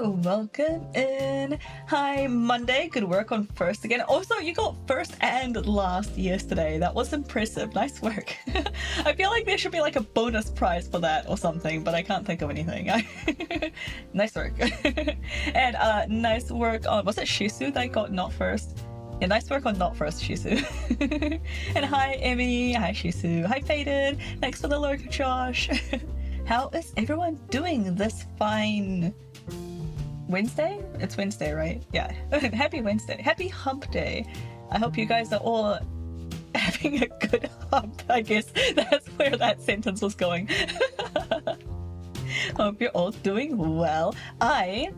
welcome in. Hi, Monday. Good work on first again. Also, you got first and last yesterday. That was impressive. Nice work. I feel like there should be like a bonus prize for that or something, but I can't think of anything. Nice work. And nice work on, was it Shisu that got not first? Yeah, nice work on not first, Shisu. And hi, Emmy. Hi, Shisu. Hi, Faded. Thanks for the lurk, Josh. How is everyone doing this fine Wednesday? It's Wednesday, right? Yeah. Happy Wednesday. Happy hump day. I hope you guys are all having a good hump. I guess that's where that sentence was going. Hope you're all doing well. I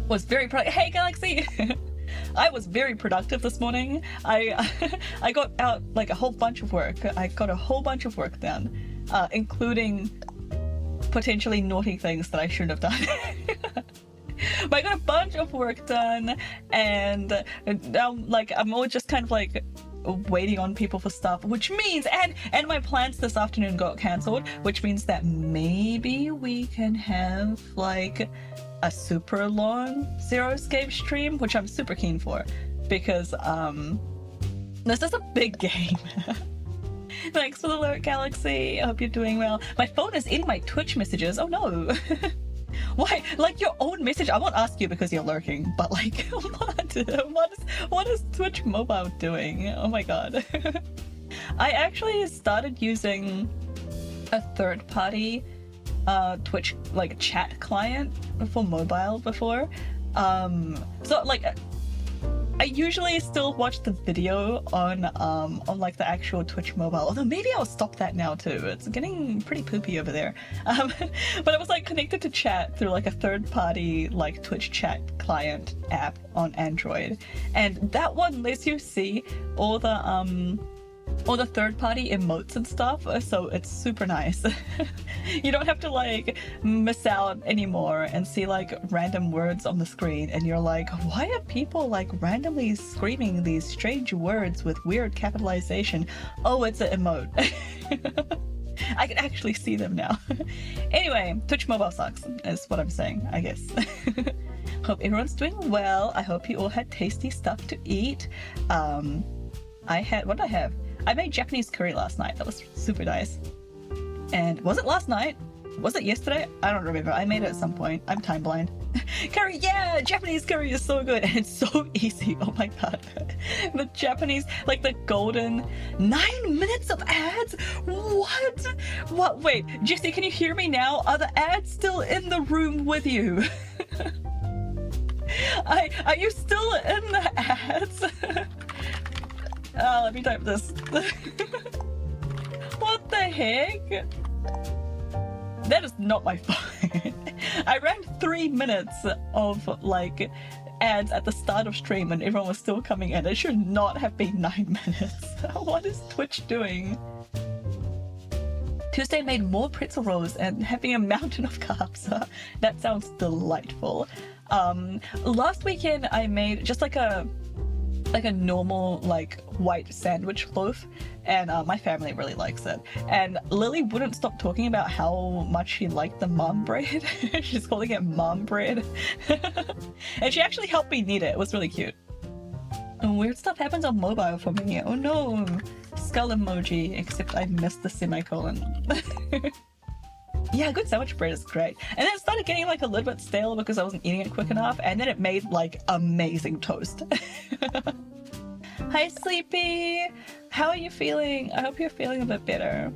was very hey Galaxy! I was very productive this morning. I got out like a whole bunch of work. I got a whole bunch of work done, including potentially naughty things that I shouldn't have done. But I got a bunch of work done, and now I'm all just kind of like waiting on people for stuff, which means and my plans this afternoon got cancelled, which means that maybe we can have like a super long Zero Escape stream, which I'm super keen for, because this is a big game. Thanks for the alert, Galaxy. I hope you're doing well. My phone is in my Twitch messages. Oh no. Why? Like your own message? I won't ask you because you're lurking, but like, what is Twitch mobile doing? Oh my god. I actually started using a third-party Twitch like chat client for mobile before. So like I usually still watch the video on like the actual Twitch mobile, although maybe I'll stop that now too. It's getting pretty poopy over there. But it was like connected to chat through like a third-party like Twitch chat client app on Android, and that one lets you see all the third-party emotes and stuff, so it's super nice. You don't have to like miss out anymore and see like random words on the screen and you're like, why are people like randomly screaming these strange words with weird capitalization? Oh, it's an emote. I can actually see them now. Anyway, Twitch mobile sucks is what I'm saying, I guess. Hope everyone's doing well. I hope you all had tasty stuff to eat. What did I have? I made Japanese curry last night. That was super nice. And was it last night? Was it yesterday? I don't remember. I made it at some point. I'm time blind. Curry, yeah! Japanese curry is so good and it's so easy. Oh my god. The Japanese, like the golden 9 minutes of ads? What? Wait, Jesse, can you hear me now? Are the ads still in the room with you? Are you still in the ads? Let me type this. What the heck? That is not my fault. I ran 3 minutes of like ads at the start of stream and everyone was still coming in. It should not have been 9 minutes. What is Twitch doing? Tuesday made more pretzel rolls and having a mountain of carbs. That sounds delightful. Last weekend I made just like a normal like white sandwich loaf, and my family really likes it, and Lily wouldn't stop talking about how much she liked the mom bread. She's calling it mom bread. And she actually helped me knead it. It was really cute. And weird stuff happens on mobile for me. Oh no. Skull emoji, except I missed the semicolon. Yeah, good sandwich bread is great. And then it started getting like a little bit stale because I wasn't eating it quick enough, and then it made like amazing toast. Hi Sleepy! How are you feeling? I hope you're feeling a bit better.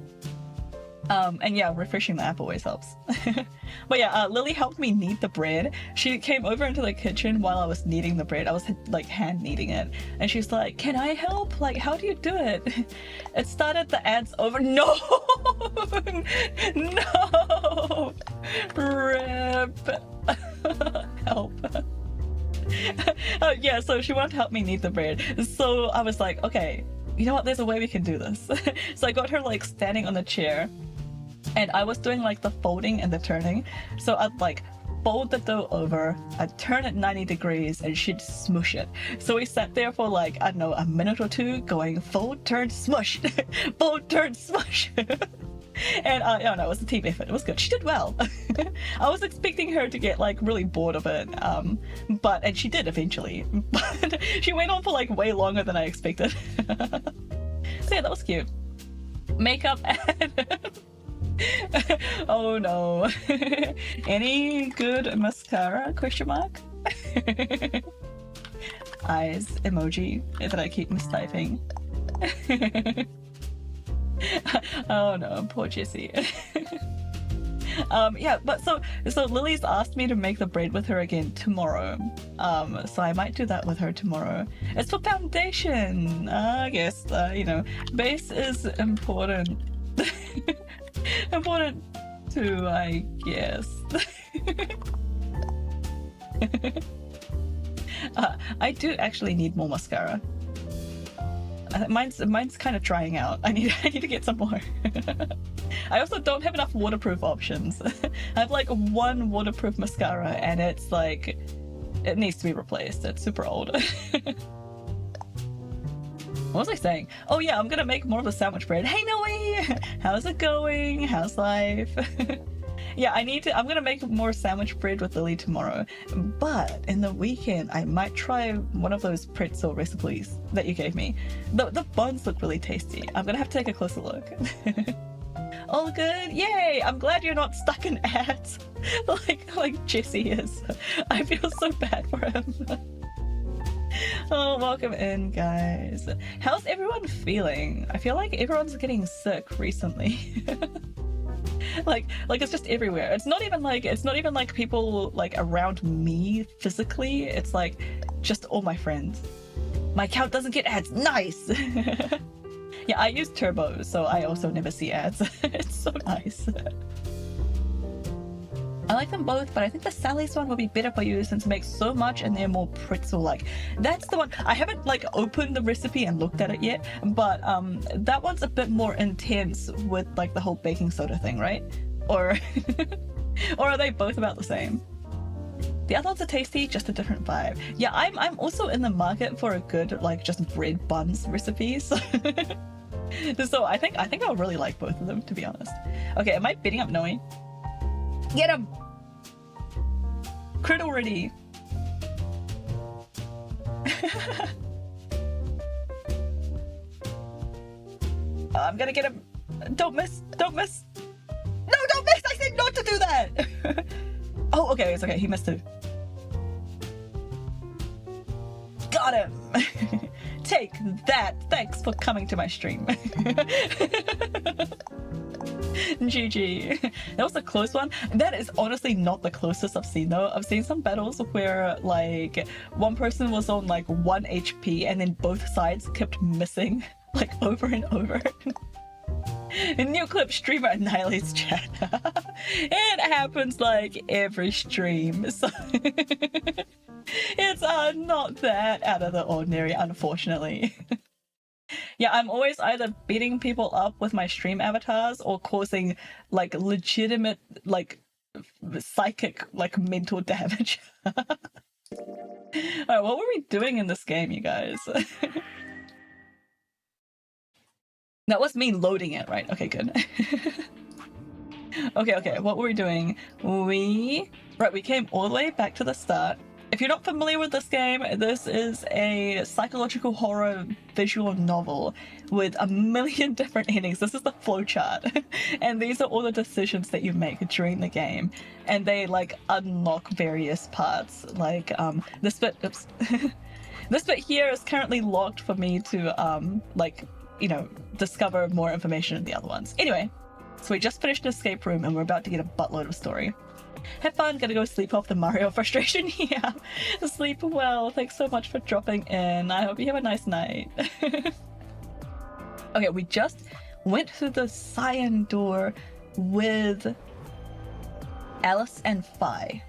And yeah, refreshing the app always helps. But yeah, Lily helped me knead the bread. She came over into the kitchen while I was kneading the bread. I was like hand kneading it. And she's like, can I help? Like, how do you do it? It started the ads over. No! No! Rip! Help. Yeah, so she wanted to help me knead the bread. So I was like, okay, you know what? There's a way we can do this. So I got her like standing on the chair, and I was doing like the folding and the turning. So I'd like fold the dough over, I'd turn it 90 degrees, and she'd smush it. So we sat there for like, I don't know, a minute or two going fold, turn, smush, fold, turn, smush. And I don't know, it was a team effort. It was good. She did well. I was expecting her to get like really bored of it, and she did eventually. But she went on for like way longer than I expected. So yeah, that was cute. Makeup and oh no. Any good mascara? Question mark. Eyes emoji that I keep mistyping. Oh no, poor Jessie. Yeah, but so Lily's asked me to make the braid with her again tomorrow. So I might do that with her tomorrow. It's for foundation. I guess you know, base is important. Important too, I guess. I do actually need more mascara. Mine's kind of drying out. I need to get some more. I also don't have enough waterproof options. I have like one waterproof mascara and it's like, it needs to be replaced. It's super old. What was I saying? Oh yeah, I'm gonna make more of a sandwich bread. Hey Noe! How's it going? How's life? Yeah, I'm gonna make more sandwich bread with Lily tomorrow, but in the weekend I might try one of those pretzel recipes that you gave me. The buns look really tasty. I'm gonna have to take a closer look. All good, yay! I'm glad you're not stuck in ads like Jesse is. I feel so bad for him. Oh, welcome in, guys. How's everyone feeling? I feel like everyone's getting sick recently. like it's just everywhere. It's not even like people like around me physically. It's like just all my friends. My account doesn't get ads. Nice. Yeah, I use Turbo, so I also never see ads. It's so nice. I like them both, but I think the Sally's one will be better for you since it makes so much and they're more pretzel-like. That's the one. I haven't like opened the recipe and looked at it yet, but that one's a bit more intense with like the whole baking soda thing, right? Or or are they both about the same? The other ones are tasty, just a different vibe. Yeah, I'm also in the market for a good like just bread buns recipe. So, so I think I'll really like both of them, to be honest. Okay, am I beating up Noe? Get him! Crit already. I'm gonna get him. Don't miss. Don't miss. No, don't miss! I said not to do that! Oh, okay, it's okay. He missed too. Got him! Take that! Thanks for coming to my stream. GG. That was a close one. That is honestly not the closest I've seen though. I've seen some battles where like one person was on like 1 HP and then both sides kept missing like over and over. A new clip, streamer annihilates chat. It happens like every stream, so it's not that out of the ordinary, unfortunately. Yeah, I'm always either beating people up with my stream avatars or causing like legitimate like psychic like mental damage. Alright, what were we doing in this game, you guys? That was me loading it, right? Okay, good. Okay, what were we doing? We came all the way back to the start. If you're not familiar with this game, this is a psychological horror visual novel with a million different endings. This is the flowchart. And these are all the decisions that you make during the game. And they like unlock various parts. Like this bit, oops. This bit here is currently locked for me to like, you know, discover more information in the other ones. Anyway, so we just finished an escape room and we're about to get a buttload of story. Have fun, gonna go sleep off the Mario frustration. Yeah, sleep well. Thanks so much for dropping in. I hope you have a nice night. Okay, we just went through the cyan door with Alice and Fi.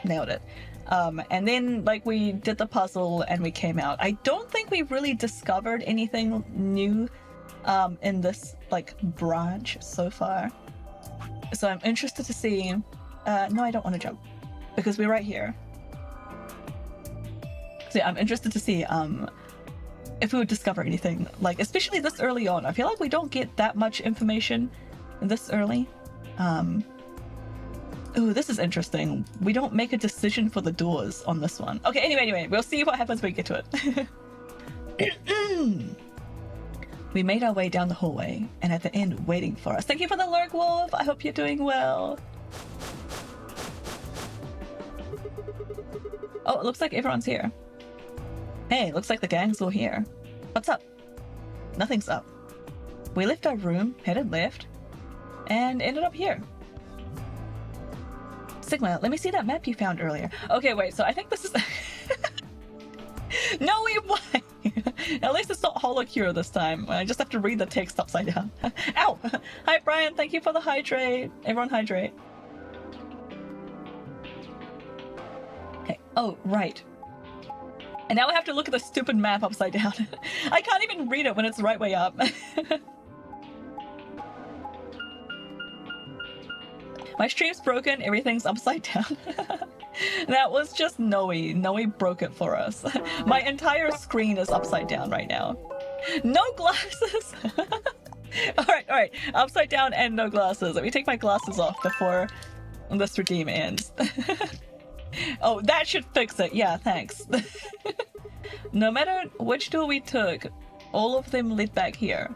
Nailed it. And then like we did the puzzle and we came out. I don't think we really discovered anything new in this like branch so far. So I'm interested to see. No, I don't want to jump because we're right here. So yeah, I'm interested to see if we would discover anything, like especially this early on. I feel like we don't get that much information this early. Ooh, this is interesting. We don't make a decision for the doors on this one. Okay, anyway, we'll see what happens when we get to it. We made our way down the hallway, and at the end, waiting for us. Thank you for the lurk, Wolf. I hope you're doing well. Oh, it looks like everyone's here. Hey, looks like the gang's all here. What's up? Nothing's up. We left our room, headed left, and ended up here. Sigma, let me see that map you found earlier. Okay, wait, so I think this is... No, why? At least it's not holocure this time. I just have to read the text upside down. Ow! Hi, Brian. Thank you for the hydrate. Everyone hydrate. Okay. Oh, right. And now I have to look at the stupid map upside down. I can't even read it when it's the right way up. My stream's broken. Everything's upside down. That was just Noe. Noe broke it for us. My entire screen is upside down right now. No glasses! Alright. Upside down and no glasses. Let me take my glasses off before this redeem ends. Oh, that should fix it. Yeah, thanks. No matter which door we took, all of them led back here.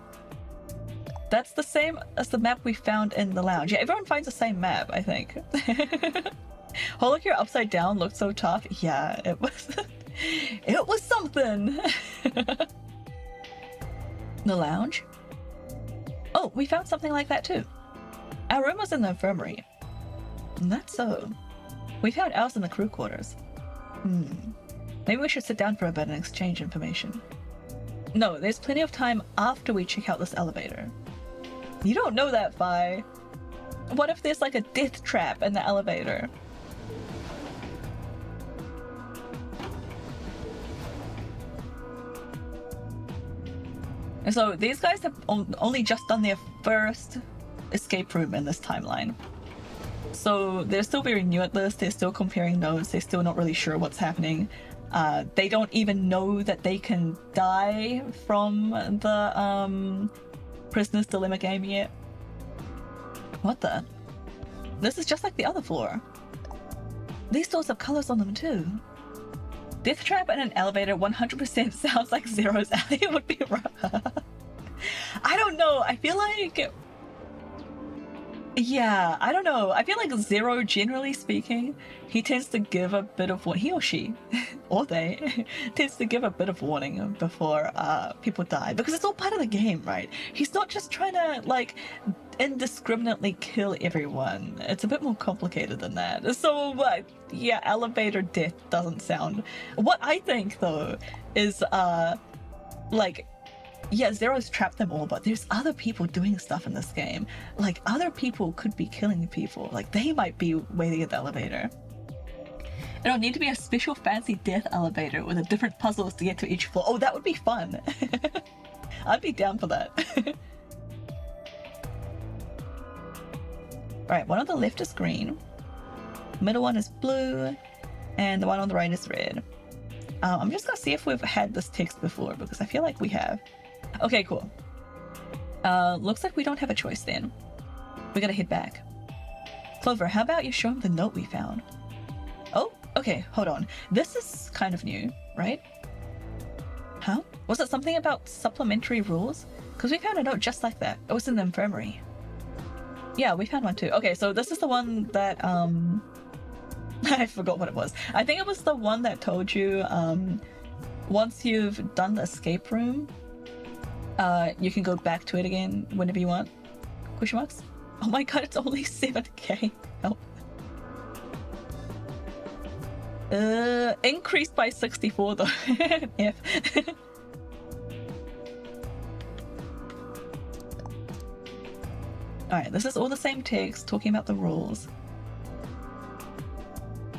That's the same as the map we found in the lounge. Yeah, everyone finds the same map, I think. Holocure upside down looked so tough. Yeah, it was... It was something! The lounge? Oh, we found something like that too. Our room was in the infirmary. That's so. We found ours in the crew quarters. Maybe we should sit down for a bit and exchange information. No, there's plenty of time after we check out this elevator. You don't know that, Fi. What if there's like a death trap in the elevator? And so these guys have only just done their first escape room in this timeline. So they're still very new at this, they're still comparing notes, they're still not really sure what's happening. They don't even know that they can die from the Prisoner's Dilemma game yet. What the? This is just like the other floor. These doors have colors on them too. Death trap in an elevator 100% sounds like Zero's alley would be rough. I don't know, I feel like... Yeah, I don't know. I feel like Zero, generally speaking, he tends to give a bit of what he or she, or they, tends to give a bit of warning before people die, because it's all part of the game, right? He's not just trying to, like, indiscriminately kill everyone. It's a bit more complicated than that. So, yeah, elevator death doesn't sound... What I think, though, is, like... Yeah, Zero's trapped them all, but there's other people doing stuff in this game. Like, other people could be killing people. Like, they might be waiting at the elevator. It'll need to be a special fancy death elevator with a different puzzles to get to each floor. Oh, that would be fun. I'd be down for that. Alright, one on the left is green. Middle one is blue. And the one on the right is red. I'm just gonna see if we've had this text before, because I feel like we have. Okay, cool. Looks like we don't have a choice then. We gotta head back. Clover, how about you show him the note we found? Oh, okay, hold on. This is kind of new, right? Huh? Was it something about supplementary rules? Because we found a note just like that. It was in the infirmary. Yeah, we found one too. Okay, so this is the one that, I forgot what it was. I think it was the one that told you, once you've done the escape room, you can go back to it again whenever you want. Question marks? Oh my god, it's only 7k. Help. Increased by 64 though. F. Alright, this is all the same text talking about the rules.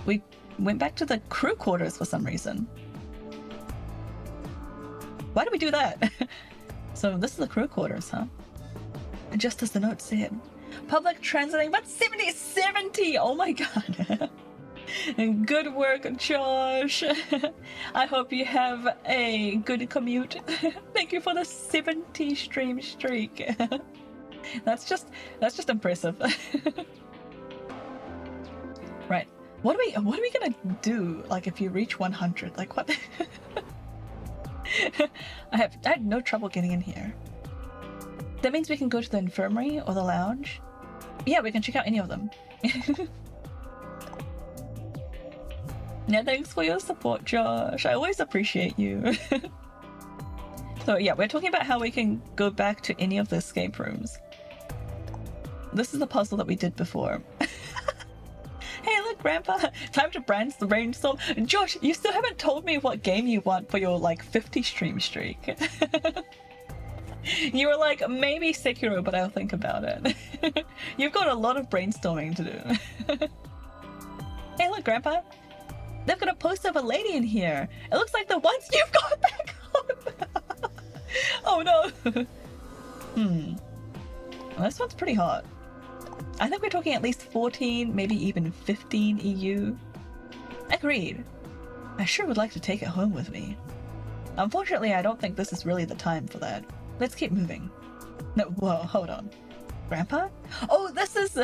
We went back to the crew quarters for some reason. Why did we do that? So this is the crew quarters, huh? And just as the note said, public transiting, but 70! Oh my god. And good work, Josh. I hope you have a good commute. Thank you for the 70 stream streak. That's just impressive. Right. What are we gonna do? Like if you reach 100, like what? I had no trouble getting in here. That means we can go to the infirmary or the lounge. Yeah, we can check out any of them. Yeah, thanks for your support, Josh. I always appreciate you. So yeah, we're talking about how we can go back to any of the escape rooms. This is the puzzle that we did before. Hey, look, Grandpa! Time to brainstorm. Josh, you still haven't told me what game you want for your, like, 50 stream streak. You were like, maybe Sekiro, but I'll think about it. You've got a lot of brainstorming to do. Hey, look, Grandpa! They've got a poster of a lady in here. It looks like the ones you've got back home. Oh, no. Well, this one's pretty hot. I think we're talking at least 14, maybe even 15 EU. Agreed. I sure would like to take it home with me. Unfortunately, I don't think this is really the time for that. Let's keep moving. No, whoa, hold on. Grandpa? Oh, this is...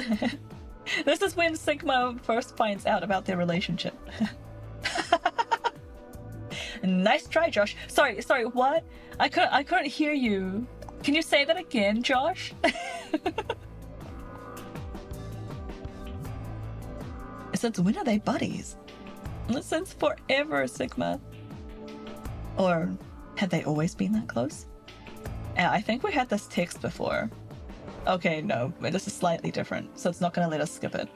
this is when Sigma first finds out about their relationship. Nice try, Josh. Sorry, what? I couldn't hear you. Can you say that again, Josh? Since when are they buddies? Since forever, Sigma. Or had they always been that close? I think we had this text before. Okay, no, this is slightly different, so it's not gonna let us skip it.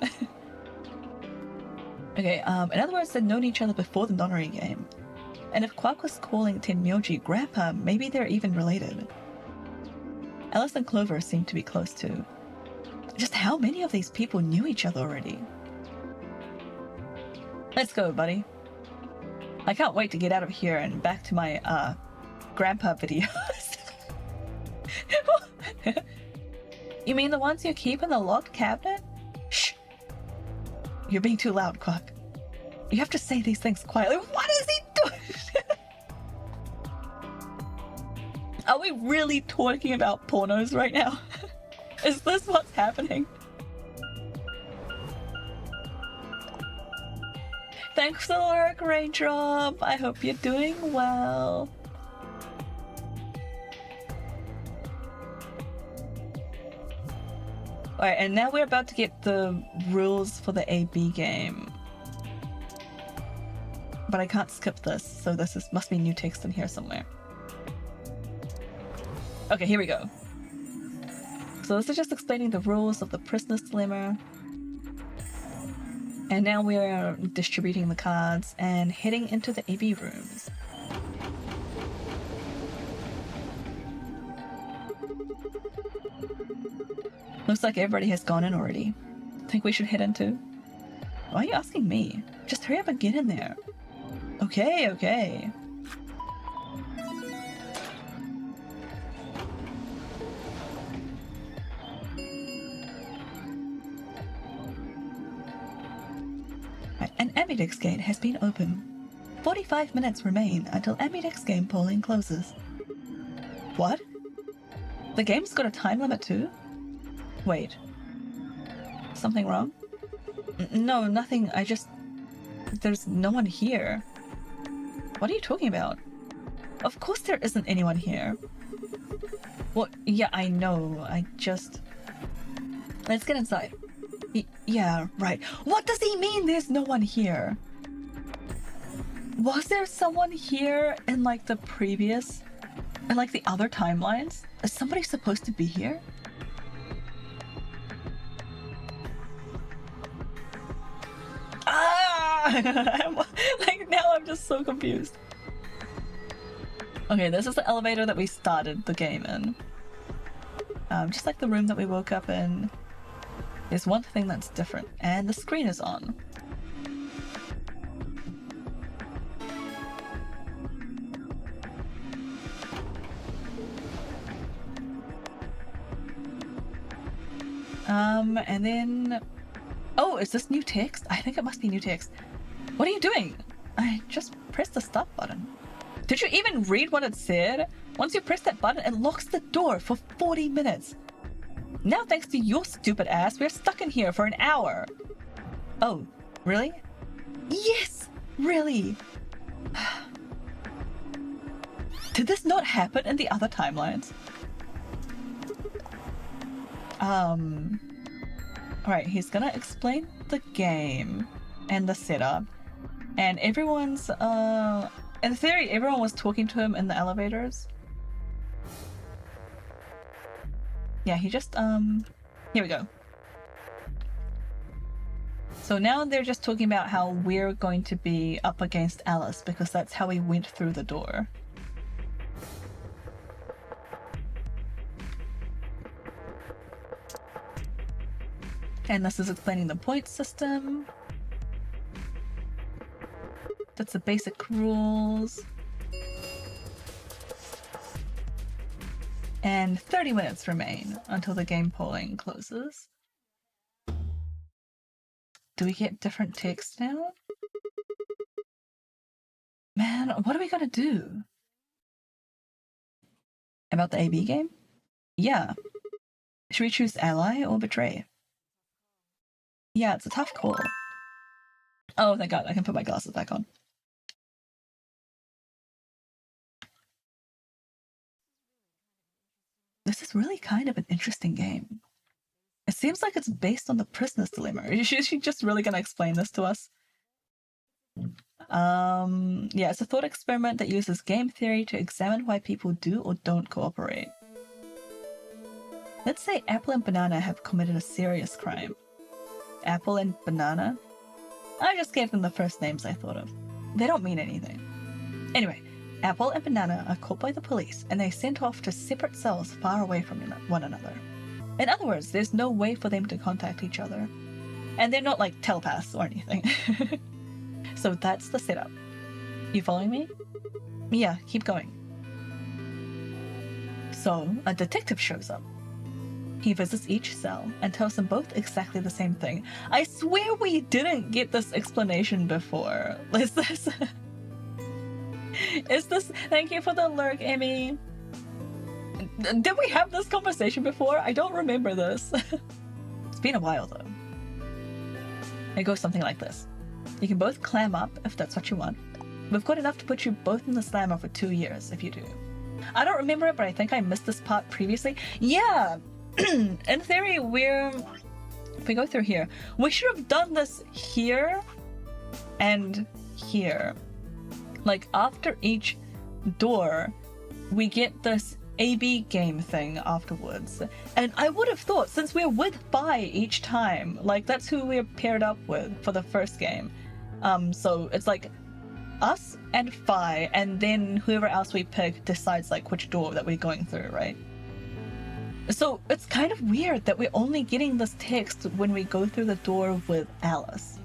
Okay, in other words, they'd known each other before the nonary game. And if Quark was calling Tenmyoji Grandpa, maybe they're even related. Alice and Clover seem to be close too. Just how many of these people knew each other already? Let's go, buddy. I can't wait to get out of here and back to my, grandpa videos. You mean the ones you keep in the locked cabinet? Shh! You're being too loud, Quark. You have to say these things quietly. What is he doing? Are we really talking about pornos right now? Is this what's happening? Thanks for the lurk, Raindrop. I hope you're doing well. Alright, and now we're about to get the rules for the AB game. But I can't skip this, so must be new text in here somewhere. Okay, here we go. So this is just explaining the rules of the prisoner's dilemma. And now we're distributing the cards and heading into the AB rooms. Looks like everybody has gone in already. Think we should head in too? Why are you asking me? Just hurry up and get in there. Okay, okay. An Ambidex gate has been opened. 45 minutes remain until Ambidex game polling closes. What? The game's got a time limit too? Wait. Something wrong? No, nothing. There's no one here. What are you talking about? Of course there isn't anyone here. Well, yeah, I know. Let's get inside. Yeah, right. What does he mean there's no one here? Was there someone here in like the other timelines? Is somebody supposed to be here? Like now I'm just so confused. Okay, this is the elevator that we started the game in. Just like the room that we woke up in. There's one thing that's different, and the screen is on. And then... Oh, is this new text? I think it must be new text. What are you doing? I just pressed the stop button. Did you even read what it said? Once you press that button, it locks the door for 40 minutes. Now thanks to your stupid ass, we're stuck in here for an hour. Oh, really? Yes, really. Did this not happen in the other timelines? Alright, he's gonna explain the game and the setup. And everyone's, in theory, everyone was talking to him in the elevators. Yeah, he just, here we go. So now they're just talking about how we're going to be up against Alice because that's how we went through the door. And this is explaining the point system. That's the basic rules. And 30 minutes remain until the game polling closes. Do we get different text now? Man, what are we gonna do? About the AB game? Yeah. Should we choose ally or betray? Yeah, it's a tough call. Oh, thank God, I can put my glasses back on. This is really kind of an interesting game. It seems like it's based on the prisoner's dilemma. Is she just really gonna explain this to us? Yeah, it's a thought experiment that uses game theory to examine why people do or don't cooperate. Let's say Apple and Banana have committed a serious crime. Apple and Banana? I just gave them the first names I thought of. They don't mean anything. Anyway, Apple and Banana are caught by the police and they're sent off to separate cells far away from one another. In other words, there's no way for them to contact each other. And they're not like telepaths or anything. So that's the setup. You following me? Yeah, keep going. So, a detective shows up. He visits each cell and tells them both exactly the same thing. I swear we didn't get this explanation before. Is this... Thank you for the lurk, Emmy. Did we have this conversation before? I don't remember this. It's been a while though. It goes something like this. You can both clam up if that's what you want. We've got enough to put you both in the slammer for 2 years if you do. I don't remember it, but I think I missed this part previously. Yeah! In theory, if we go through here, we should have done this here and here. Like, after each door, we get this AB game thing afterwards. And I would have thought, since we're with Phi each time, like, that's who we're paired up with for the first game. So it's like us and Phi, and then whoever else we pick decides, like, which door that we're going through, right? So it's kind of weird that we're only getting this text when we go through the door with Alice.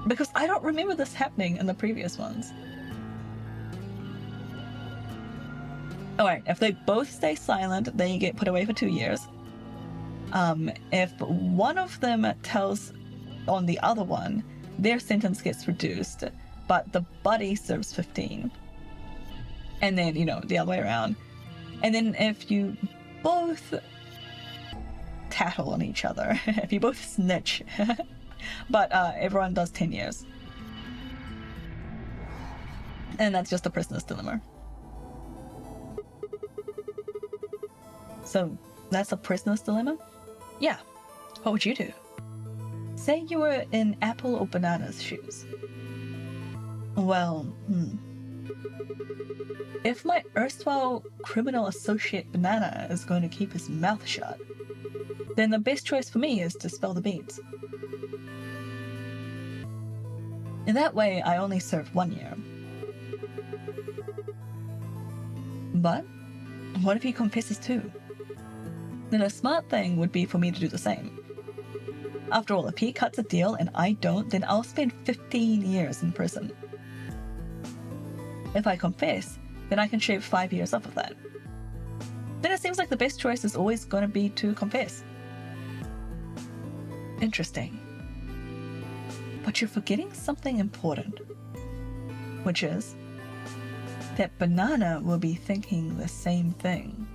Because I don't remember this happening in the previous ones. Alright, if they both stay silent, they get put away for 2 years. If one of them tells on the other one, their sentence gets reduced, but the buddy serves 15. And then, you know, the other way around. And then if you both tattle on each other, if you both snitch, but everyone does 10 years. And that's just a prisoner's dilemma. So that's a prisoner's dilemma? Yeah. What would you do? Say you were in Apple or Banana's shoes. Well, if my erstwhile criminal associate Banana is going to keep his mouth shut, then the best choice for me is to spill the beans. In that way, I only serve 1 year. But what if he confesses too? Then a smart thing would be for me to do the same. After all, if he cuts a deal and I don't, then I'll spend 15 years in prison. If I confess, then I can shave 5 years off of that. Then it seems like the best choice is always going to be to confess. Interesting. But you're forgetting something important, which is that Banana will be thinking the same thing.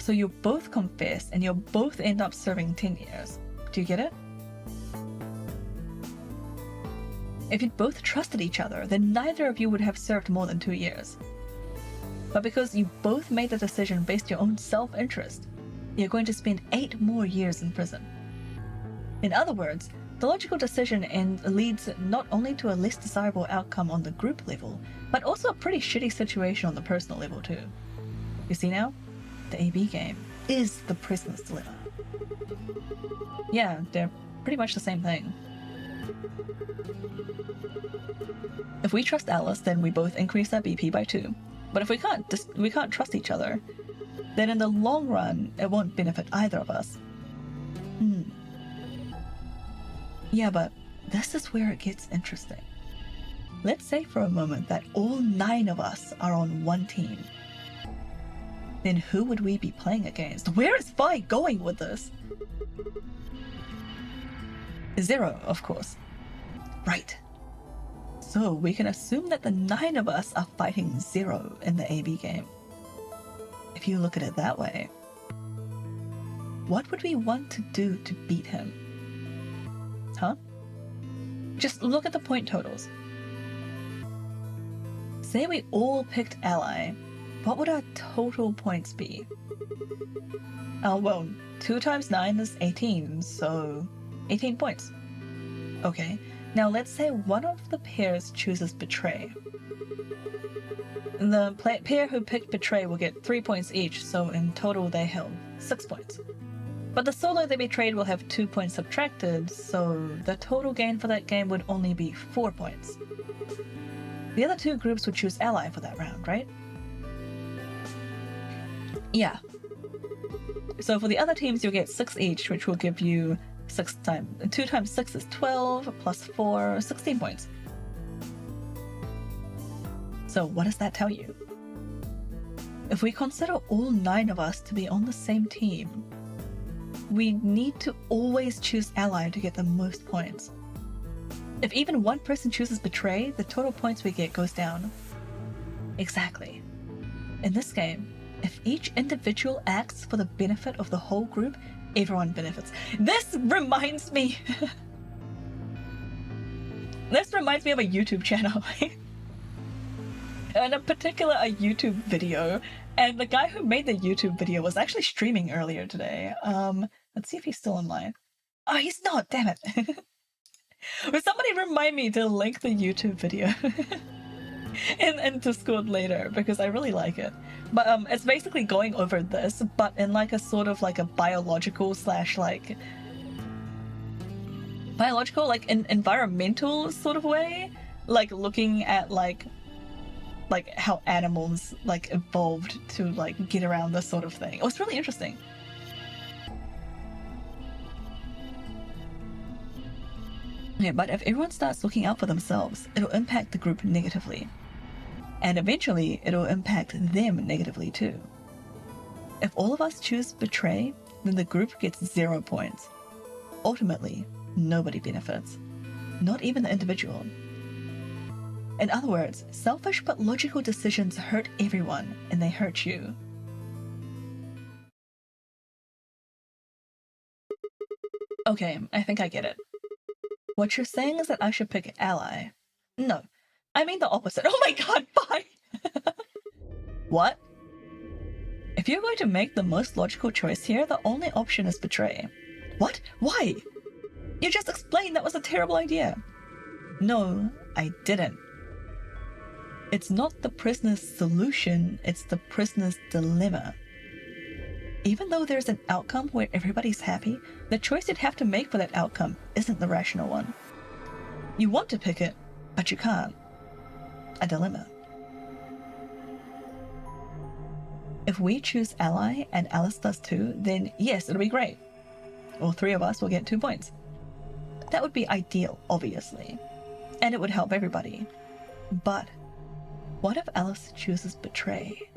So you both confess and you'll both end up serving 10 years. Do you get it? If you'd both trusted each other, then neither of you would have served more than 2 years. But because you both made the decision based on your own self-interest, you're going to spend 8 more years in prison. In other words, the logical decision leads not only to a less desirable outcome on the group level, but also a pretty shitty situation on the personal level too. You see now? The AB game is the prisoner's dilemma. Yeah, they're pretty much the same thing. If we trust Alice, then we both increase our BP by 2. But if we can't trust each other, then in the long run, it won't benefit either of us. Yeah, but this is where it gets interesting. Let's say for a moment that all 9 of us are on one team. Then who would we be playing against? Where is Vi going with this? 0, of course. Right. So we can assume that the 9 of us are fighting 0 in the AB game. If you look at it that way, what would we want to do to beat him? Huh? Just look at the point totals. Say we all picked ally, what would our total points be? Oh, well, 2 times 9 is 18, so 18 points. Okay, now let's say one of the pairs chooses betray. The pair who picked betray will get 3 points each, so in total they held 6 points. But the solo they betrayed will have 2 points subtracted, so the total gain for that game would only be 4 points. The other 2 groups would choose ally for that round, right? Yeah. So for the other teams you'll get 6 each, which will give you 2 times 6 is 12, plus 4, 16 points. So what does that tell you? If we consider all 9 of us to be on the same team, we need to always choose ally to get the most points. If even one person chooses betray, the total points we get goes down. Exactly. In this game, if each individual acts for the benefit of the whole group, everyone benefits. This reminds me of a YouTube channel. And in particular, a YouTube video. And the guy who made the YouTube video was actually streaming earlier today. Let's see if he's still online. Oh, he's not, damn it. Will somebody remind me to link the YouTube video in Discord later, because I really like it. But it's basically going over this, but in like a sort of like a biological like environmental sort of way, like looking at like how animals like evolved to like get around this sort of thing. It was really interesting. Yeah, but if everyone starts looking out for themselves, it'll impact the group negatively. And eventually, it'll impact them negatively too. If all of us choose betray, then the group gets 0 points. Ultimately, nobody benefits. Not even the individual. In other words, selfish but logical decisions hurt everyone, and they hurt you. Okay, I think I get it. What you're saying is that I should pick ally. No, I mean the opposite. Oh my god, bye! What? If you're going to make the most logical choice here, the only option is betray. What? Why? You just explained that was a terrible idea. No, I didn't. It's not the prisoner's solution, it's the prisoner's dilemma. Even though there's an outcome where everybody's happy, the choice you'd have to make for that outcome isn't the rational one. You want to pick it, but you can't. A dilemma. If we choose ally and Alice does too, then yes, it'll be great. All 3 of us will get 2 points. That would be ideal, obviously, and it would help everybody. But what if Alice chooses betray?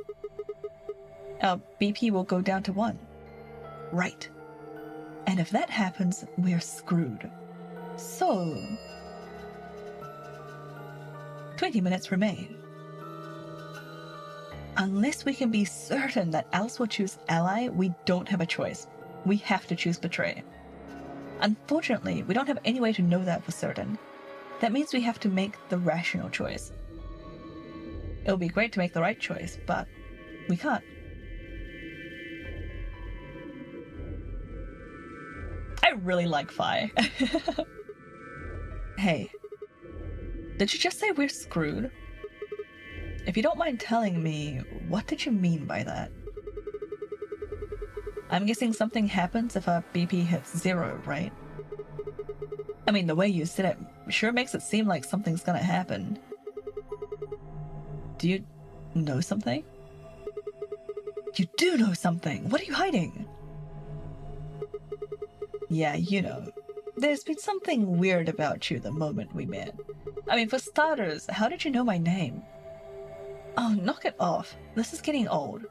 Our BP will go down to 1. Right. And if that happens, we're screwed. So 20 minutes remain. Unless we can be certain that Alice will choose ally, we don't have a choice. We have to choose betray. Unfortunately, we don't have any way to know that for certain. That means we have to make the rational choice. It would be great to make the right choice, but we can't. I really like Fi. Hey, did you just say we're screwed? If you don't mind telling me, what did you mean by that? I'm guessing something happens if our BP hits 0, right? I mean, the way you said it sure makes it seem like something's gonna happen. Do you know something? You do know something! What are you hiding? Yeah, you know. There's been something weird about you the moment we met. I mean, for starters, how did you know my name? Oh, knock it off. This is getting old.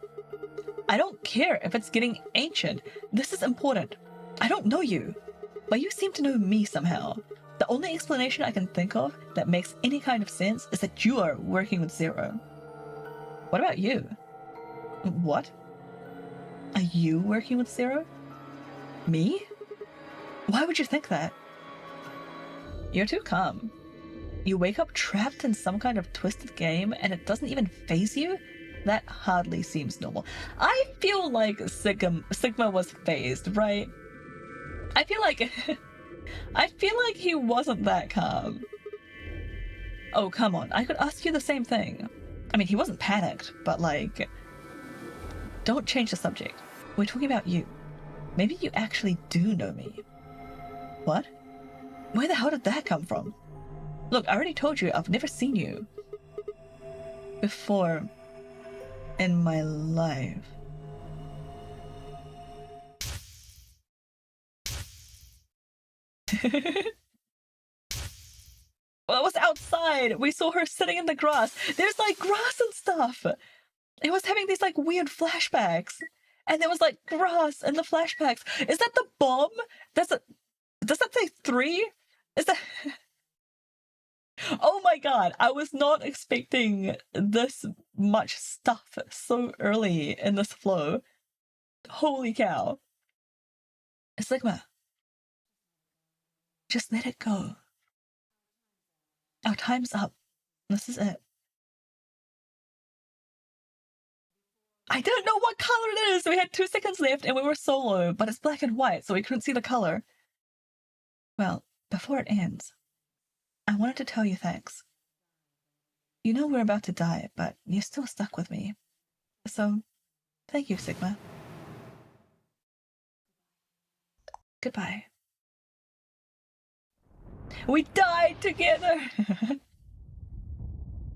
I don't care if it's getting ancient. This is important. I don't know you, but you seem to know me somehow. The only explanation I can think of that makes any kind of sense is that you are working with Zero. What about you? What? Are you working with Zero? Me? Why would you think that? You're too calm. You wake up trapped in some kind of twisted game and it doesn't even faze you? That hardly seems normal. I feel like Sigma was phased, right? I feel like he wasn't that calm. Oh, come on. I could ask you the same thing. I mean, he wasn't panicked, but like, don't change the subject. We're talking about you. Maybe you actually do know me. What? Where the hell did that come from? Look, I already told you I've never seen you before in my life. Well, it was outside. We saw her sitting in the grass. There's like grass and stuff. It was having these like weird flashbacks. And there was like grass in the flashbacks. Is that the bomb? Does that say 3? Is that... Oh my god, I was not expecting this much stuff so early in this flow. Holy cow. Sigma, just let it go. Our time's up. This is it. I didn't know what color it is! We had 2 seconds left and we were solo, but it's black and white, so we couldn't see the color. Well, before it ends, I wanted to tell you thanks. You know we're about to die, but you're still stuck with me. So, thank you, Sigma. Goodbye. We died together!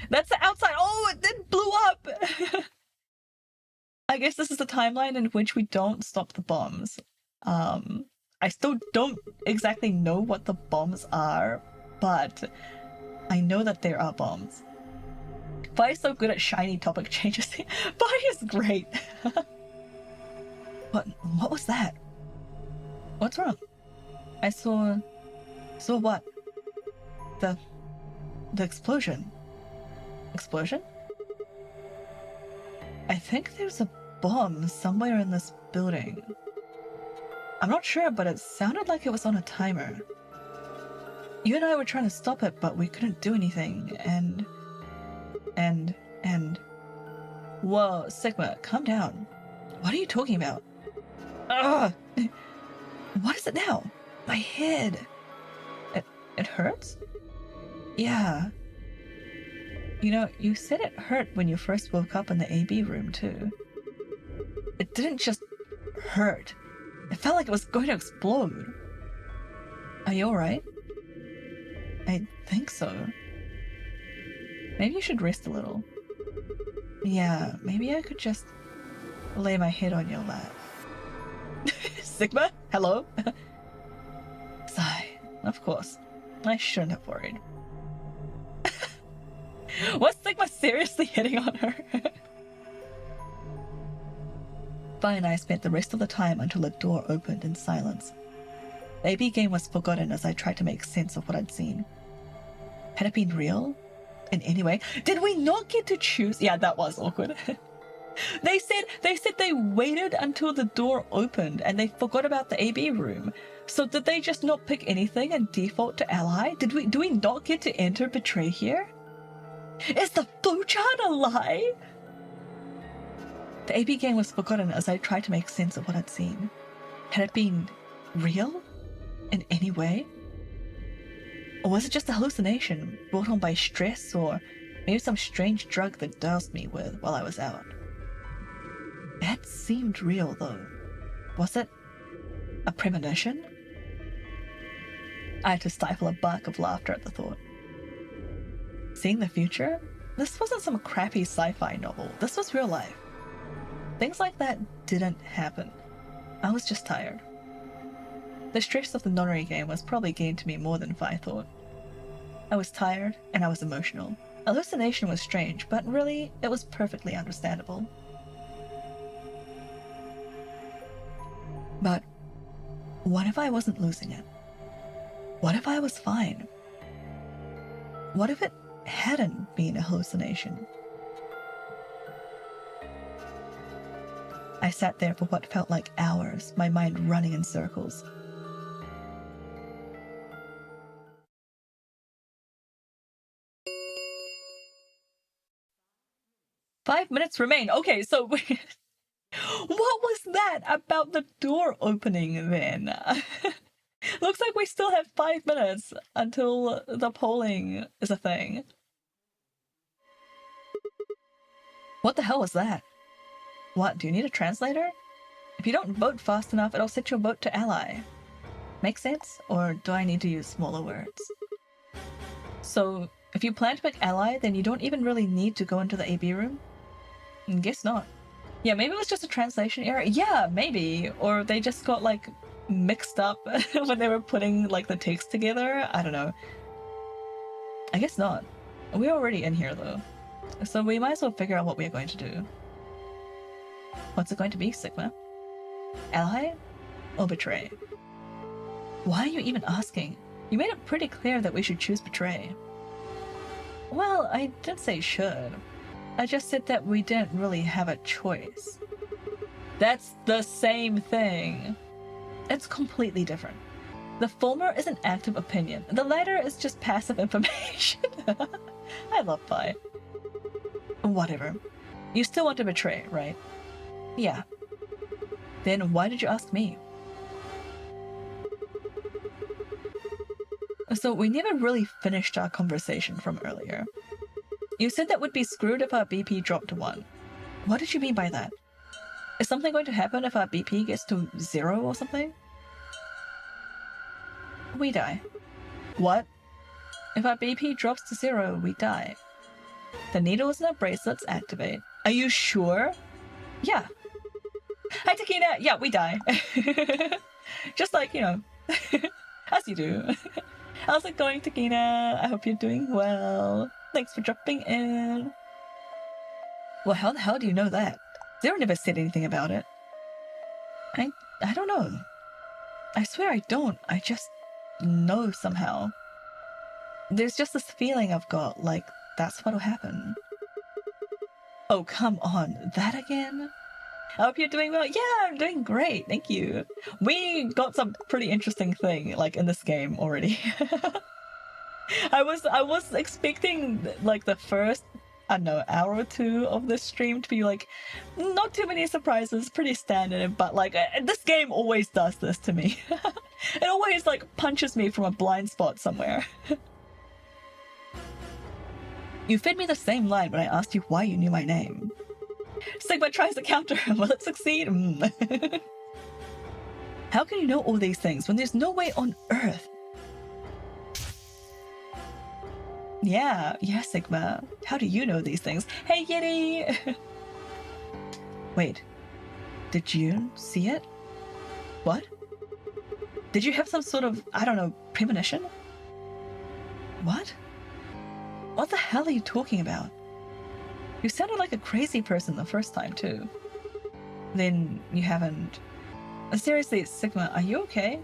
That's the outside! Oh, it then blew up! I guess this is the timeline in which we don't stop the bombs. I still don't exactly know what the bombs are, but I know that there are bombs. Bai is so good at shiny topic changes. Bai is great. What was that? What's wrong? I saw what? The explosion. Explosion? I think there's a bomb somewhere in this building. I'm not sure, but it sounded like it was on a timer. You and I were trying to stop it, but we couldn't do anything, and... Whoa, Sigma, calm down. What are you talking about? Ugh! What is it now? My head. It hurts? Yeah. You know, you said it hurt when you first woke up in the AB room, too. It didn't just hurt. It felt like it was going to explode. Are you alright? I think so. Maybe you should rest a little. Yeah, maybe I could just lay my head on your lap. Sigma? Hello? Sigh. Of course. I shouldn't have worried. Was Sigma seriously hitting on her? Vi and I spent the rest of the time until the door opened in silence. The AB game was forgotten as I tried to make sense of what I'd seen. Had it been real? In any way? Did we not get to choose? Yeah, that was awkward. They said they waited until the door opened and they forgot about the AB room. So did they just not pick anything and default to ally? Do we not get to enter betray here? Is the flowchart a lie? The AB game was forgotten as I tried to make sense of what I'd seen. Had it been real? In any way? Or was it just a hallucination brought on by stress or maybe some strange drug that doused me with while I was out? That seemed real though. Was it a premonition? I had to stifle a bark of laughter at the thought. Seeing the future? This wasn't some crappy sci-fi novel. This was real life. Things like that didn't happen. I was just tired. The stress of the nonary game was probably getting to me more than I thought. I was tired and I was emotional. Hallucination was strange, but really, it was perfectly understandable. But what if I wasn't losing it? What if I was fine? What if it hadn't been a hallucination? I sat there for what felt like hours, my mind running in circles. "5 minutes remain." Okay, so what was that about the door opening then? Looks like we still have 5 minutes until the polling is a thing. What the hell was that? What, do you need a translator? If you don't vote fast enough, it'll set your vote to ally. Make sense? Or do I need to use smaller words? So, if you plan to pick ally, then you don't even really need to go into the AB room? Guess not. Yeah, maybe it was just a translation error. Yeah, maybe. Or they just got, like, mixed up when they were putting, like, the text together. I don't know. I guess not. We're already in here, though. So we might as well figure out what we're going to do. What's it going to be, Sigma? Ally? Or betray? Why are you even asking? You made it pretty clear that we should choose betray. Well, I didn't say should. I just said that we didn't really have a choice. That's the same thing. It's completely different. The former is an active opinion. The latter is just passive information. I love Pi. Whatever. You still want to betray, right? Yeah. Then why did you ask me? So we never really finished our conversation from earlier. You said that we'd be screwed if our BP dropped to 1. What did you mean by that? Is something going to happen if our BP gets to 0 or something? We die. What? If our BP drops to 0, we die. The needles in our bracelets activate. Are you sure? Yeah. Hi, Takina! Yeah, we die. Just like, you know, as you do. How's it going, Takina? I hope you're doing well. Thanks for dropping in. Well, how the hell do you know that? Zero never said anything about it. I don't know. I swear I don't. I just know somehow. There's just this feeling I've got, like, that's what'll happen. Oh, come on. That again? I hope you're doing well. Yeah, I'm doing great. Thank you. We got some pretty interesting thing, like, in this game already. I was expecting, like, the first, I don't know, hour or two of this stream to be, like, not too many surprises, pretty standard, but, like, this game always does this to me. It always, like, punches me from a blind spot somewhere. You fed me the same line when I asked you why you knew my name. Sigma tries to counter. Will it succeed? How can you know all these things when there's no way on Earth? Yeah, Sigma. How do you know these things? Hey, Yeti! Wait. Did you see it? What? Did you have some sort of, I don't know, premonition? What? What the hell are you talking about? You sounded like a crazy person the first time, too. Then you haven't... Seriously, Sigma, are you okay?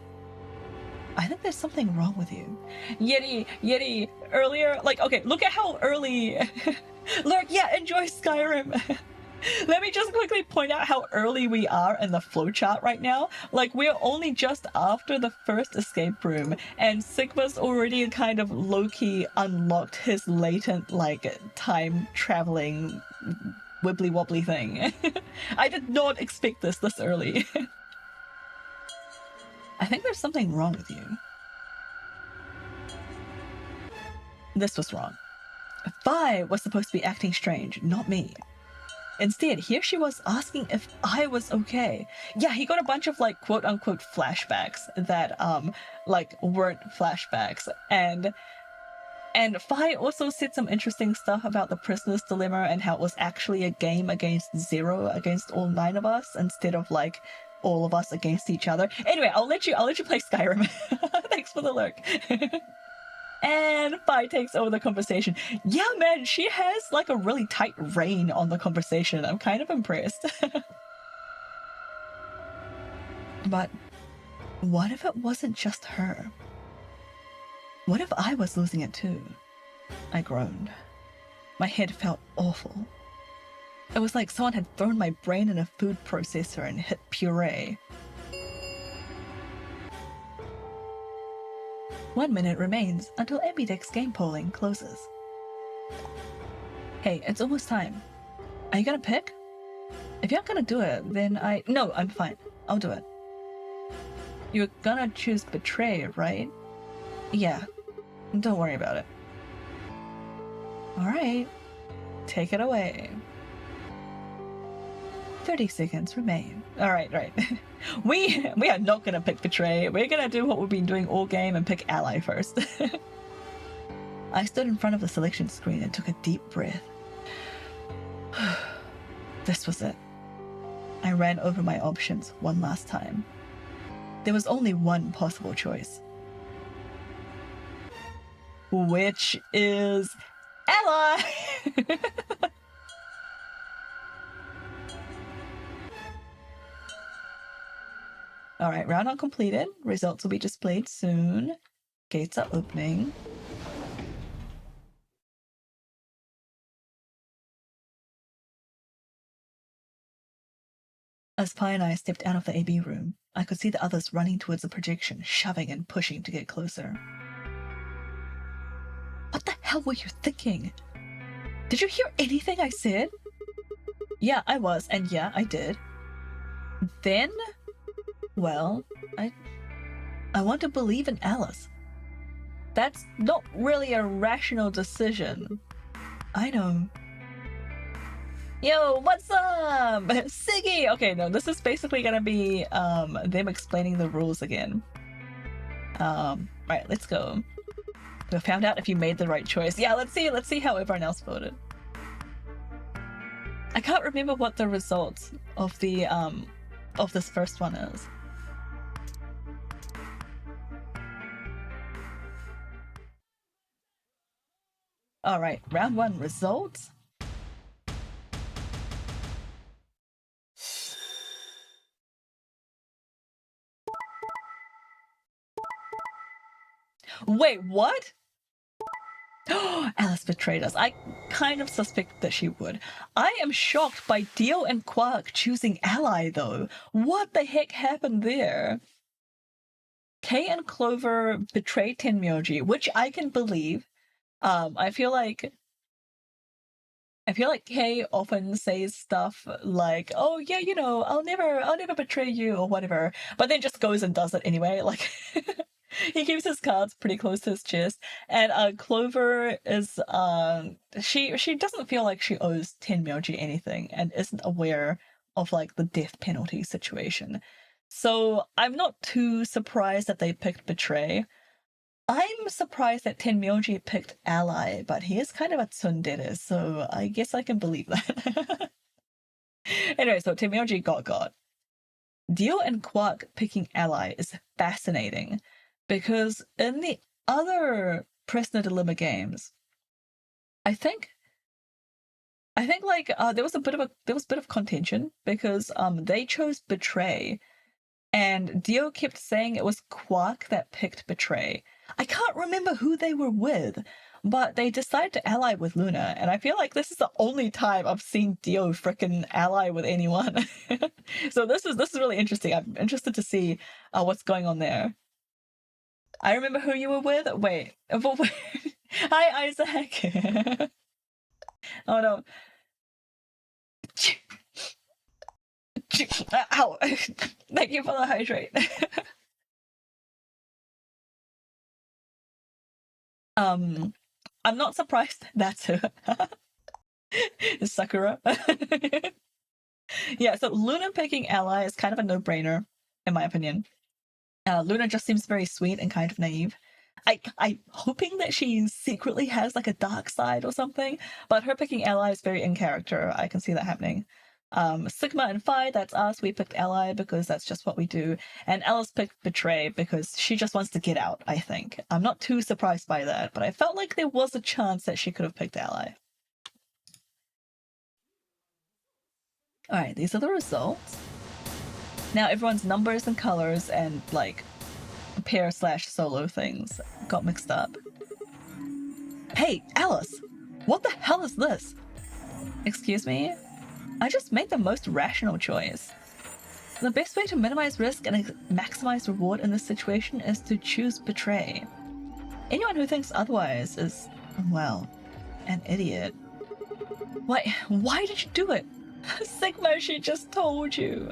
I think there's something wrong with you. Yeti, earlier... Like, okay, look at how early... Lurk, yeah, enjoy Skyrim. Let me just quickly point out how early we are in the flowchart right now. Like, we're only just after the first escape room, and Sigma's already kind of low-key unlocked his latent, like, time-traveling wibbly-wobbly thing. I did not expect this early. I think there's something wrong with you. This was wrong. Vi was supposed to be acting strange, not me. Instead, here she was asking if I was okay. Yeah, he got a bunch of, like, quote-unquote flashbacks that, like, weren't flashbacks. And Vi also said some interesting stuff about the prisoner's dilemma and how it was actually a game against Zero, against all 9 of us, instead of, like, all of us against each other. Anyway, I'll let you play Skyrim. Thanks for the lurk. And Vi takes over the conversation. Yeah, man, she has like a really tight rein on the conversation. I'm kind of impressed. But what if it wasn't just her? What if I was losing it too? I groaned. My head felt awful. It was like someone had thrown my brain in a food processor and hit puree. 1 minute remains until Ambidex game polling closes. Hey, it's almost time. Are you gonna pick? If you're not gonna do it, then No, I'm fine. I'll do it. You're gonna choose Betray, right? Yeah. Don't worry about it. Alright. Take it away. 30 seconds remain. Alright, right. We are not gonna pick Betray. We're gonna do what we've been doing all game and pick Ally first. I stood in front of the selection screen and took a deep breath. This was it. I ran over my options one last time. There was only one possible choice. Which is Ally! Alright, round not completed. Results will be displayed soon. Gates are opening. As Pi and I stepped out of the AB room, I could see the others running towards the projection, shoving and pushing to get closer. What the hell were you thinking? Did you hear anything I said? Yeah, I was, and yeah, I did. Then? Well, I want to believe in Alice. That's not really a rational decision. I know. Yo, what's up? Siggy! Okay, no, this is basically gonna be them explaining the rules again. Right, let's go. We found out if you made the right choice. Yeah, let's see how everyone else voted. I can't remember what the results of the of this first one is. Alright, round 1 results. Wait, what? Alice betrayed us. I kind of suspect that she would. I am shocked by Dio and Quark choosing Ally, though. What the heck happened there? Kay and Clover betrayed Tenmyoji, which I can believe. I feel like Kay often says stuff like, "Oh yeah, you know, I'll never betray you" or whatever, but then just goes and does it anyway. Like, he keeps his cards pretty close to his chest. And Clover is she doesn't feel like she owes Tenmyoji anything and isn't aware of like the death penalty situation. So I'm not too surprised that they picked Betray. I'm surprised that Tenmyoji picked Ally, but he is kind of a tsundere, so I guess I can believe that. Anyway, so Tenmyoji got. Dio and Quark picking Ally is fascinating, because in the other Prisoner Dilemma games, I think like there was a bit of contention because they chose Betray, and Dio kept saying it was Quark that picked Betray. I can't remember who they were with. but they decided to ally with Luna, and I feel like this is the only time I've seen Dio frickin' ally with anyone. So this is really interesting. I'm interested to see what's going on there. I remember who you were with. Wait. Hi, Isaac. Oh no. Ow. Thank you for the hydrate. I'm not surprised that's her. Sakura. Yeah, so Luna picking ally is kind of a no-brainer, in my opinion. Luna just seems very sweet and kind of naive. I'm hoping that she secretly has like a dark side or something, but her picking ally is very in character. I can see that happening. Sigma and Phi, that's us. We picked ally because that's just what we do. And Alice picked betray because she just wants to get out, I think. I'm not too surprised by that, but I felt like there was a chance that she could have picked ally. Alright, these are the results. Now everyone's numbers and colors and like pair/solo things got mixed up. Hey, Alice! What the hell is this? Excuse me? I just made the most rational choice. The best way to minimize risk and maximize reward in this situation is to choose betray. Anyone who thinks otherwise is, well, an idiot. Why did you do it? Sigma, she just told you.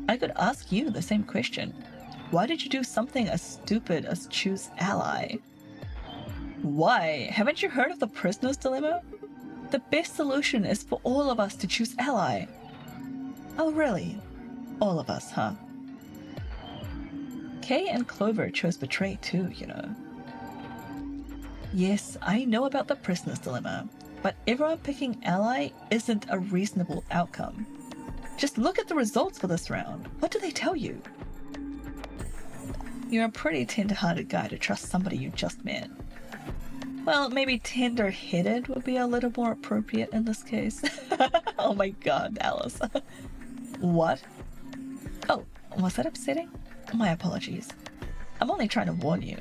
I could ask you the same question. Why did you do something as stupid as choose ally? Why? Haven't you heard of the prisoner's dilemma? The best solution is for all of us to choose ally. Oh really? All of us, huh? Kay and Clover chose betray too, you know. Yes, I know about the prisoner's dilemma, but everyone picking ally isn't a reasonable outcome. Just look at the results for this round. What do they tell you? You're a pretty tender-hearted guy to trust somebody you just met. Well, maybe tender-headed would be a little more appropriate in this case. Oh my god, Alice. What? Oh, was that upsetting? My apologies. I'm only trying to warn you.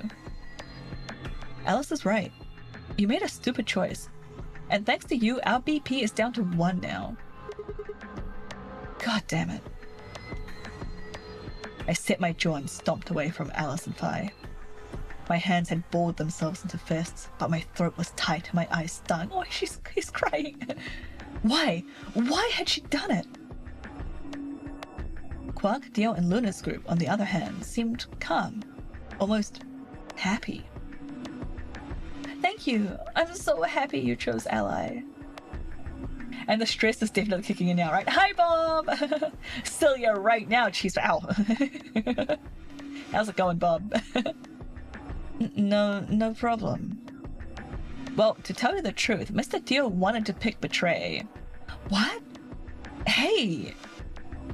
Alice is right. You made a stupid choice. And thanks to you, our BP is down to 1 now. God damn it. I set my jaw and stomped away from Alice and Phi. My hands had bored themselves into fists, but my throat was tight and my eyes stung. Oh, he's crying. Why? Why had she done it? Quark, Dio, and Luna's group, on the other hand, seemed calm, almost happy. Thank you. I'm so happy you chose ally. And the stress is definitely kicking in now, right? Hi, Bob! Celia right now, she's... Ow. How's it going, Bob? No problem. Well, to tell you the truth, Mr. Dio wanted to pick betray. What? Hey!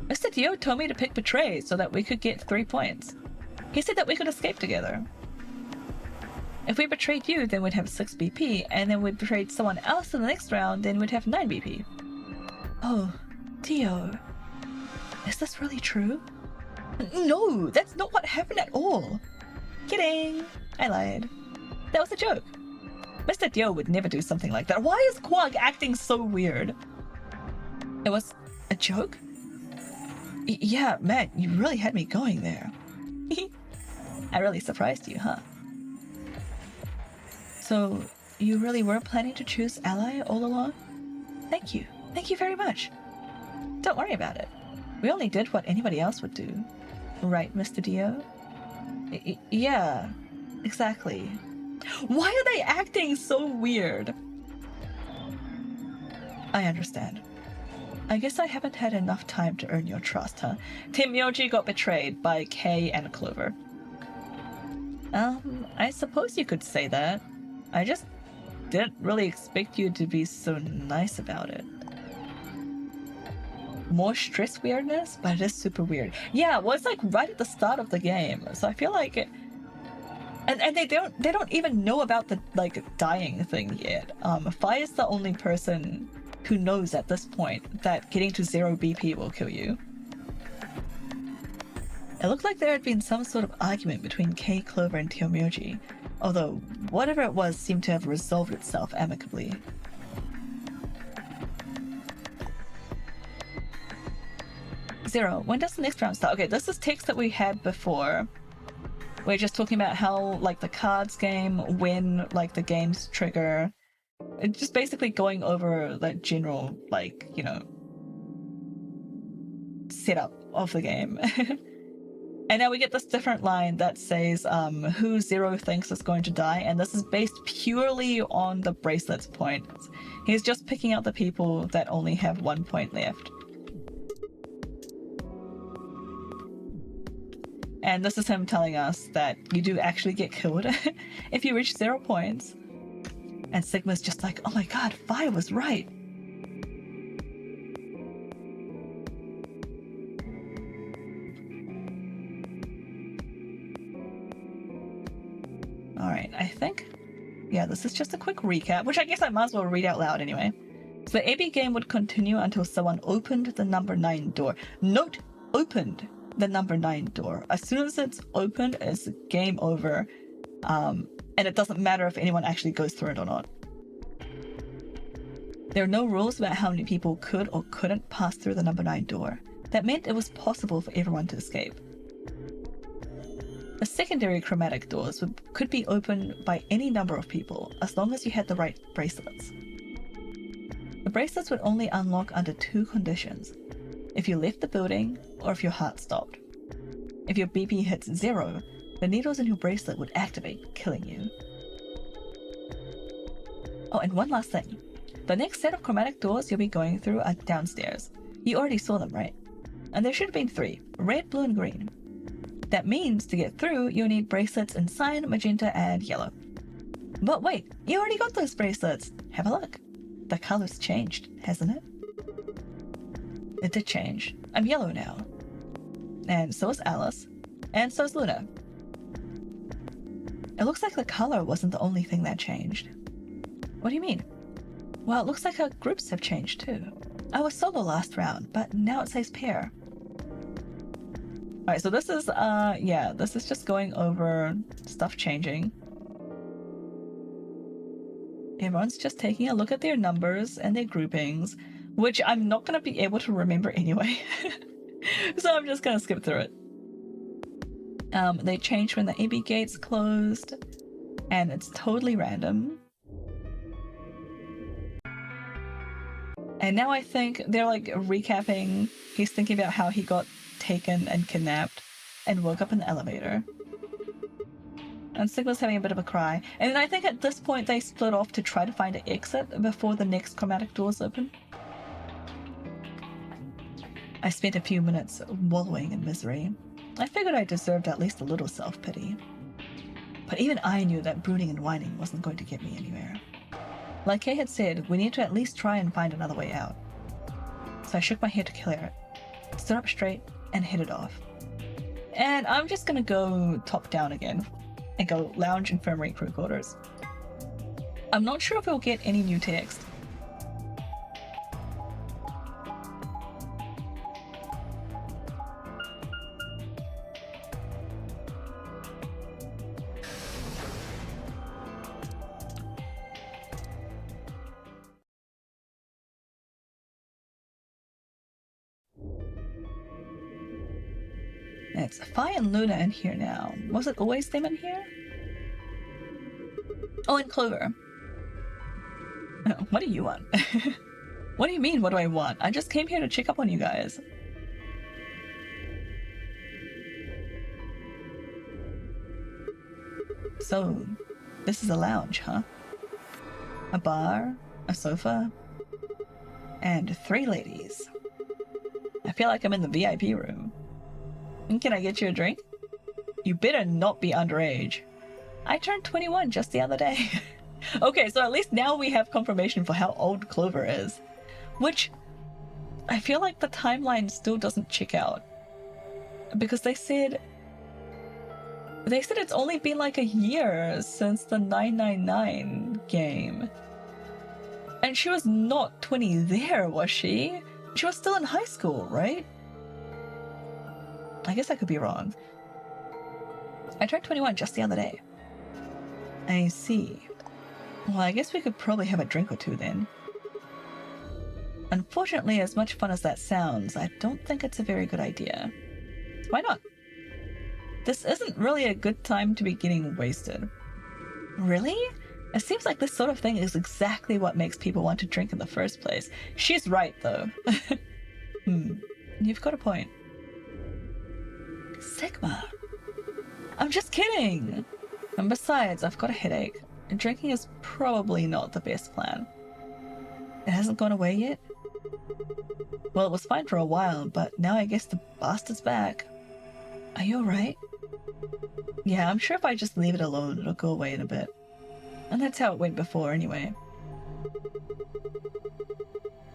Mr. Dio told me to pick betray so that we could get 3 points. He said that we could escape together. If we betrayed you, then we'd have 6 BP, and then we betrayed someone else in the next round, then we'd have 9 BP. Oh, Dio. Is this really true? No, that's not what happened at all. Kidding. I lied. That was a joke. Mr. Dio would never do something like that. Why is Quark acting so weird? It was a joke? Yeah, man, you really had me going there. I really surprised you, huh? So, you really were planning to choose ally all along? Thank you. Thank you very much. Don't worry about it. We only did what anybody else would do. Right, Mr. Dio? Yeah, exactly. Why are they acting so weird? I understand. I guess I haven't had enough time to earn your trust, huh? Team Myoji got betrayed by Kay and Clover. I suppose you could say that. I just didn't really expect you to be so nice about it. More stress weirdness, but it is super weird. Yeah, well, it's like right at the start of the game, so I feel like it... And they don't even know about the like dying thing yet. Phi is the only person who knows at this point that getting to 0 BP will kill you. It looked like there had been some sort of argument between Kay, Clover, and Teo Myoji. Although, whatever it was seemed to have resolved itself amicably. Zero, when does the next round start? Okay, this is text that we had before. We're just talking about how, like, the cards game, when, like, the games trigger. Just basically going over that general, like, you know, setup of the game. And now we get this different line that says who Zero thinks is going to die, and this is based purely on the bracelet's points. He's just picking out the people that only have 1 point left. And this is him telling us that you do actually get killed if you reach 0 points. And Sigma's just like, oh my god, Vi was right. Alright, I think, yeah, this is just a quick recap, which I guess I might as well read out loud anyway. So the AB game would continue until someone opened the number 9 door. Note, opened the number 9 door. As soon as it's opened, it's game over. And it doesn't matter if anyone actually goes through it or not. There are no rules about how many people could or couldn't pass through the number 9 door. That meant it was possible for everyone to escape. The secondary chromatic doors could be opened by any number of people, as long as you had the right bracelets. The bracelets would only unlock under 2 conditions: if you left the building, or if your heart stopped. If your BP hits 0, the needles in your bracelet would activate, killing you. Oh, and one last thing. The next set of chromatic doors you'll be going through are downstairs. You already saw them, right? And there should have been 3, red, blue, and green. That means to get through, you'll need bracelets in cyan, magenta, and yellow. But wait, you already got those bracelets. Have a look. The color's changed, hasn't it? It did change. I'm yellow now. And so is Alice. And so is Luna. It looks like the color wasn't the only thing that changed. What do you mean? Well, it looks like our groups have changed too. I was solo last round, but now it says pair. Alright, so this is, yeah, this is just going over stuff changing. Everyone's just taking a look at their numbers and their groupings, which I'm not going to be able to remember anyway. So I'm just going to skip through it. They changed when the AB gates closed, and it's totally random. And now I think they're like recapping. He's thinking about how he got taken and kidnapped and woke up in the elevator. And Sigma's having a bit of a cry. And then I think at this point they split off to try to find an exit before the next chromatic doors open. I spent a few minutes wallowing in misery. I figured I deserved at least a little self-pity. But even I knew that brooding and whining wasn't going to get me anywhere. Like Kay had said, we need to at least try and find another way out. So I shook my head to clear it, stood up straight, and headed off. And I'm just gonna go top down again and go lounge infirmary crew quarters. I'm not sure if we'll get any new text. It's Fi and Luna in here now. Was it always them in here? Oh, and Clover. What do you want? What do you mean, what do I want? I just came here to check up on you guys. So, this is a lounge, huh? A bar, a sofa, and 3 ladies. I feel like I'm in the VIP room. Can I get you a drink? You better not be underage. I turned 21 just the other day. Okay, so at least now we have confirmation for how old Clover is. Which, I feel like the timeline still doesn't check out. Because they said it's only been like a year since the 999 game. And she was not 20 there, was she? She was still in high school, right? I guess I could be wrong. I turned 21 just the other day. I see. Well, I guess we could probably have a drink or two then. Unfortunately, as much fun as that sounds, I don't think it's a very good idea. Why not? This isn't really a good time to be getting wasted. Really? It seems like this sort of thing is exactly what makes people want to drink in the first place. She's right, though. You've got a point. Sigma. I'm just kidding! And besides, I've got a headache. Drinking is probably not the best plan. It hasn't gone away yet? Well, it was fine for a while, but now I guess the bastard's back. Are you alright? Yeah, I'm sure if I just leave it alone, it'll go away in a bit. And that's how it went before, anyway.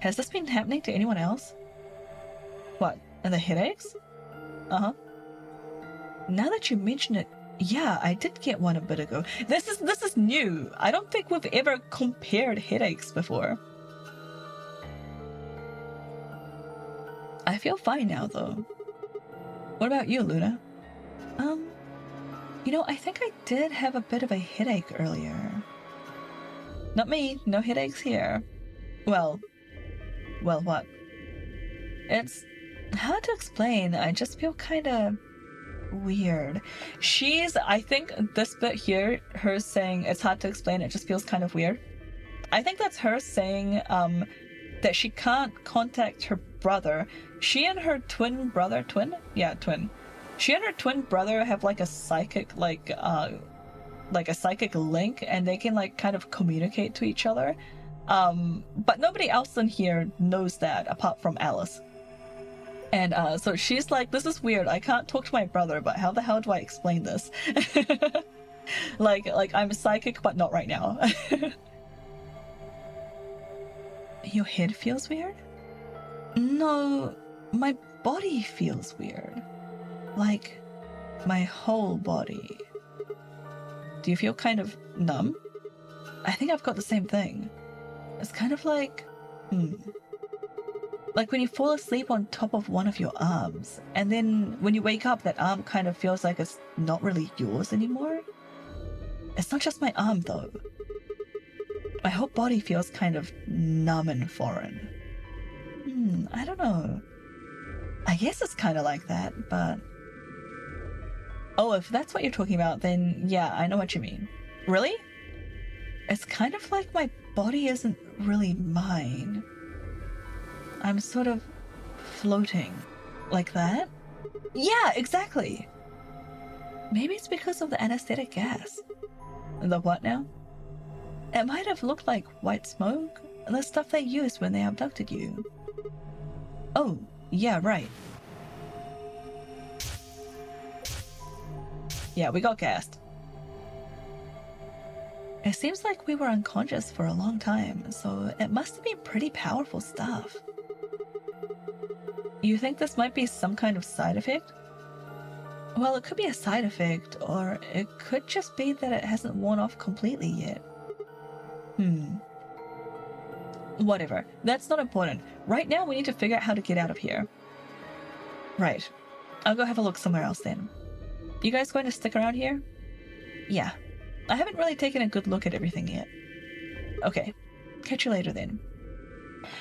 Has this been happening to anyone else? What, and the headaches? Uh-huh. Now that you mention it, yeah, I did get one a bit ago. This is new. I don't think we've ever compared headaches before. I feel fine now, though. What about you, Luna? You know, I think I did have a bit of a headache earlier. Not me, no headaches here. Well, what? It's hard to explain. I just feel kind of weird. I think this bit here, her saying it's hard to explain, it just feels kind of weird. I think that's her saying that she can't contact her brother. She and her twin brother, she and her twin brother have like a psychic like a psychic link, and they can like kind of communicate to each other, but nobody else in here knows that apart from Alice. And so she's like, this is weird, I can't talk to my brother, but how the hell do I explain this? like I'm psychic, but not right now. Your head feels weird? No, my body feels weird. Like, my whole body. Do you feel kind of numb? I think I've got the same thing. It's kind of like, like when you fall asleep on top of one of your arms, and then when you wake up, that arm kind of feels like it's not really yours anymore. It's not just my arm, though. My whole body feels kind of numb and foreign. I don't know. I guess it's kind of like that, but... Oh, if that's what you're talking about, then yeah, I know what you mean. Really? It's kind of like my body isn't really mine. I'm sort of floating. Like that? Yeah, exactly! Maybe it's because of the anesthetic gas. The what now? It might have looked like white smoke, the stuff they used when they abducted you. Oh, yeah, right. Yeah, we got gassed. It seems like we were unconscious for a long time, so it must have been pretty powerful stuff. You think this might be some kind of side effect? Well, it could be a side effect, or it could just be that it hasn't worn off completely yet. Whatever, that's not important. Right now we need to figure out how to get out of here. Right. I'll go have a look somewhere else then. You guys going to stick around here? Yeah. I haven't really taken a good look at everything yet. Okay. Catch you later then.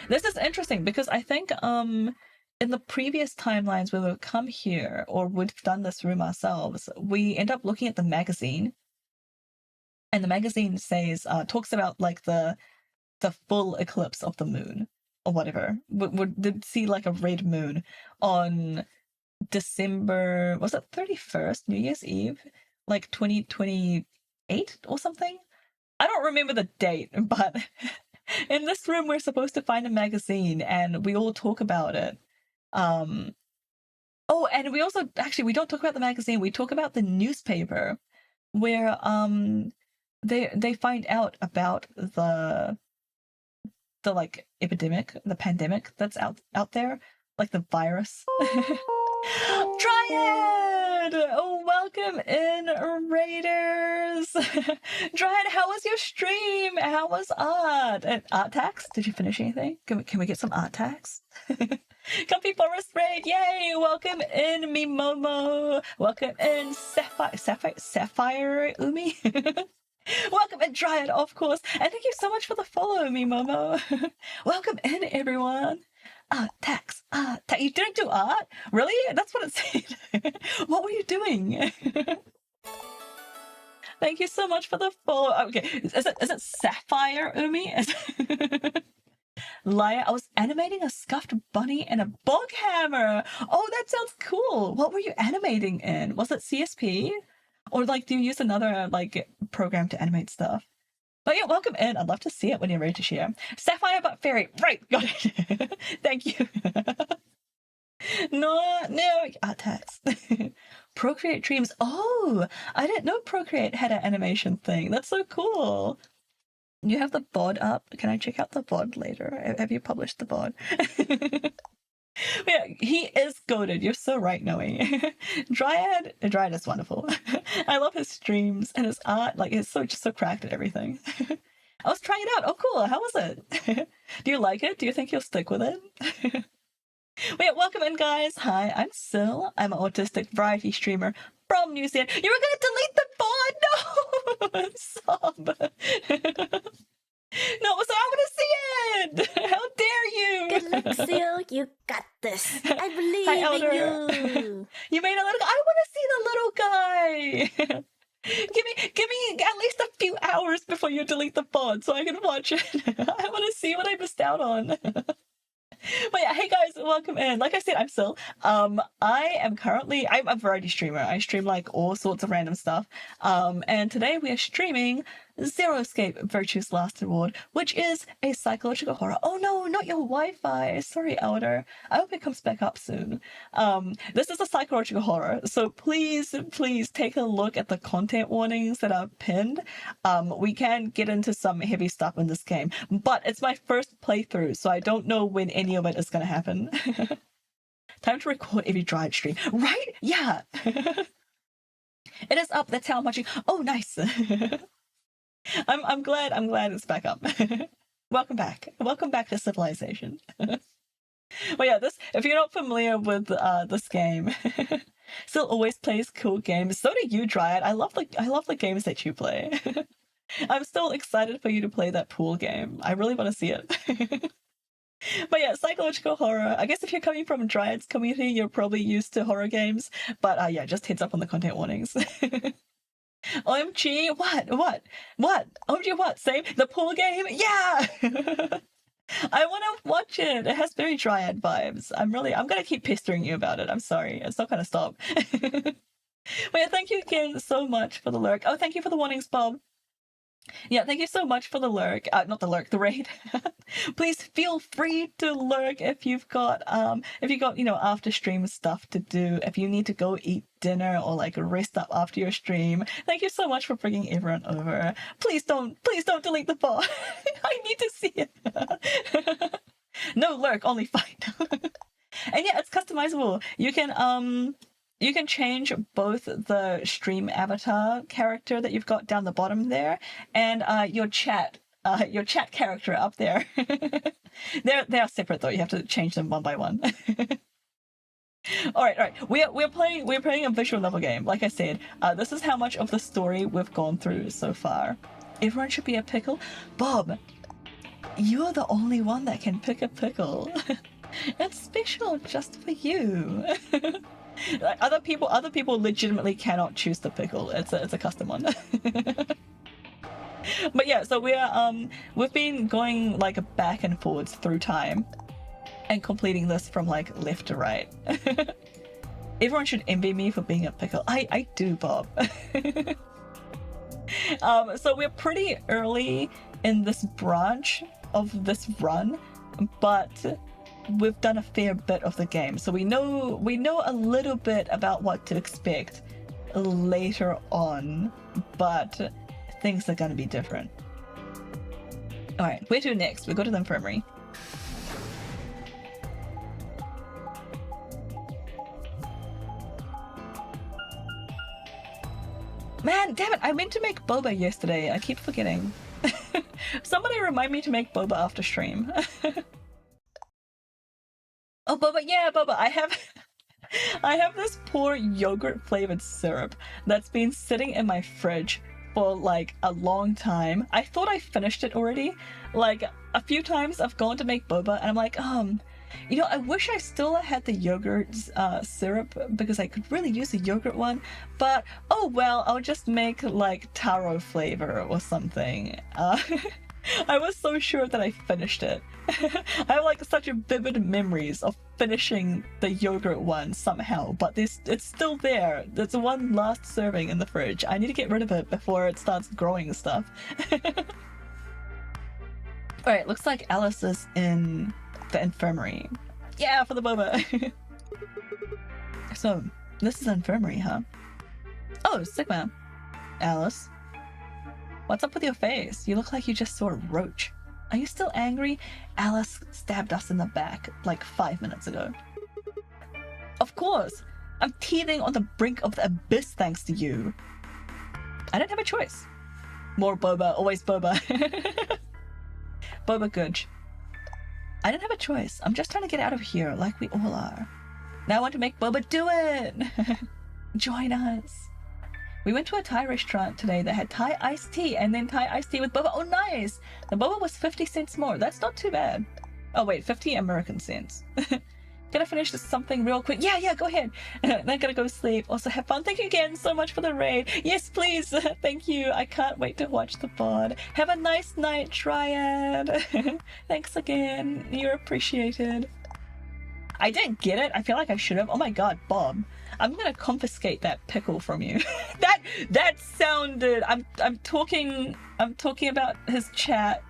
This is interesting because I think in the previous timelines we would come here, or would have done this room ourselves, we end up looking at the magazine. And the magazine says, talks about like the full eclipse of the moon, or whatever. Would see like a red moon on December, was it 31st, New Year's Eve, like 2028 or something? I don't remember the date, but in this room we're supposed to find a magazine and we all talk about it. Oh, and we also, actually, we don't talk about the magazine, we talk about the newspaper where they find out about the like epidemic, the pandemic that's out there, like the virus. Dryad! Oh, welcome in, Raiders! Dryad, how was your stream? How was art? And art tax? Did you finish anything? Can we get some art tax? Comfy Forest Raid, yay! Welcome in, Mimomo! Welcome in, Sapphire Umi! Welcome in, Dryad, of course. And thank you so much for the follow, me Momo. Welcome in, everyone. Tax. You didn't do art? Really? That's what it said. What were you doing? Thank you so much for the follow. Okay, is it Sapphire, Umi? Liar, I was animating a scuffed bunny and a bog hammer. Oh, that sounds cool. What were you animating in? Was it CSP? Or like, do you use another like program to animate stuff? But yeah, welcome in. I'd love to see it when you're ready to share. Sapphire but fairy. Right, got it. Thank you. No, text. Procreate Dreams. Oh, I didn't know Procreate had an animation thing. That's so cool. You have the bod up. Can I check out the bod later? Have you published the bod? Yeah, he is goated. You're so right, Noe. Dryad is wonderful. I love his streams and his art. Like, it's just so cracked at everything. I was trying it out. Oh, cool. How was it? Do you like it? Do you think you'll stick with it? Wait, welcome in, guys. Hi, I'm Sil. I'm an autistic variety streamer from New Zealand. You were gonna delete the bod? No! Sob. No, so I want to see it! How dare you! Good luck, Sil. You got this. I believe Hi, in Elder. you. You made a little. I want to see the little guy. Give me at least a few hours before you delete the pod so I can watch it. I want to see what I missed out on. But yeah, hey guys, welcome in. Like I said, I'm Sil. I'm a variety streamer. I stream like all sorts of random stuff. And today we are streaming Zero Escape Virtue's Last Reward, which is a psychological horror. Oh no, not your Wi-Fi. Sorry, Elder. I hope it comes back up soon. This is a psychological horror, so please take a look at the content warnings that are pinned. We can get into some heavy stuff in this game, but it's my first playthrough, so I don't know when any of it is going to happen. Time to record every Dryad stream, right? Yeah. It is up. That's how I'm watching. Oh, nice. I'm glad it's back up. Welcome back to civilization. Well, yeah, if you're not familiar with this game, Still always plays cool games. So do you, Dryad. I love the games that you play. I'm still excited for you to play that pool game. I really want to see it. But yeah, psychological horror. I guess if you're coming from Dryad's community, you're probably used to horror games. But yeah, just heads up on the content warnings. OMG, what? OMG, what? Same? The pool game? Yeah! I want to watch it. It has very Dryad vibes. I'm gonna keep pestering you about it. I'm sorry. It's not gonna stop. But yeah, thank you again so much for the lurk. Oh, thank you for the warnings, Bob. Yeah, thank you so much for the lurk. Not the lurk, the raid. Please feel free to lurk if you've got after stream stuff to do. If you need to go eat dinner or like rest up after your stream. Thank you so much for bringing everyone over. Please don't delete the bot. I need to see it. No lurk, only fight. And yeah, it's customizable. You can change both the stream avatar character that you've got down the bottom there and your chat character up there. They are separate though. You have to change them one by one. All right. We're playing a visual novel game. Like I said, this is how much of the story we've gone through so far. Everyone should be a pickle. Bob, you're the only one that can pick a pickle. It's special just for you. Like other people legitimately cannot choose the pickle. It's a custom one. But yeah, so we've been going like back and forwards through time and completing this from like left to right. Everyone should envy me for being a pickle. I do, Bob. So we're pretty early in this branch of this run, but we've done a fair bit of the game, so we know a little bit about what to expect later on, but things are going to be different. All right, where to next? We go to the infirmary. Man, damn it, I meant to make boba yesterday. I keep forgetting. Somebody remind me to make boba after stream. Oh, boba, yeah, boba. I have this poor yogurt flavored syrup that's been sitting in my fridge for like a long time. I thought I finished it already. Like a few times I've gone to make boba and I'm like, you know, I wish I still had the yogurt syrup because I could really use the yogurt one. But oh well, I'll just make like taro flavor or something. I was so sure that I finished it. I have like such vivid memories of finishing the yogurt one somehow, but it's still there. There's one last serving in the fridge. I need to get rid of it before it starts growing stuff. Alright, looks like Alice is in the infirmary. Yeah, for the boba! So, this is infirmary, huh? Oh, Sigma. Alice. What's up with your face? You look like you just saw a roach. Are you still angry? Alice stabbed us in the back like 5 minutes ago. Of course! I'm teething on the brink of the abyss thanks to you. I don't have a choice. More boba, always boba. Boba Gooch. I don't have a choice. I'm just trying to get out of here like we all are. Now I want to make boba do it! Join us. We went to a Thai restaurant today that had Thai iced tea and then Thai iced tea with boba. Oh, nice! The boba was 50 cents more. That's not too bad. Oh, wait, 50 American cents. Gonna finish this something real quick. Yeah, go ahead. Then gonna go sleep. Also, have fun. Thank you again so much for the raid. Yes, please. Thank you. I can't wait to watch the pod. Have a nice night, Triad. Thanks again. You're appreciated. I didn't get it. I feel like I should have. Oh my god, Bob. I'm gonna confiscate that pickle from you. that sounded. I'm talking about his chat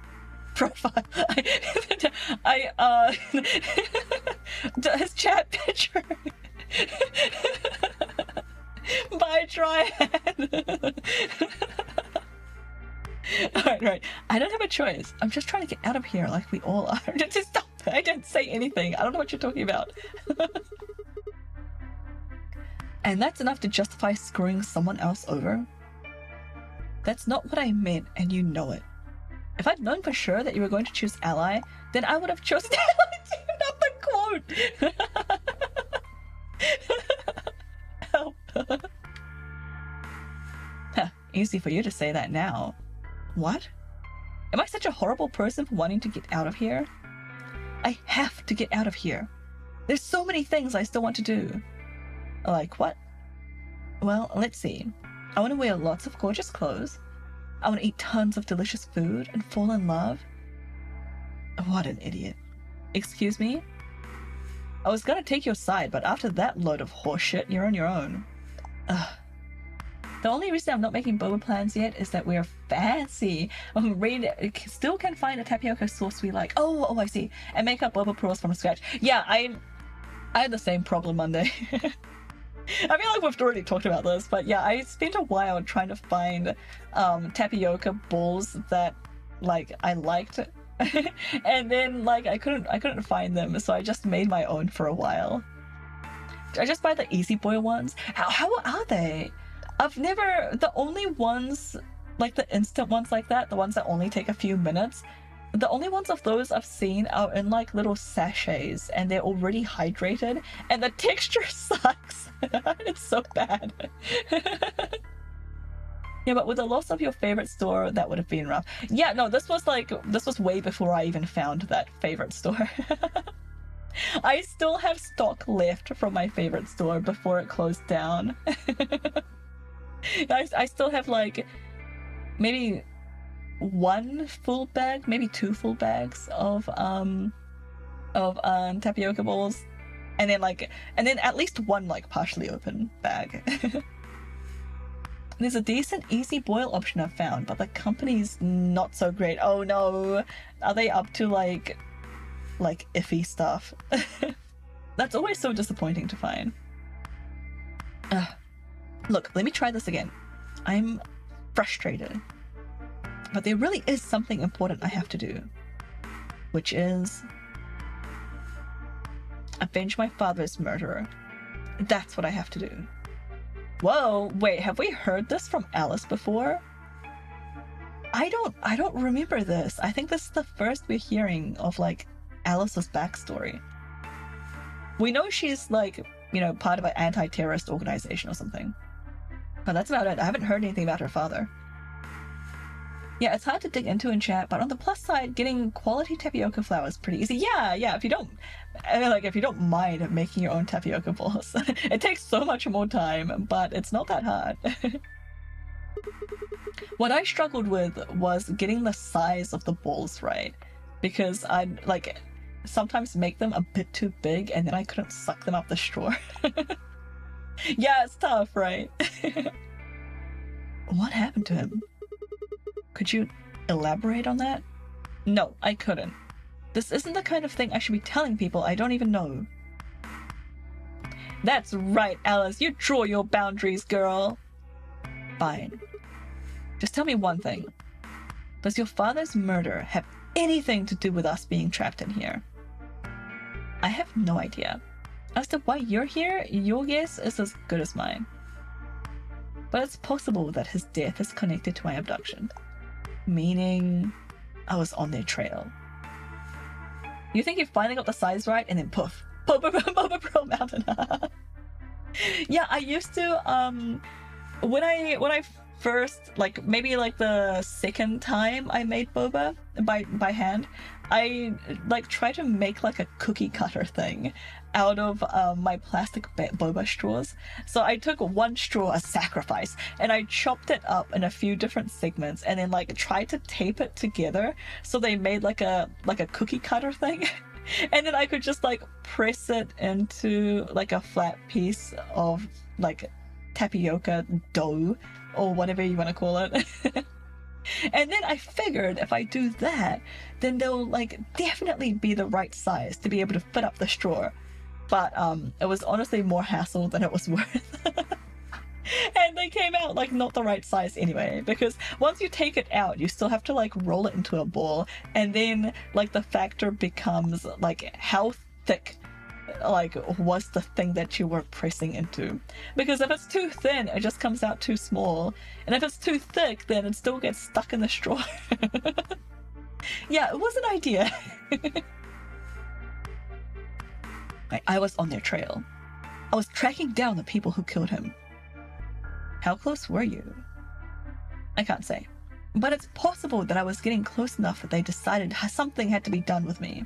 profile. His chat picture. Bye, Triad. Alright. I don't have a choice. I'm just trying to get out of here like we all are. Just stop. I didn't say anything. I don't know what you're talking about. And that's enough to justify screwing someone else over? That's not what I meant, and you know it. If I'd known for sure that you were going to choose ally, then I would have chosen ally too, not the quote. Help. Huh, easy for you to say that now. What? Am I such a horrible person for wanting to get out of here? I have to get out of here. There's so many things I still want to do. Like what? Well, let's see. I want to wear lots of gorgeous clothes. I want to eat tons of delicious food and fall in love. What an idiot. Excuse me? I was gonna take your side, but after that load of horseshit, you're on your own. Ugh. The only reason I'm not making boba plans yet is that we're fancy. Still can find a tapioca sauce we like. Oh, I see. And make up boba pearls from scratch. Yeah, I had the same problem Monday. I feel like we've already talked about this, but yeah, I spent a while trying to find tapioca balls that like I liked, and then like I couldn't find them, so I just made my own for a while. I just buy the easy boil ones. How are they? I've never, the only ones like the instant ones like that, the ones that only take a few minutes. The only ones of those I've seen are in like little sachets and they're already hydrated and the texture sucks. It's so bad. Yeah, but with the loss of your favorite store, that would have been rough. Yeah, no, this was way before I even found that favorite store. I still have stock left from my favorite store before it closed down. I still have like maybe one full bag, maybe 2 full bags of tapioca balls, and then at least one like partially open bag. There's a decent easy boil option I've found, but the company's not so great. Oh no, are they up to like iffy stuff? That's always so disappointing to find. Look, let me try this again. I'm frustrated. But there really is something important I have to do. Which is avenge my father's murderer. That's what I have to do. Whoa, wait, have we heard this from Alice before? I don't remember this. I think this is the first we're hearing of like Alice's backstory. We know she's like, you know, part of an anti-terrorist organization or something. But that's about it. I haven't heard anything about her father. Yeah, it's hard to dig into in chat, but on the plus side, getting quality tapioca flour is pretty easy. Yeah, if you don't mind making your own tapioca balls. It takes so much more time, but it's not that hard. What I struggled with was getting the size of the balls right, because I'd like sometimes make them a bit too big and then I couldn't suck them up the straw. Yeah, it's tough, right? What happened to him? Could you elaborate on that? No, I couldn't. This isn't the kind of thing I should be telling people I don't even know. That's right, Alice. You draw your boundaries, girl. Fine. Just tell me one thing. Does your father's murder have anything to do with us being trapped in here? I have no idea. As to why you're here, your guess is as good as mine. But it's possible that his death is connected to my abduction. Meaning, I was on their trail. You think you finally got the size right, and then poof, Boba Pro Mountain. Yeah, I used to when I first, like maybe like the second time I made boba by hand, I like tried to make like a cookie cutter thing out of my plastic boba straws. So I took one straw, a sacrifice, and I chopped it up in a few different segments and then like tried to tape it together so they made like a cookie cutter thing. And then I could just like press it into like a flat piece of like tapioca dough or whatever you want to call it. And then I figured if I do that, then they'll like definitely be the right size to be able to fit up the straw. But it was honestly more hassle than it was worth. And they came out like not the right size anyway, because once you take it out, you still have to like roll it into a ball, and then like the factor becomes like how thick like was the thing that you were pressing into. Because if it's too thin, it just comes out too small, and if it's too thick, then it still gets stuck in the straw. Yeah, it was an idea. I was on their trail. I was tracking down the people who killed him. How close were you? I can't say, but it's possible that I was getting close enough that they decided something had to be done with me.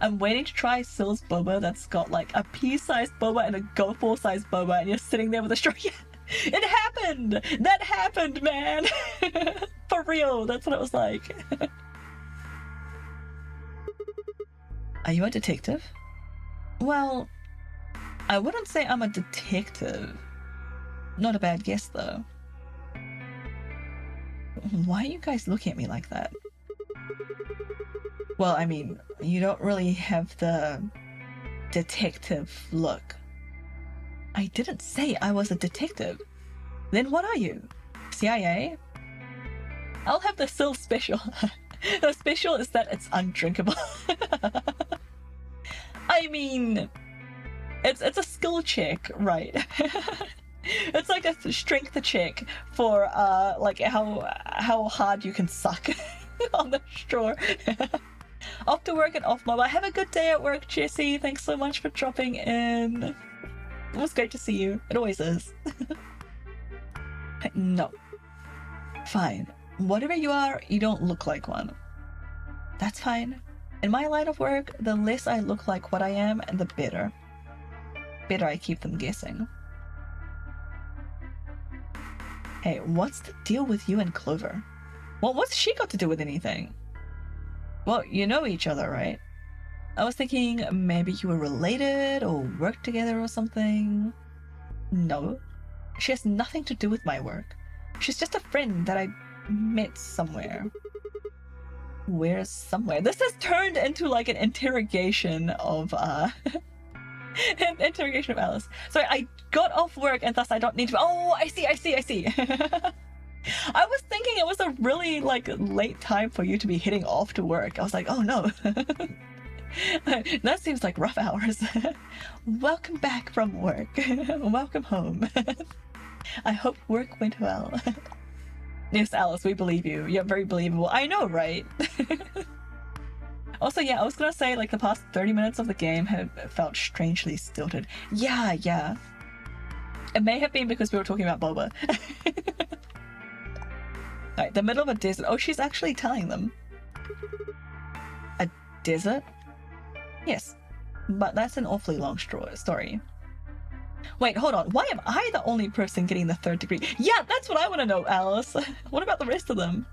I'm waiting to try Syl's boba that's got like a pea-sized boba and a go-for-sized boba, and you're sitting there with a straw. Yeah, it happened! That happened, man! For real, that's what it was like. Are you a detective? Well, I wouldn't say I'm a detective. Not a bad guess, though. Why are you guys looking at me like that? Well, I mean, you don't really have the detective look. I didn't say I was a detective. Then what are you? CIA? I'll have the Syl special. The special is that it's undrinkable. I mean, it's a skill check, right? It's like a strength check for like how hard you can suck on the straw. Off to work and off mobile. Have a good day at work, Jessie. Thanks so much for dropping in. It was great to see you. It always is. No. Fine. Whatever you are, you don't look like one. That's fine. In my line of work, the less I look like what I am, the better. Better I keep them guessing. Hey, what's the deal with you and Clover? Well, what's she got to do with anything? Well, you know each other, right? I was thinking maybe you were related or worked together or something. No, she has nothing to do with my work. She's just a friend that I met somewhere. Where's somewhere? This has turned into like an interrogation of an interrogation of Alice. Sorry, I got off work and thus I don't need to. Oh, I see. I was thinking it was a really like late time for you to be heading off to work. I was like, oh no. That seems like rough hours. Welcome back from work. Welcome home. I hope work went well. Yes, Alice, we believe you. You're very believable. I know, right? Also, yeah, I was gonna say, like, the past 30 minutes of the game have felt strangely stilted. Yeah. It may have been because we were talking about boba. Alright, the middle of a desert. Oh, she's actually telling them. A desert? Yes, but that's an awfully long story. Wait, hold on. Why am I the only person getting the 3rd degree? Yeah, that's what I want to know, Alice. What about the rest of them?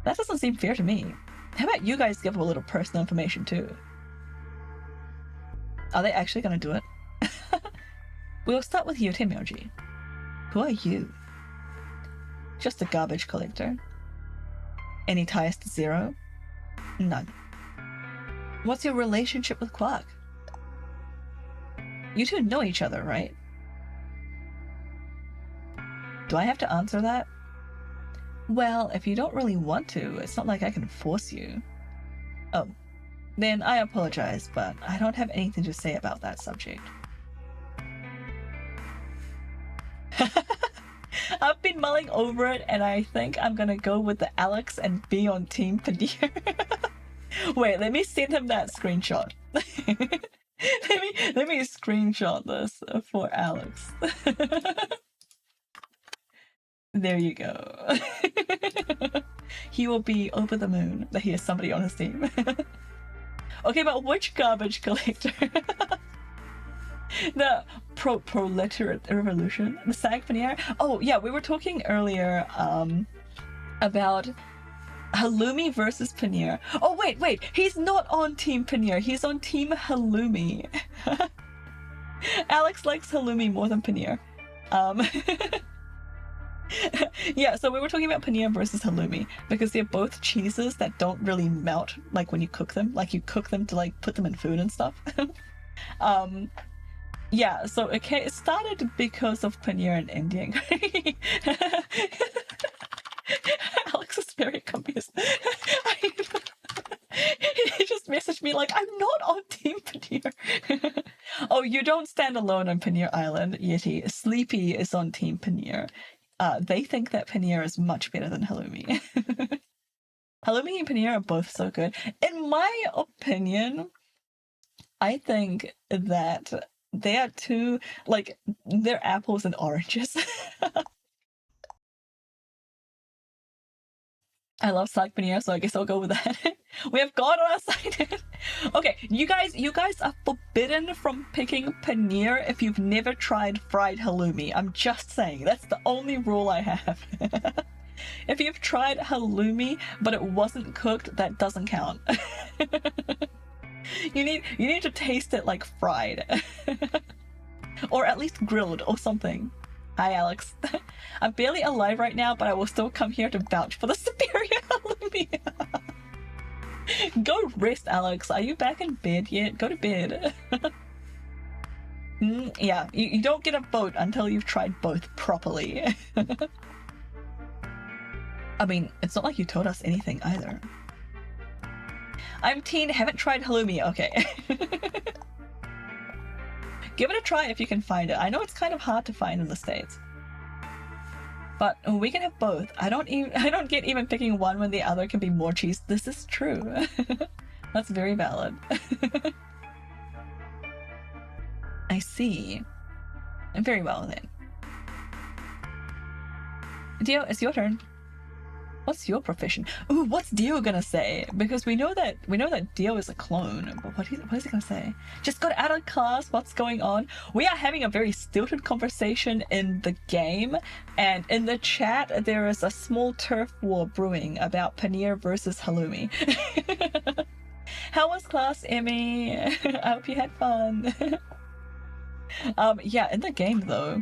That doesn't seem fair to me. How about you guys give a little personal information too? Are they actually going to do it? We'll start with you, Tenmyoji. Who are you? Just a garbage collector. Any ties to Zero? None. What's your relationship with Quark? You two know each other, right? Do I have to answer that? Well, if you don't really want to, it's not like I can force you. Oh, then I apologize, but I don't have anything to say about that subject. I've been mulling over it, and I think I'm gonna go with the Alex and be on Team Padir. Wait, let me send him that screenshot. let me screenshot this for Alex. There you go. He will be over the moon that he has somebody on his team. Okay, but which garbage collector? The proletariat revolution? The SAG Paneer? Oh yeah, we were talking earlier about Halloumi versus Paneer. Oh wait, he's not on Team Paneer, he's on Team Halloumi. Alex likes Halloumi more than Paneer. Yeah, so we were talking about Paneer versus Halloumi because they're both cheeses that don't really melt like when you cook them. Like you cook them to like put them in food and stuff. Yeah, so it started because of Paneer and Indian. Alex is very confused. He just messaged me like, I'm not on Team Paneer. Oh, you don't stand alone on Paneer Island, Yeti. Sleepy is on Team Paneer. They think that Paneer is much better than Halloumi. Halloumi and Paneer are both so good. In my opinion, I think that they are two, like, they're apples and oranges. I love Saag Paneer, so I guess I'll go with that. We have God on our side. Okay, you guys are forbidden from picking Paneer if you've never tried fried halloumi. I'm just saying, that's the only rule I have. If you've tried halloumi but it wasn't cooked, that doesn't count. You need to taste it like fried. Or at least grilled or something. Hi, Alex. I'm barely alive right now, but I will still come here to vouch for the superior halloumi. Go rest, Alex. Are you back in bed yet? Go to bed. Yeah, you don't get a vote until you've tried both properly. I mean, it's not like you told us anything either. I'm teen, haven't tried halloumi. Okay. Give it a try if you can find it. I know it's kind of hard to find in the States. But we can have both. I don't get even picking one when the other can be more cheese. This is true. That's very valid. I see. Very well then. Dio, it's your turn. What's your profession? Ooh, what's Dio gonna say? Because we know that Dio is a clone, but what is he gonna say? Just got out of class, what's going on? We are having a very stilted conversation in the game, and in the chat there is a small turf war brewing about Paneer versus halloumi. How was class, Emmy? I hope you had fun. Yeah, in the game though,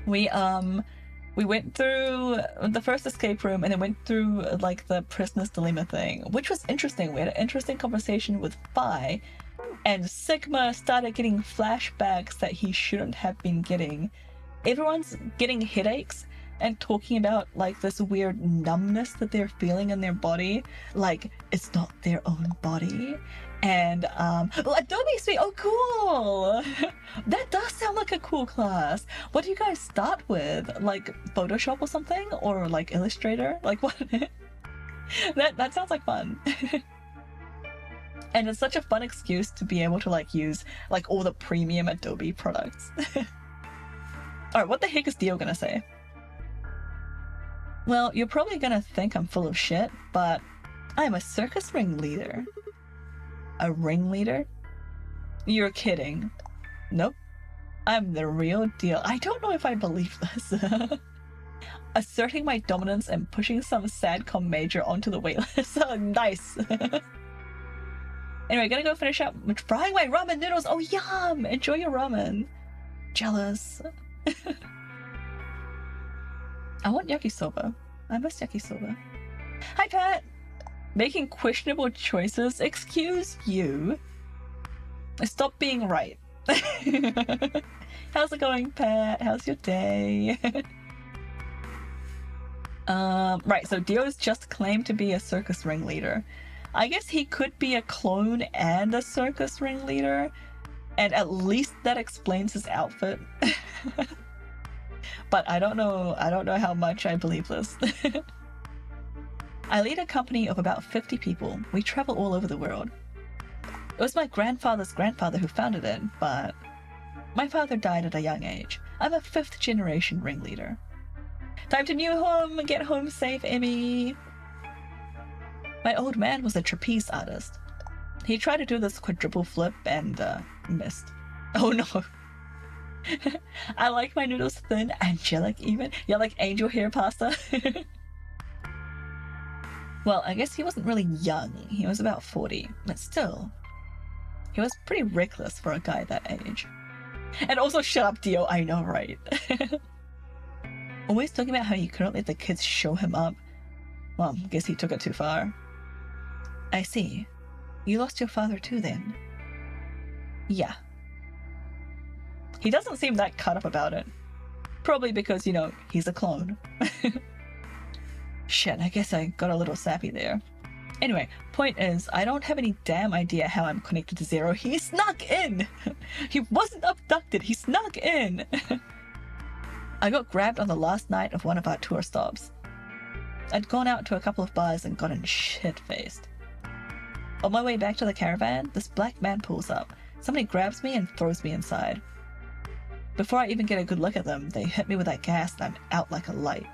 we went through the first escape room and then went through like the prisoner's dilemma thing, which was interesting. We had an interesting conversation with Phi, and Sigma started getting flashbacks that he shouldn't have been getting. Everyone's getting headaches and talking about like this weird numbness that they're feeling in their body, like it's not their own body. And Adobe Suite, oh cool! That does sound like a cool class. What do you guys start with? Like Photoshop or something? Or like Illustrator? Like what? That sounds like fun. And it's such a fun excuse to be able to like use like all the premium Adobe products. Alright, what the heck is Dio gonna say? Well, you're probably gonna think I'm full of shit, but I'm a circus ringleader. A ringleader? You're kidding. Nope. I'm the real deal. I don't know if I believe this. Asserting my dominance and pushing some sadcom major onto the waitlist. Oh, nice. Anyway, gonna go finish up frying my ramen noodles. Oh, yum! Enjoy your ramen. Jealous. I want yakisoba. I miss yakisoba. Hi, Pat! Making questionable choices? Excuse you. Stop being right. How's it going, Pat? How's your day? Right, so Dio's just claimed to be a circus ringleader. I guess he could be a clone and a circus ringleader, and at least that explains his outfit. But I don't know how much I believe this. I lead a company of about 50 people. We travel all over the world. It was my grandfather's grandfather who founded it, but my father died at a young age. I'm a 5th generation ringleader. Time to new home! Get home safe, Emmy! My old man was a trapeze artist. He tried to do this quadruple flip and missed. Oh no! I like my noodles thin, angelic even. Yeah, like angel hair pasta. Well, I guess he wasn't really young. He was about 40, but still. He was pretty reckless for a guy that age. And also, shut up, Dio. I know, right? Always talking about how you couldn't let the kids show him up. Well, guess he took it too far. I see. You lost your father too, then? Yeah. He doesn't seem that cut up about it. Probably because, you know, he's a clone. Shit, I guess I got a little sappy there. Anyway, point is, I don't have any damn idea how I'm connected to Zero. He snuck in! He wasn't abducted, he snuck in! I got grabbed on the last night of one of our tour stops. I'd gone out to a couple of bars and gotten shit-faced. On my way back to the caravan, this black man pulls up. Somebody grabs me and throws me inside. Before I even get a good look at them, they hit me with that gas and I'm out like a light.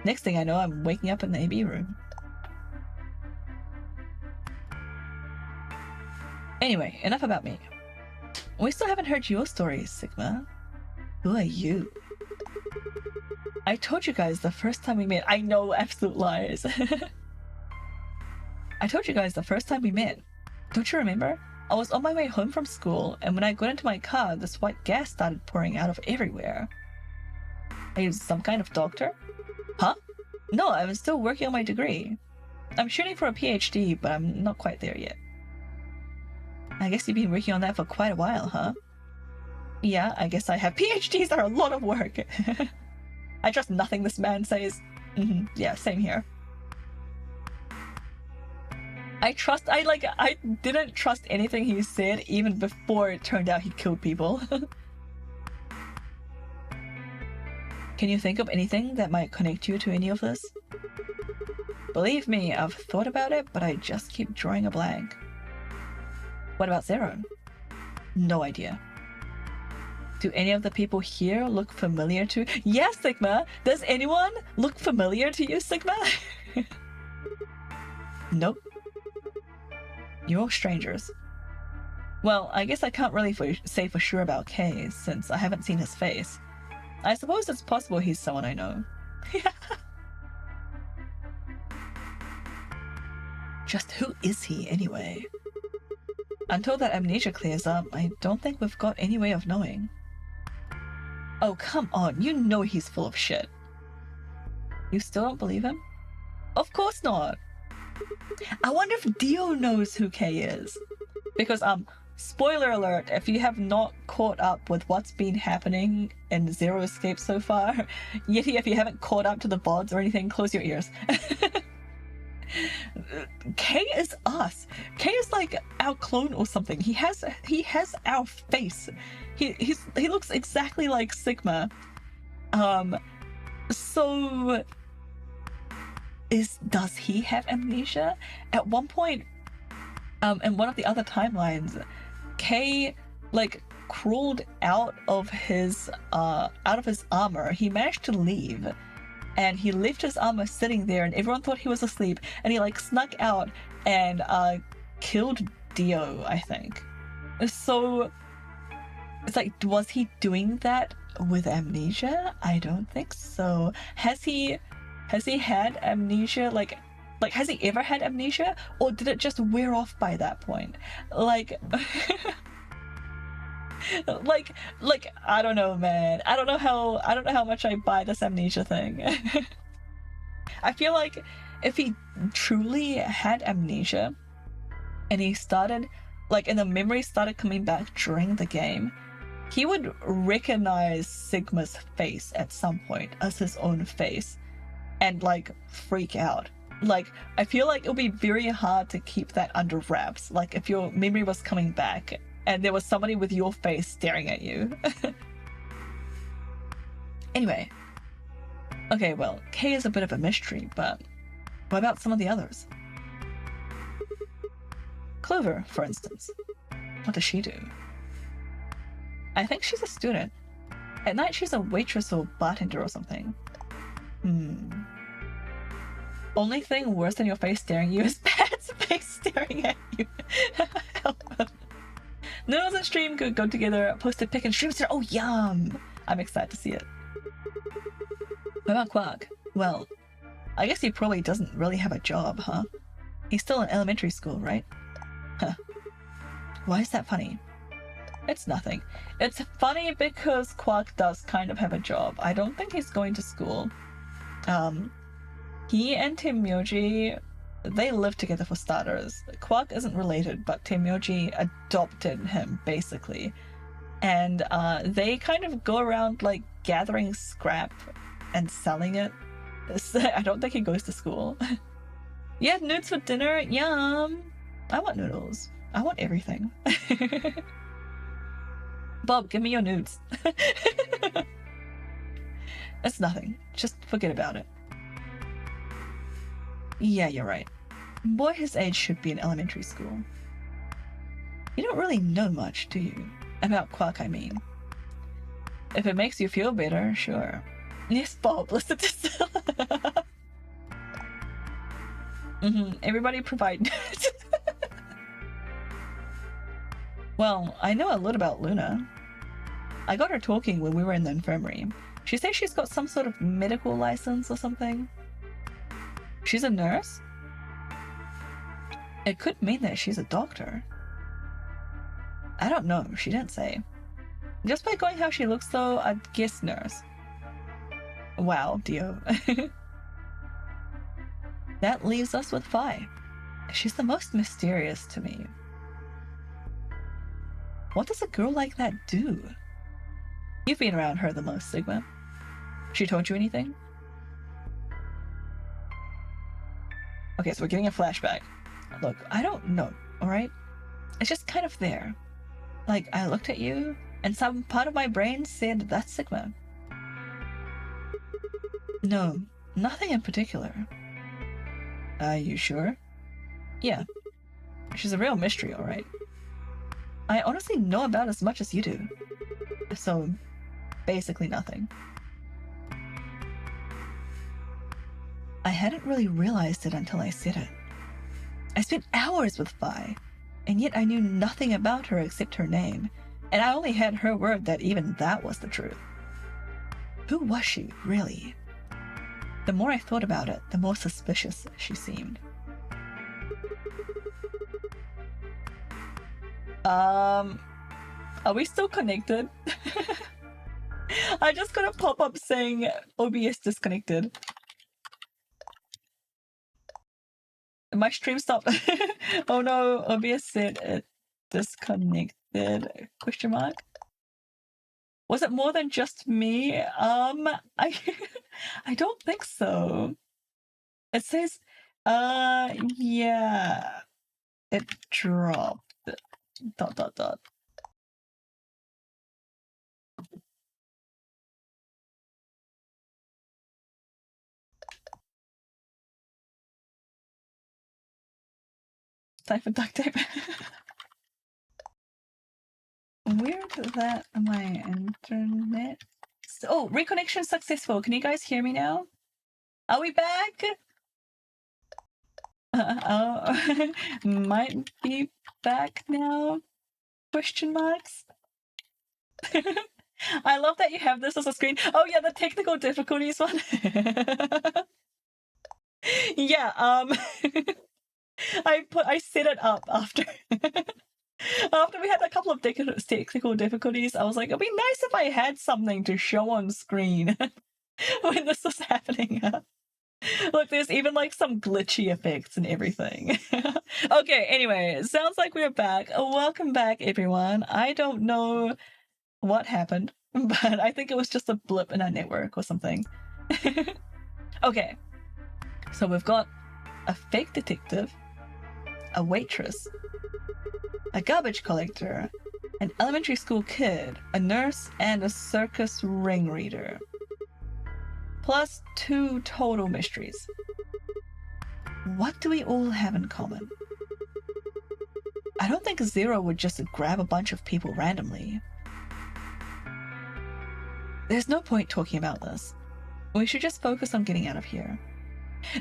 Next thing I know, I'm waking up in the AB room. Anyway, enough about me. We still haven't heard your story, Sigma. Who are you? I told you guys the first time we met. I know, absolute lies. I told you guys the first time we met. Don't you remember? I was on my way home from school, and when I got into my car, this white gas started pouring out of everywhere. Are you some kind of doctor? Huh? No, I'm still working on my degree. I'm shooting for a PhD, but I'm not quite there yet. I guess you've been working on that for quite a while, huh? Yeah, I guess I have. PhDs are a lot of work. I trust nothing this man says. Yeah, same here. I didn't trust anything he said even before it turned out he killed people. Can you think of anything that might connect you to any of this? Believe me, I've thought about it, but I just keep drawing a blank. What about Zero? No idea. Do any of the people here look familiar to— Yes, Sigma! Does anyone look familiar to you, Sigma? Nope. You're all strangers. Well, I guess I can't really say for sure about Kay, since I haven't seen his face. I suppose it's possible he's someone I know. Just who is he, anyway? Until that amnesia clears up, I don't think we've got any way of knowing. Oh, come on, you know he's full of shit. You still don't believe him? Of course not! I wonder if Dio knows who Kay is. Because, spoiler alert, if you have not caught up with what's been happening in Zero Escape so far, Yeti, if you haven't caught up to the VODs or anything, close your ears. Kay is us. Kay is like our clone or something. He has our face. He looks exactly like Sigma. So does he have amnesia? At one point, in one of the other timelines, Kay crawled out of his armor. He managed to leave, and he left his armor sitting there, and everyone thought he was asleep, and he like snuck out and killed Dio, I think. So it's like, was he doing that with amnesia? I don't think so. Has he had amnesia? Like has he ever had amnesia, or did it just wear off by that point? Like like I don't know, man. I don't know how much I buy this amnesia thing. I feel like if he truly had amnesia and he started like and the memory started coming back during the game, he would recognize Sigma's face at some point as his own face and like freak out. Like, I feel like it would be very hard to keep that under wraps. Like, if your memory was coming back and there was somebody with your face staring at you. Anyway. Okay, well, Kay is a bit of a mystery, but what about some of the others? Clover, for instance. What does she do? I think she's a student. At night, she's a waitress or bartender or something. Only thing worse than your face staring at you is Pat's face staring at you. Noodles and stream could go together. Post a pic and stream it. Oh, yum! I'm excited to see it. What about Quark? Well, I guess he probably doesn't really have a job, huh? He's still in elementary school, right? Huh. Why is that funny? It's nothing. It's funny because Quark does kind of have a job. I don't think he's going to school. He and Tenmyoji, they live together for starters. Quark isn't related, but Tenmyoji adopted him, basically. And they kind of go around, like, gathering scrap and selling it. So I don't think he goes to school. You had noodles for dinner? Yum! I want noodles. I want everything. Bob, give me your nudes. It's nothing. Just forget about it. Yeah, you're right. Boy his age should be in elementary school. You don't really know much, do you? About Quark, I mean. If it makes you feel better, sure. Yes, Bob, listen to Stella. Everybody provide nudes. Well, I know a lot about Luna. I got her talking when we were in the infirmary. She says she's got some sort of medical license or something. She's a nurse? It could mean that she's a doctor. I don't know, she didn't say. Just by going how she looks though, I'd guess nurse. Wow, Dio. That leaves us with Phi. She's the most mysterious to me. What does a girl like that do? You've been around her the most, Sigma. She told you anything? Okay, so we're getting a flashback. Look, I don't know, alright? It's just kind of there. Like, I looked at you, and some part of my brain said, that's Sigma. No, nothing in particular. Are you sure? Yeah. She's a real mystery, alright. I honestly know about as much as you do. So, basically nothing. I hadn't really realized it until I said it. I spent hours with Phi, and yet I knew nothing about her except her name, and I only had her word that even that was the truth. Who was she, really? The more I thought about it, the more suspicious she seemed. Are we still connected? I just got a pop-up saying OBS disconnected. My stream stopped. Oh no, OBS said it disconnected, question mark. Was it more than just me? I don't think so. It says, yeah, it dropped. ... Time for duct tape. Weird that my internet... Oh, reconnection successful. Can you guys hear me now? Are we back? Might be back now? Question marks? I love that you have this as a screen. Oh yeah, the technical difficulties one. Yeah, I set it up after after we had a couple of technical difficulties. I was like, it'd be nice if I had something to show on screen when this was happening. Look, there's even like some glitchy effects and everything. Okay, anyway, it sounds like we're back. Welcome back, everyone. I don't know what happened, but I think it was just a blip in our network or something. Okay, so we've got a fake detective, a waitress, a garbage collector, an elementary school kid, a nurse, and a circus ringleader. Plus 2 total mysteries. What do we all have in common? I don't think Zero would just grab a bunch of people randomly. There's no point talking about this. We should just focus on getting out of here.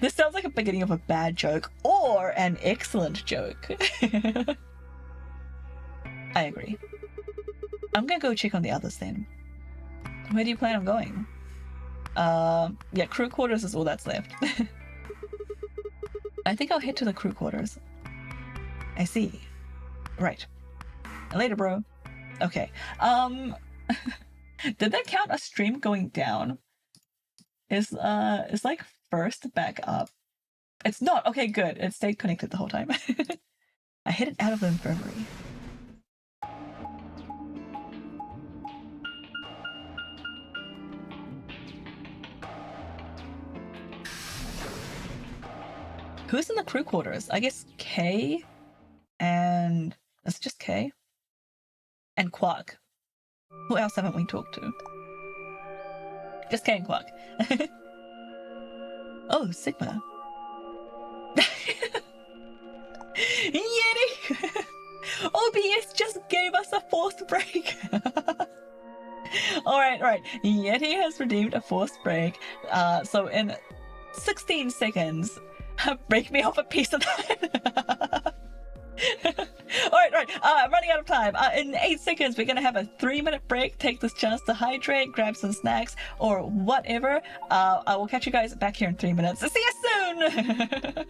This sounds like a beginning of a bad joke or an excellent joke. I agree. I'm gonna go check on the others then. Where do you plan on going? Yeah, crew quarters is all that's left. I think I'll head to the crew quarters. I see. Right. Later, bro. Okay. Did that count a stream going down? Is like first back up? It's not. Okay, good. It stayed connected the whole time. I headed out of the infirmary. Who's in the crew quarters? I guess Kay and... It's just Kay? And Quark. Who else haven't we talked to? Just Kay and Quark. Oh, Sigma. Yeti! OBS just gave us a forced break. Alright. Yeti has redeemed a forced break. So in 16 seconds, break me off a piece of that. Alright. I'm running out of time. In 8 seconds, we're gonna have a 3-minute break. Take this chance to hydrate, grab some snacks, or whatever. I will catch you guys back here in 3 minutes. See you soon!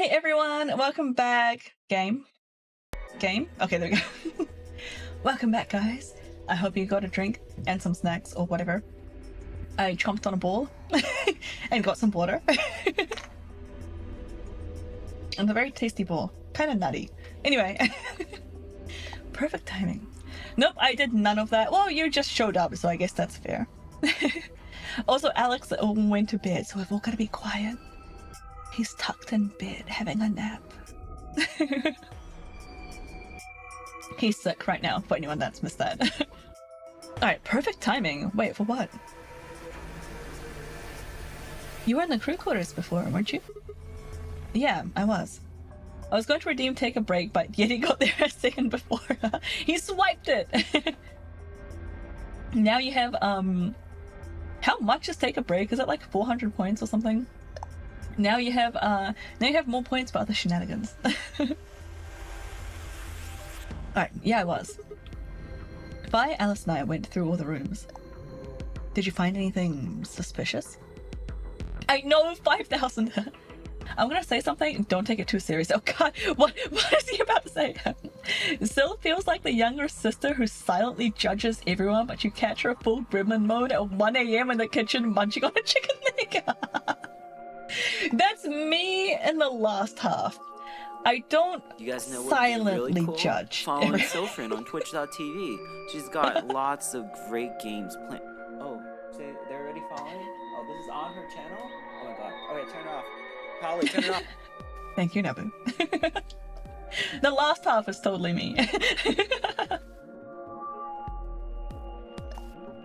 Hey everyone, welcome back. Game? Okay, there we go. Welcome back, guys. I hope you got a drink and some snacks or whatever. I chomped on a ball and got some water. And a very tasty ball. Kind of nutty. Anyway. Perfect timing. Nope, I did none of that. Well, you just showed up, so I guess that's fair. Also, Alex went to bed, so we've all got to be quiet. He's tucked in bed, having a nap. He's sick right now, for anyone that's missed that. Alright, perfect timing. Wait, for what? You were in the crew quarters before, weren't you? Yeah, I was. I was going to redeem take a break, but Yeti got there a second before. He swiped it! Now you have, how much is take a break? Is it like 400 points or something? Now you have more points for other shenanigans. Alright, yeah, I was. Vi, Alice and I went through all the rooms. Did you find anything suspicious? I know, 5,000! I'm gonna say something, don't take it too serious. Oh god, what is he about to say? Syl feels like the younger sister who silently judges everyone, but you catch her full gremlin mode at 1 AM in the kitchen munching on a chicken leg. That's me in the last half. I don't you guys know silently really cool? judge. Following Sylphin on Twitch.tv. She's got lots of great games playing. Oh, they're already following? Oh, this is on her channel? Oh my god. Okay, turn it off. Polly, turn it off. Thank you, Nabu. The last half is totally me.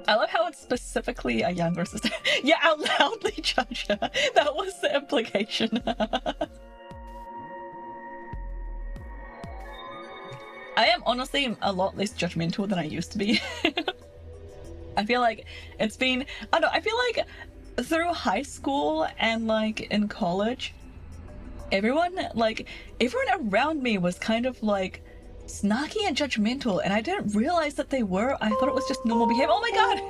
I love how it's specifically a younger sister. Yeah, I'll loudly judge her. That was the implication. I am honestly a lot less judgmental than I used to be. I feel like it's been, I don't know, I feel like through high school and like in college, everyone around me was kind of like snarky and judgmental, and I didn't realize that they were. I thought it was just normal behavior. Oh my god!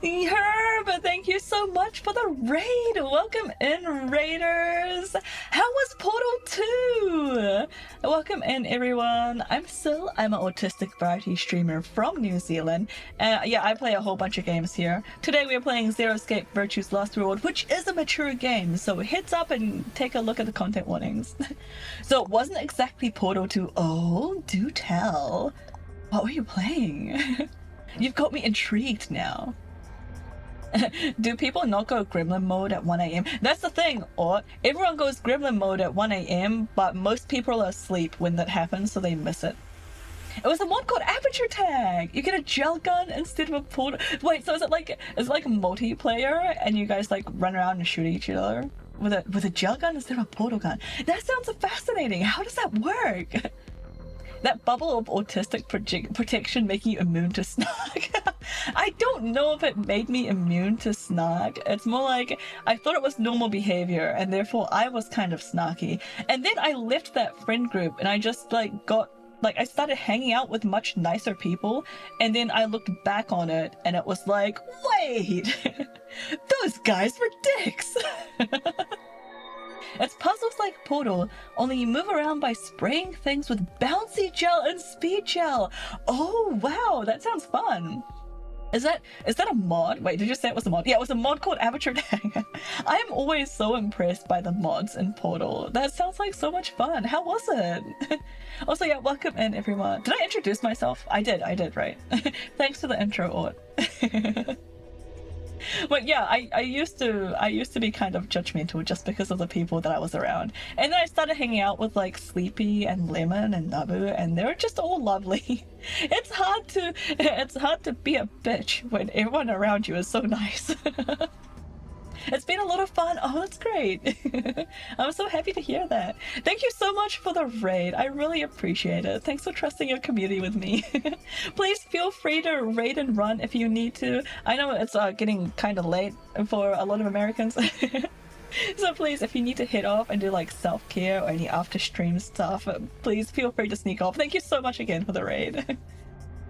Herb, thank you so much for the raid. Welcome in, raiders. How was Portal 2? Welcome in, everyone. I'm Syl. I'm an autistic variety streamer from New Zealand. Yeah, I play a whole bunch of games here. Today we are playing Zero Escape Virtue's Last Reward, which is a mature game, so heads up and take a look at the content warnings. So it wasn't exactly Portal 2. Oh, do tell. What were you playing? You've got me intrigued now. Do people not go gremlin mode at 1 AM? That's the thing, or everyone goes gremlin mode at 1 AM, but most people are asleep when that happens, so they miss it. It was a mod called Aperture Tag! You get a gel gun instead of a portal. Wait, so is it like multiplayer and you guys like run around and shoot each other with a gel gun instead of a portal gun? That sounds fascinating. How does that work? That bubble of autistic protection making you immune to snark. I don't know if it made me immune to snark. It's more like I thought it was normal behavior and therefore I was kind of snarky. And then I left that friend group and I just I started hanging out with much nicer people, and then I looked back on it and it was like, wait, those guys were dicks. It's puzzles like Portal, only you move around by spraying things with bouncy gel and speed gel. Oh wow, that sounds fun. Is that a mod? Wait, did you say it was a mod? Yeah, it was a mod called Aperture Tag. I am always so impressed by the mods in Portal. That sounds like so much fun. How was it? Also, yeah, welcome in, everyone. Did I introduce myself? I did, right? Thanks for the intro, Ort. But yeah, I used to be kind of judgmental just because of the people that I was around. And then I started hanging out with like Sleepy and Lemon and Nabu, and they were just all lovely. It's hard to be a bitch when everyone around you is so nice. It's been a lot of fun. Oh, that's great. I'm so happy to hear that. Thank you so much for the raid. I really appreciate it. Thanks for trusting your community with me. Please feel free to raid and run if you need to. I know it's getting kind of late for a lot of Americans. So please, if you need to head off and do like self-care or any after stream stuff, please feel free to sneak off. Thank you so much again for the raid.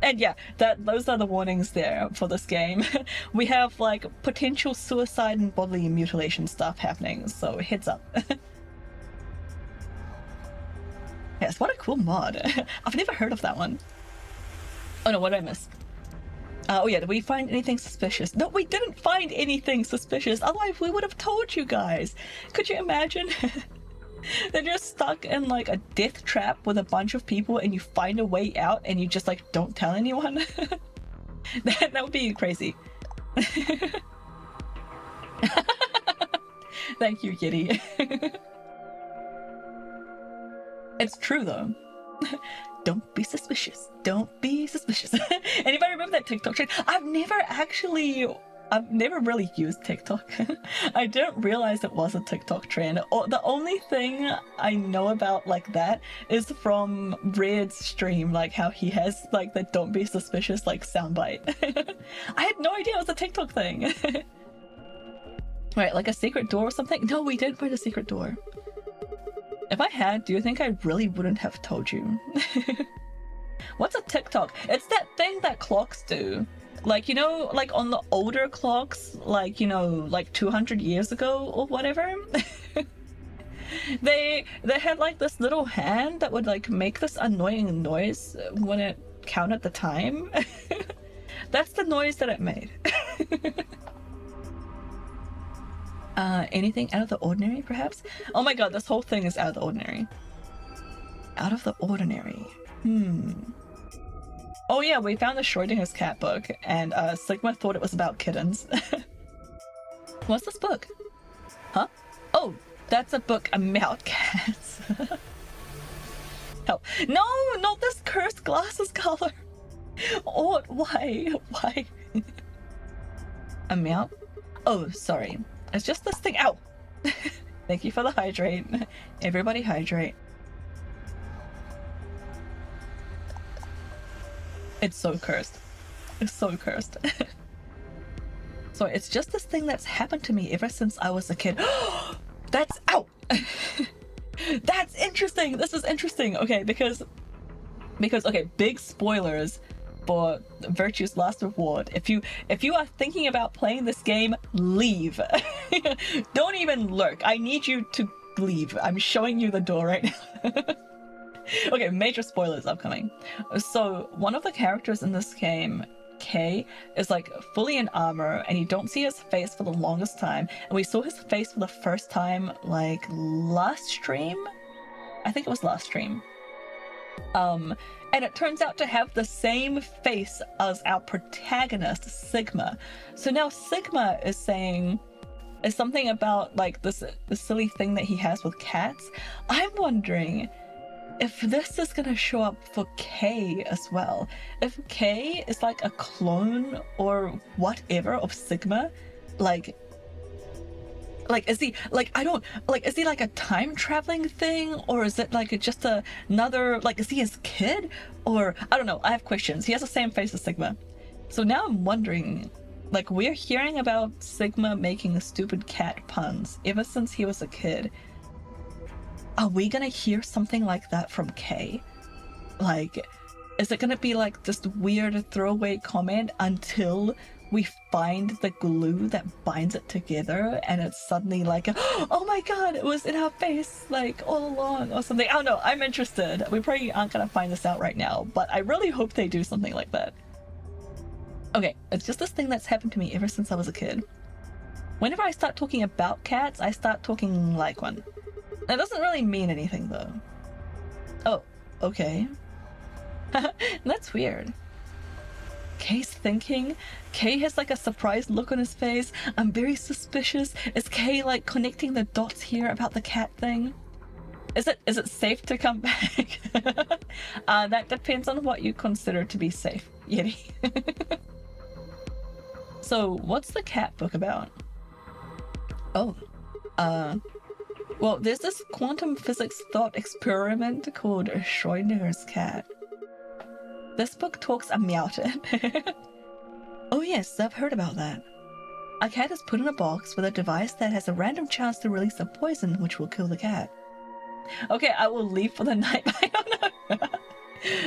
And yeah, those are the warnings there for this game. We have like potential suicide and bodily mutilation stuff happening, so heads up. manifest. What a cool mod. I've never heard of that one. Oh no, what did I miss? Oh yeah, did we find anything suspicious? No, we didn't find anything suspicious. Otherwise, we would have told you guys. Could you imagine? They're just stuck in like a death trap with a bunch of people and you find a way out and you just like don't tell anyone. that would be crazy. Thank you, Kitty. It's true though. Don't be suspicious. Don't be suspicious. Anybody remember that TikTok trend? I've never really used TikTok. I didn't realize it was a TikTok trend. The only thing I know about like that is from Red's stream, like how he has like the don't be suspicious like soundbite. I had no idea it was a TikTok thing. Right, like a secret door or something? No, we didn't find a secret door. If I had, do you think I really wouldn't have told you? What's a TikTok? It's that thing that clocks do. Like, you know, like on the older clocks, like, you know, like 200 years ago or whatever. they had like this little hand that would like make this annoying noise when it counted the time. That's the noise that it made. Anything out of the ordinary, perhaps? Oh my god, this whole thing is out of the ordinary. Out of the ordinary. Oh yeah, we found the Schrodinger's cat book, and Sigma thought it was about kittens. What's this book? Huh? Oh, that's a book about cats. Help. No, not this cursed glasses color. Oh, why? Why? A mount? Oh, sorry. It's just this thing. Ow! Thank you for the hydrate. Everybody hydrate. It's so cursed. It's so cursed. So it's just this thing that's happened to me ever since I was a kid. That's ow! That's interesting. This is interesting. Okay, because okay, big spoilers for Virtue's Last Reward. If you are thinking about playing this game, leave. Don't even lurk. I need you to leave. I'm showing you the door right now. Okay, major spoilers upcoming. So one of the characters in this game, Kay, is like fully in armor and you don't see his face for the longest time. And we saw his face for the first time like last stream? I think it was last stream. And it turns out to have the same face as our protagonist, Sigma. So now Sigma is saying something about like the silly thing that he has with cats. I'm wondering if this is gonna show up for Kay as well. If Kay is like a clone or whatever of Sigma, like is he like is he like a time traveling thing, or is it like just another like is he his kid, or I don't know. I have questions. He has the same face as Sigma, so now I'm wondering, like we're hearing about Sigma making stupid cat puns ever since he was a kid. Are we gonna hear something like that from Kay? Like, is it gonna be like just weird throwaway comment until we find the glue that binds it together and it's suddenly like, oh my god, it was in our face like all along or something? I don't know. I'm interested. We probably aren't gonna find this out right now, but I really hope they do something like that. Okay, it's just this thing that's happened to me ever since I was a kid. Whenever I start talking about cats, I start talking like one. That doesn't really mean anything though. Oh, okay. That's weird. Kay's thinking. Kay has like a surprised look on his face. I'm very suspicious. Is Kay like connecting the dots here about the cat thing? Is it safe to come back? That depends on what you consider to be safe, Yeti. So what's the cat book about? Oh, well, there's this quantum physics thought experiment called Schrodinger's cat. This book talks about it. Oh yes, I've heard about that. A cat is put in a box with a device that has a random chance to release a poison which will kill the cat. Okay, I will leave for the night. I don't know.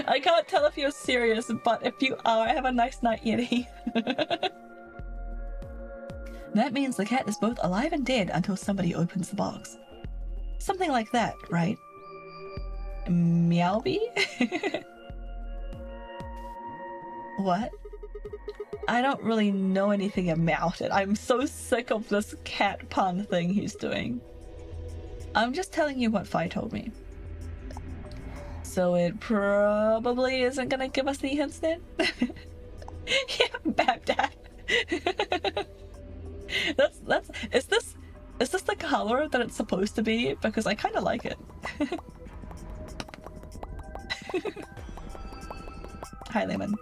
I can't tell if you're serious, but if you are, have a nice night, Yeti. That means the cat is both alive and dead until somebody opens the box. Something like that, right? Meowby? What? I don't really know anything about it. I'm so sick of this cat pun thing he's doing. I'm just telling you what Fi told me. So it probably isn't gonna give us any hints then? Yeah, Babdad. that's is this the color that it's supposed to be? Because I kinda like it. Hi Lemon.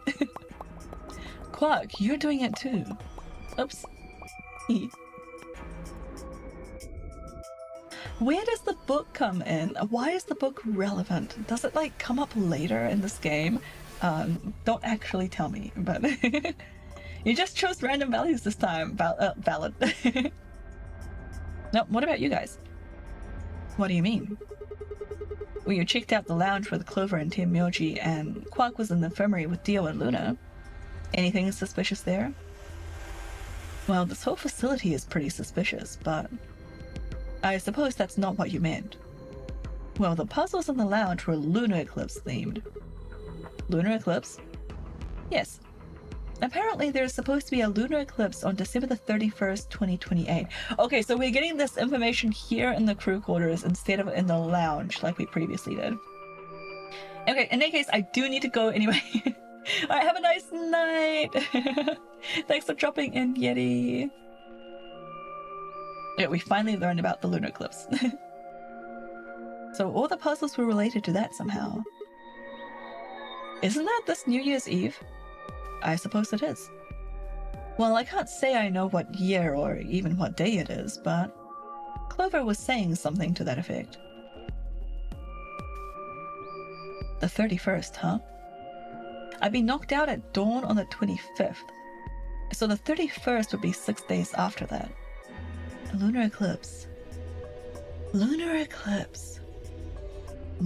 Quark, you're doing it too. Oops. Where does the book come in? Why is the book relevant? Does it like come up later in this game? Don't actually tell me, but you just chose random values this time. Valid. No, what about you guys? What do you mean? Well, you checked out the lounge with Clover and Team Myoji, and Quark was in the infirmary with Dio and Luna. Anything suspicious there? Well, this whole facility is pretty suspicious, but I suppose that's not what you meant. Well, the puzzles in the lounge were lunar eclipse themed. Lunar eclipse? Yes. Apparently there's supposed to be a lunar eclipse on December the 31st, 2028. Okay, so we're getting this information here in the crew quarters instead of in the lounge like we previously did. Okay, in any case, I do need to go anyway. Alright, have a nice night! Thanks for dropping in, Yeti. Yeah, we finally learned about the lunar eclipse. So all the puzzles were related to that somehow. Isn't that this New Year's Eve? I suppose it is. Well, I can't say I know what year or even what day it is, but Clover was saying something to that effect. The 31st, huh? I'd be knocked out at dawn on the 25th. So the 31st would be 6 days after that. A lunar eclipse. Lunar eclipse.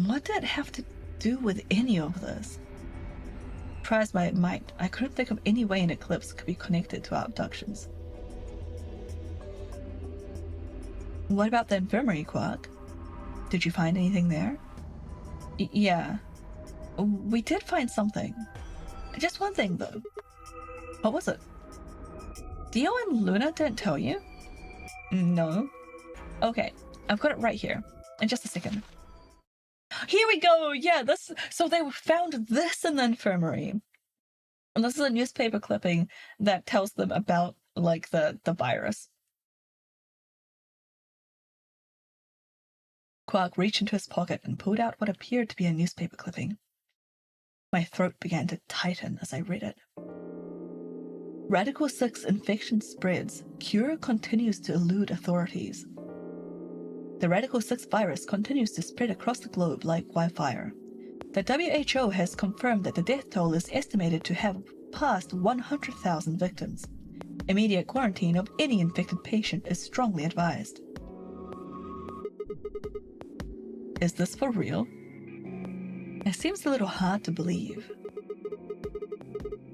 What did it have to do with any of this? Tries my might, I couldn't think of any way an eclipse could be connected to our abductions. What about the infirmary, Quark? Did you find anything there? Yeah. We did find something. Just one thing, though. What was it? Dio and Luna didn't tell you? No. Okay, I've got it right here. In just a second. Here we go! Yeah, this. So they found this in the infirmary. And this is a newspaper clipping that tells them about, like, the virus. Quark reached into his pocket and pulled out what appeared to be a newspaper clipping. My throat began to tighten as I read it. Radical 6 infection spreads. Cure continues to elude authorities. The Radical 6 virus continues to spread across the globe like wildfire. The WHO has confirmed that the death toll is estimated to have passed 100,000 victims. Immediate quarantine of any infected patient is strongly advised. Is this for real? It seems a little hard to believe.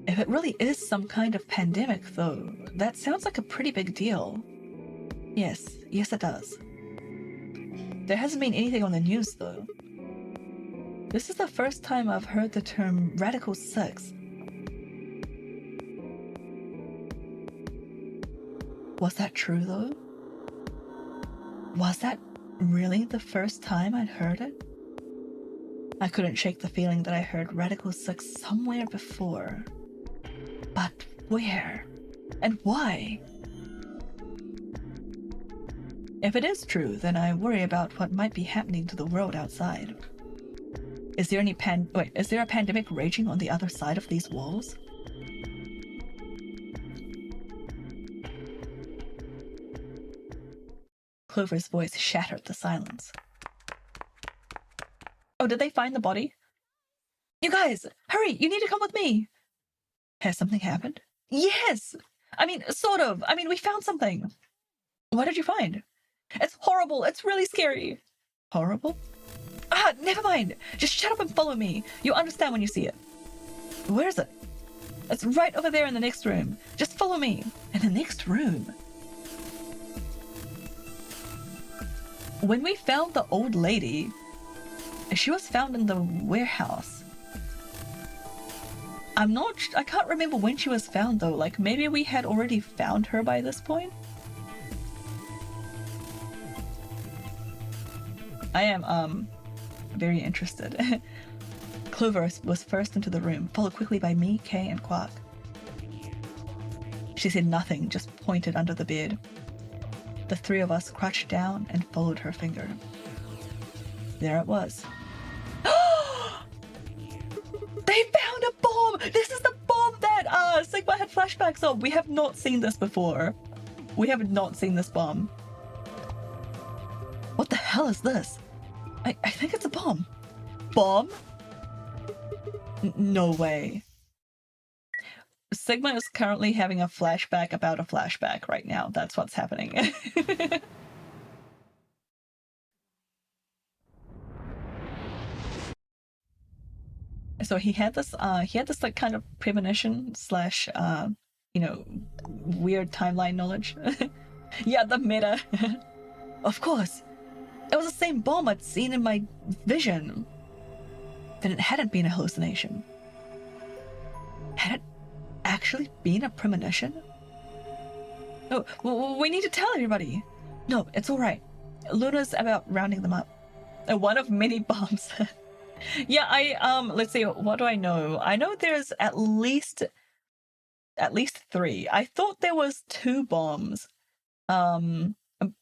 If it really is some kind of pandemic, though, that sounds like a pretty big deal. Yes it does. There hasn't been anything on the news, though. This is the first time I've heard the term Radical 6. Was that true, though? Was that really the first time I'd heard it? I couldn't shake the feeling that I heard Radical 6 somewhere before. But where? And why? If it is true, then I worry about what might be happening to the world outside. Is there a pandemic raging on the other side of these walls? Clover's voice shattered the silence. Oh, did they find the body? You guys, hurry, you need to come with me. Has something happened? Yes! I mean, sort of. I mean, we found something. What did you find? It's horrible. It's really scary. Horrible? Ah, never mind. Just shut up and follow me. You'll understand when you see it. Where is it? It's right over there in the next room. Just follow me. In the next room? When we found the old lady, She was found in the warehouse. I can't remember when she was found though. Like maybe we had already found her by this point? I am very interested. Clover was first into the room, followed quickly by me, Kay, and Quark. She said nothing, just pointed under the bed. The three of us crouched down and followed her finger. There it was. They found a bomb! This is the bomb that Sigma had flashbacks of! We have not seen this before. We have not seen this bomb. What the hell is this? I think it's a bomb. Bomb? No way. Sigma is currently having a flashback about a flashback right now. That's what's happening. So he had this like kind of premonition slash you know, weird timeline knowledge. Yeah, the meta. Of course. It was the same bomb I'd seen in my vision. Then it hadn't been a hallucination. Had it actually been a premonition? Oh, we need to tell everybody. No, it's all right. Luna's about rounding them up. One of many bombs. Yeah, let's see, what do I know? I know there's at least 3. I thought there was 2 bombs.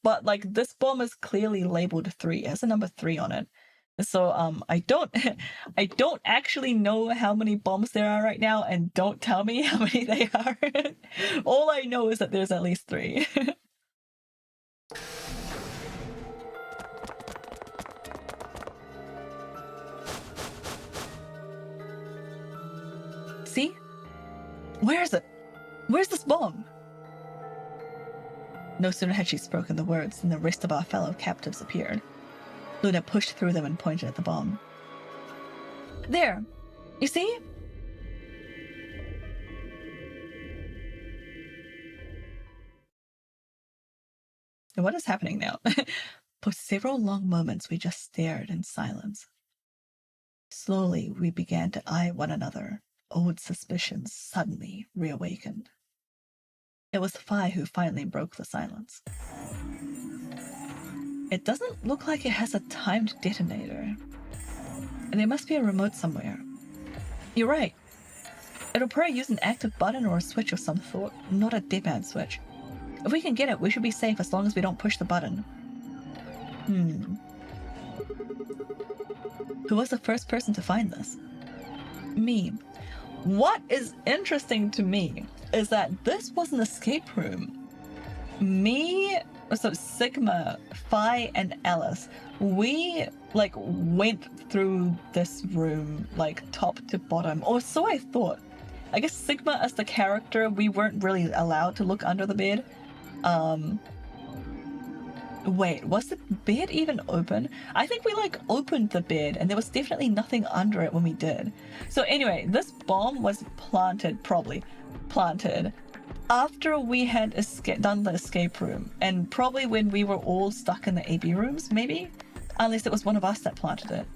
But like this bomb is clearly labeled 3. It has a number 3 on it. So I don't actually know how many bombs there are right now, and don't tell me how many they are. All I know is that there's at least 3. See? Where is it? Where's this bomb? No sooner had she spoken the words than the rest of our fellow captives appeared. Luna pushed through them and pointed at the bomb. There! You see? What is happening now? For several long moments we just stared in silence. Slowly we began to eye one another, old suspicions suddenly reawakened. It was Phi who finally broke the silence. It doesn't look like it has a timed detonator. And there must be a remote somewhere. You're right. It'll probably use an active button or a switch of some sort, not a deadman switch. If we can get it, we should be safe as long as we don't push the button. Who was the first person to find this? Me. What is interesting to me is that this was an escape room. Me, so Sigma, Phi, and Alice, we like went through this room like top to bottom, or so I thought. I guess Sigma as the character, we weren't really allowed to look under the bed. Wait, was the bed even open? I think we like opened the bed and there was definitely nothing under it when we did. So anyway, this bomb was planted, probably planted, after we had done the escape room, and probably when we were all stuck in the AB rooms, maybe? Unless it was one of us that planted it.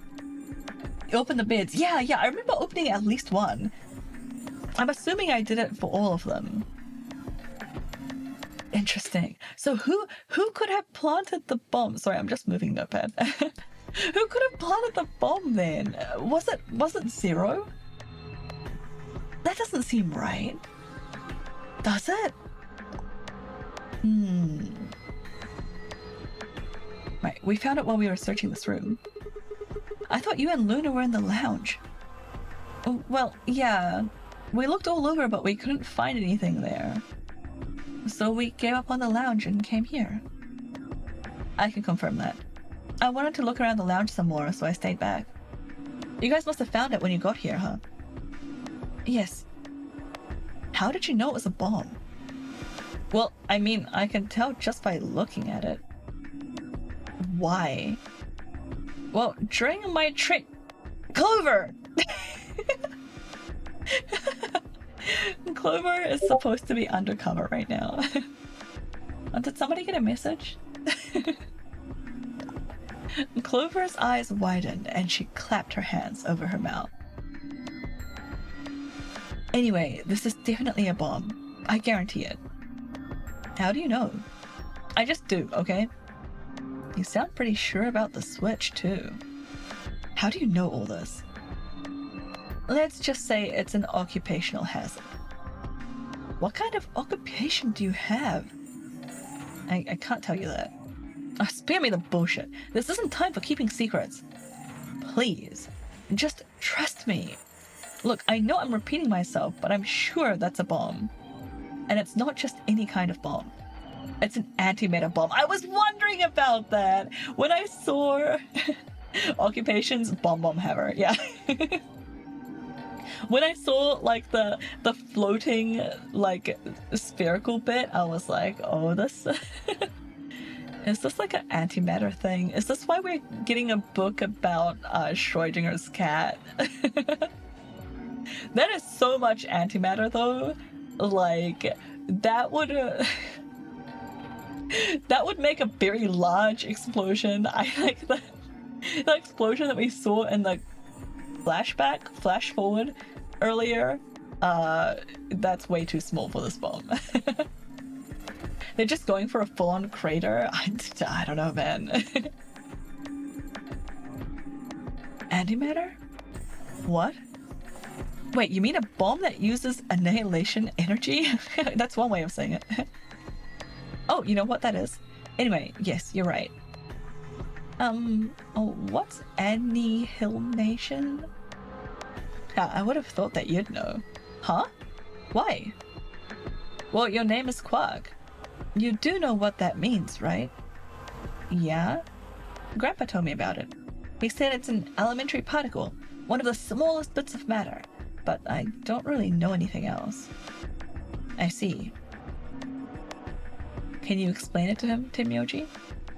You opened the beds. Yeah, I remember opening at least one. I'm assuming I did it for all of them. Interesting. So who could have planted the bomb? Sorry, I'm just moving Notepad. Who could have planted the bomb then? Was it Zero? That doesn't seem right. Does it? Right, we found it while we were searching this room. I thought you and Luna were in the lounge. Oh, well, yeah. We looked all over, but we couldn't find anything there. So we gave up on the lounge and came here. I can confirm that. I wanted to look around the lounge some more, so I stayed back. You guys must have found it when you got here, huh? Yes. How did you know it was a bomb? Well, I mean, I can tell just by looking at it. Why? Well, during my trip... Clover! Clover is supposed to be undercover right now. Did somebody get a message? Clover's eyes widened and she clapped her hands over her mouth. Anyway, this is definitely a bomb. I guarantee it. How do you know? I just do, okay? You sound pretty sure about the switch, too. How do you know all this? Let's just say it's an occupational hazard. What kind of occupation do you have? I can't tell you that. Spare me the bullshit. This isn't time for keeping secrets. Please, just trust me. Look, I know I'm repeating myself, but I'm sure that's a bomb. And it's not just any kind of bomb. It's an antimatter bomb. I was wondering about that when I saw occupations bomb haver. Yeah. When I saw like the floating like spherical bit, I was like, oh, this is this like an antimatter thing? Is this why we're getting a book about Schrodinger's cat? That is so much antimatter though. Like that would that would make a very large explosion. I like the explosion that we saw in the flash forward earlier. That's way too small for this bomb. They're just going for a full-on crater. I don't know, man. Antimatter? What? Wait, you mean a bomb that uses annihilation energy? That's one way of saying it. Oh, you know what that is? Anyway, yes, you're right. Oh, what's annihilation? I would have thought that you'd know. Huh? Why? Well, your name is Quark. You do know what that means, right? Yeah? Grandpa told me about it. He said it's an elementary particle, one of the smallest bits of matter, but I don't really know anything else. I see. Can you explain it to him, Timyoji?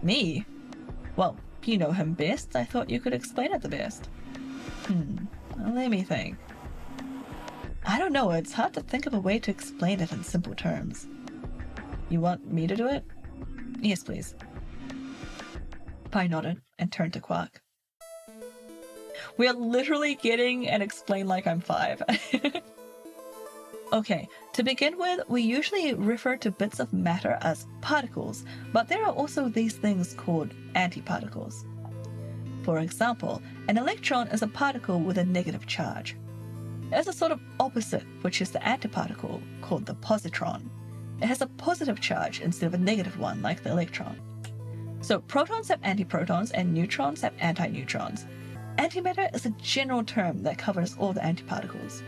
Me? Well, you know him best. I thought you could explain it the best. Let me think. I don't know, it's hard to think of a way to explain it in simple terms. You want me to do it? Yes, please. Pi nodded and turned to Quark. We are literally getting an explain like I'm 5. Okay, to begin with, we usually refer to bits of matter as particles, but there are also these things called antiparticles. For example, an electron is a particle with a negative charge. There's a sort of opposite, which is the antiparticle, called the positron. It has a positive charge instead of a negative one, like the electron. So protons have antiprotons and neutrons have antineutrons. Antimatter is a general term that covers all the antiparticles.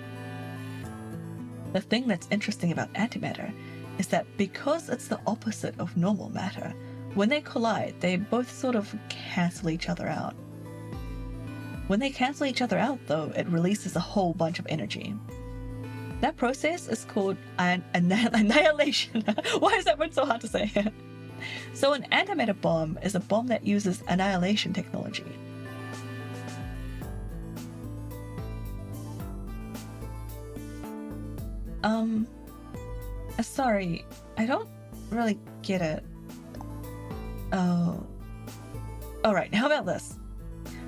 The thing that's interesting about antimatter is that because it's the opposite of normal matter, when they collide, they both sort of cancel each other out. When they cancel each other out, though, it releases a whole bunch of energy. That process is called annihilation. Why is that word so hard to say? So an antimatter bomb is a bomb that uses annihilation technology. Sorry, I don't really get it. Oh. Alright, how about this?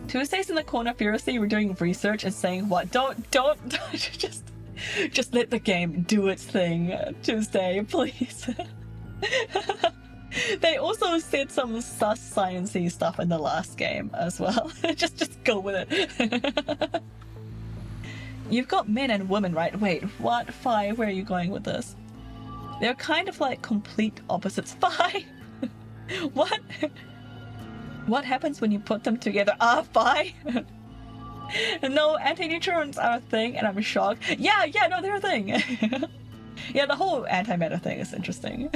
Tuesdays in the corner furiously were doing research and saying what? Don't just let the game do its thing, Tuesday, please. They also said some sus sciencey stuff in the last game as well. just go with it. You've got men and women, right? Wait, what? Phi, where are you going with this? They're kind of like complete opposites. Phi! What? What happens when you put them together? Phi! No, antineutrons are a thing, and I'm shocked. Yeah, no, they're a thing. Yeah, the whole antimatter thing is interesting.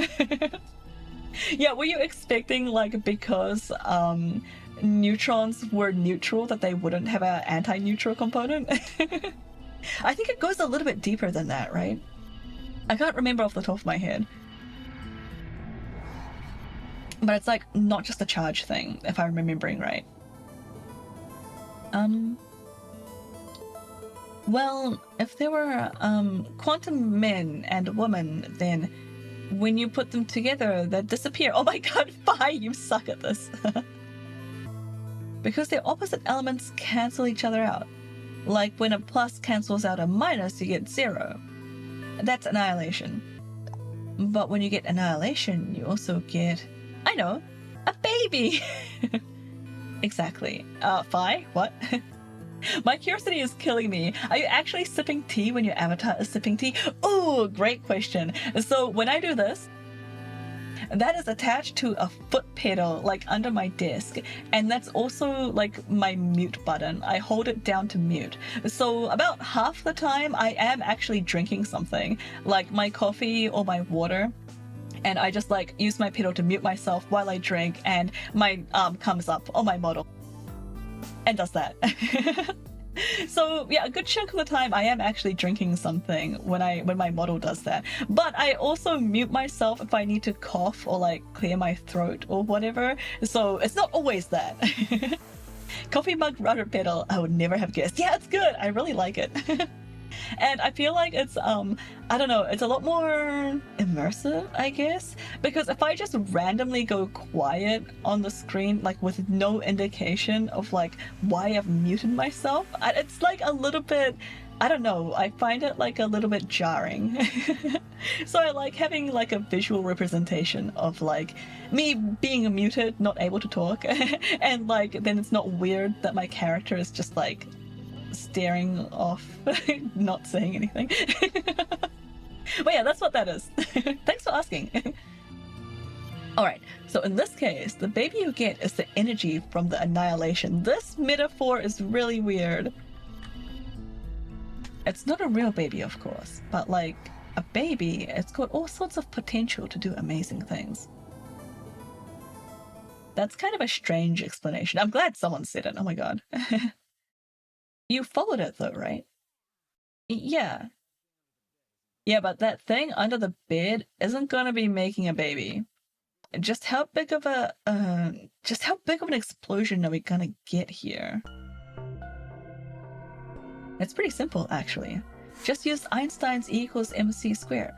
Yeah, were you expecting, like, because neutrons were neutral, that they wouldn't have an anti-neutral component? I think it goes a little bit deeper than that, right? I can't remember off the top of my head. But it's like not just a charge thing, if I'm remembering right. Well, if there were quantum men and women, then when you put them together, they'd disappear. Oh my god, Phi, you suck at this. because their opposite elements cancel each other out. Like when a plus cancels out a minus, you get 0. That's annihilation. But when you get annihilation, you also get, I know, a baby. Exactly. Fi? What? My curiosity is killing me. Are you actually sipping tea when your avatar is sipping tea? Oh, great question. So when I do this, that is attached to a foot pedal, like under my desk. And that's also like my mute button. I hold it down to mute. So about half the time I am actually drinking something, like my coffee or my water. And I just like use my pedal to mute myself while I drink, and my arm comes up on my model and does that. So yeah, a good chunk of the time I am actually drinking something when my model does that. But I also mute myself if I need to cough or like clear my throat or whatever. So it's not always that. Coffee mug rudder pedal, I would never have guessed. Yeah, it's good. I really like it. And I feel like it's I don't know, it's a lot more immersive, I guess, because if I just randomly go quiet on the screen, like with no indication of like why I've muted myself, it's like a little bit, I don't know, I find it like a little bit jarring. So I like having like a visual representation of like me being muted, not able to talk, and like then it's not weird that my character is just like staring off, not saying anything. But yeah, that's what that is. Thanks for asking. Alright, so in this case, the baby you get is the energy from the annihilation. This metaphor is really weird. It's not a real baby, of course, but like a baby, it's got all sorts of potential to do amazing things. That's kind of a strange explanation. I'm glad someone said it. Oh my god. You followed it though, right? Yeah. Yeah, but that thing under the bed isn't gonna be making a baby. Just how big of an explosion are we gonna get here? It's pretty simple, actually. Just use Einstein's E equals mc squared.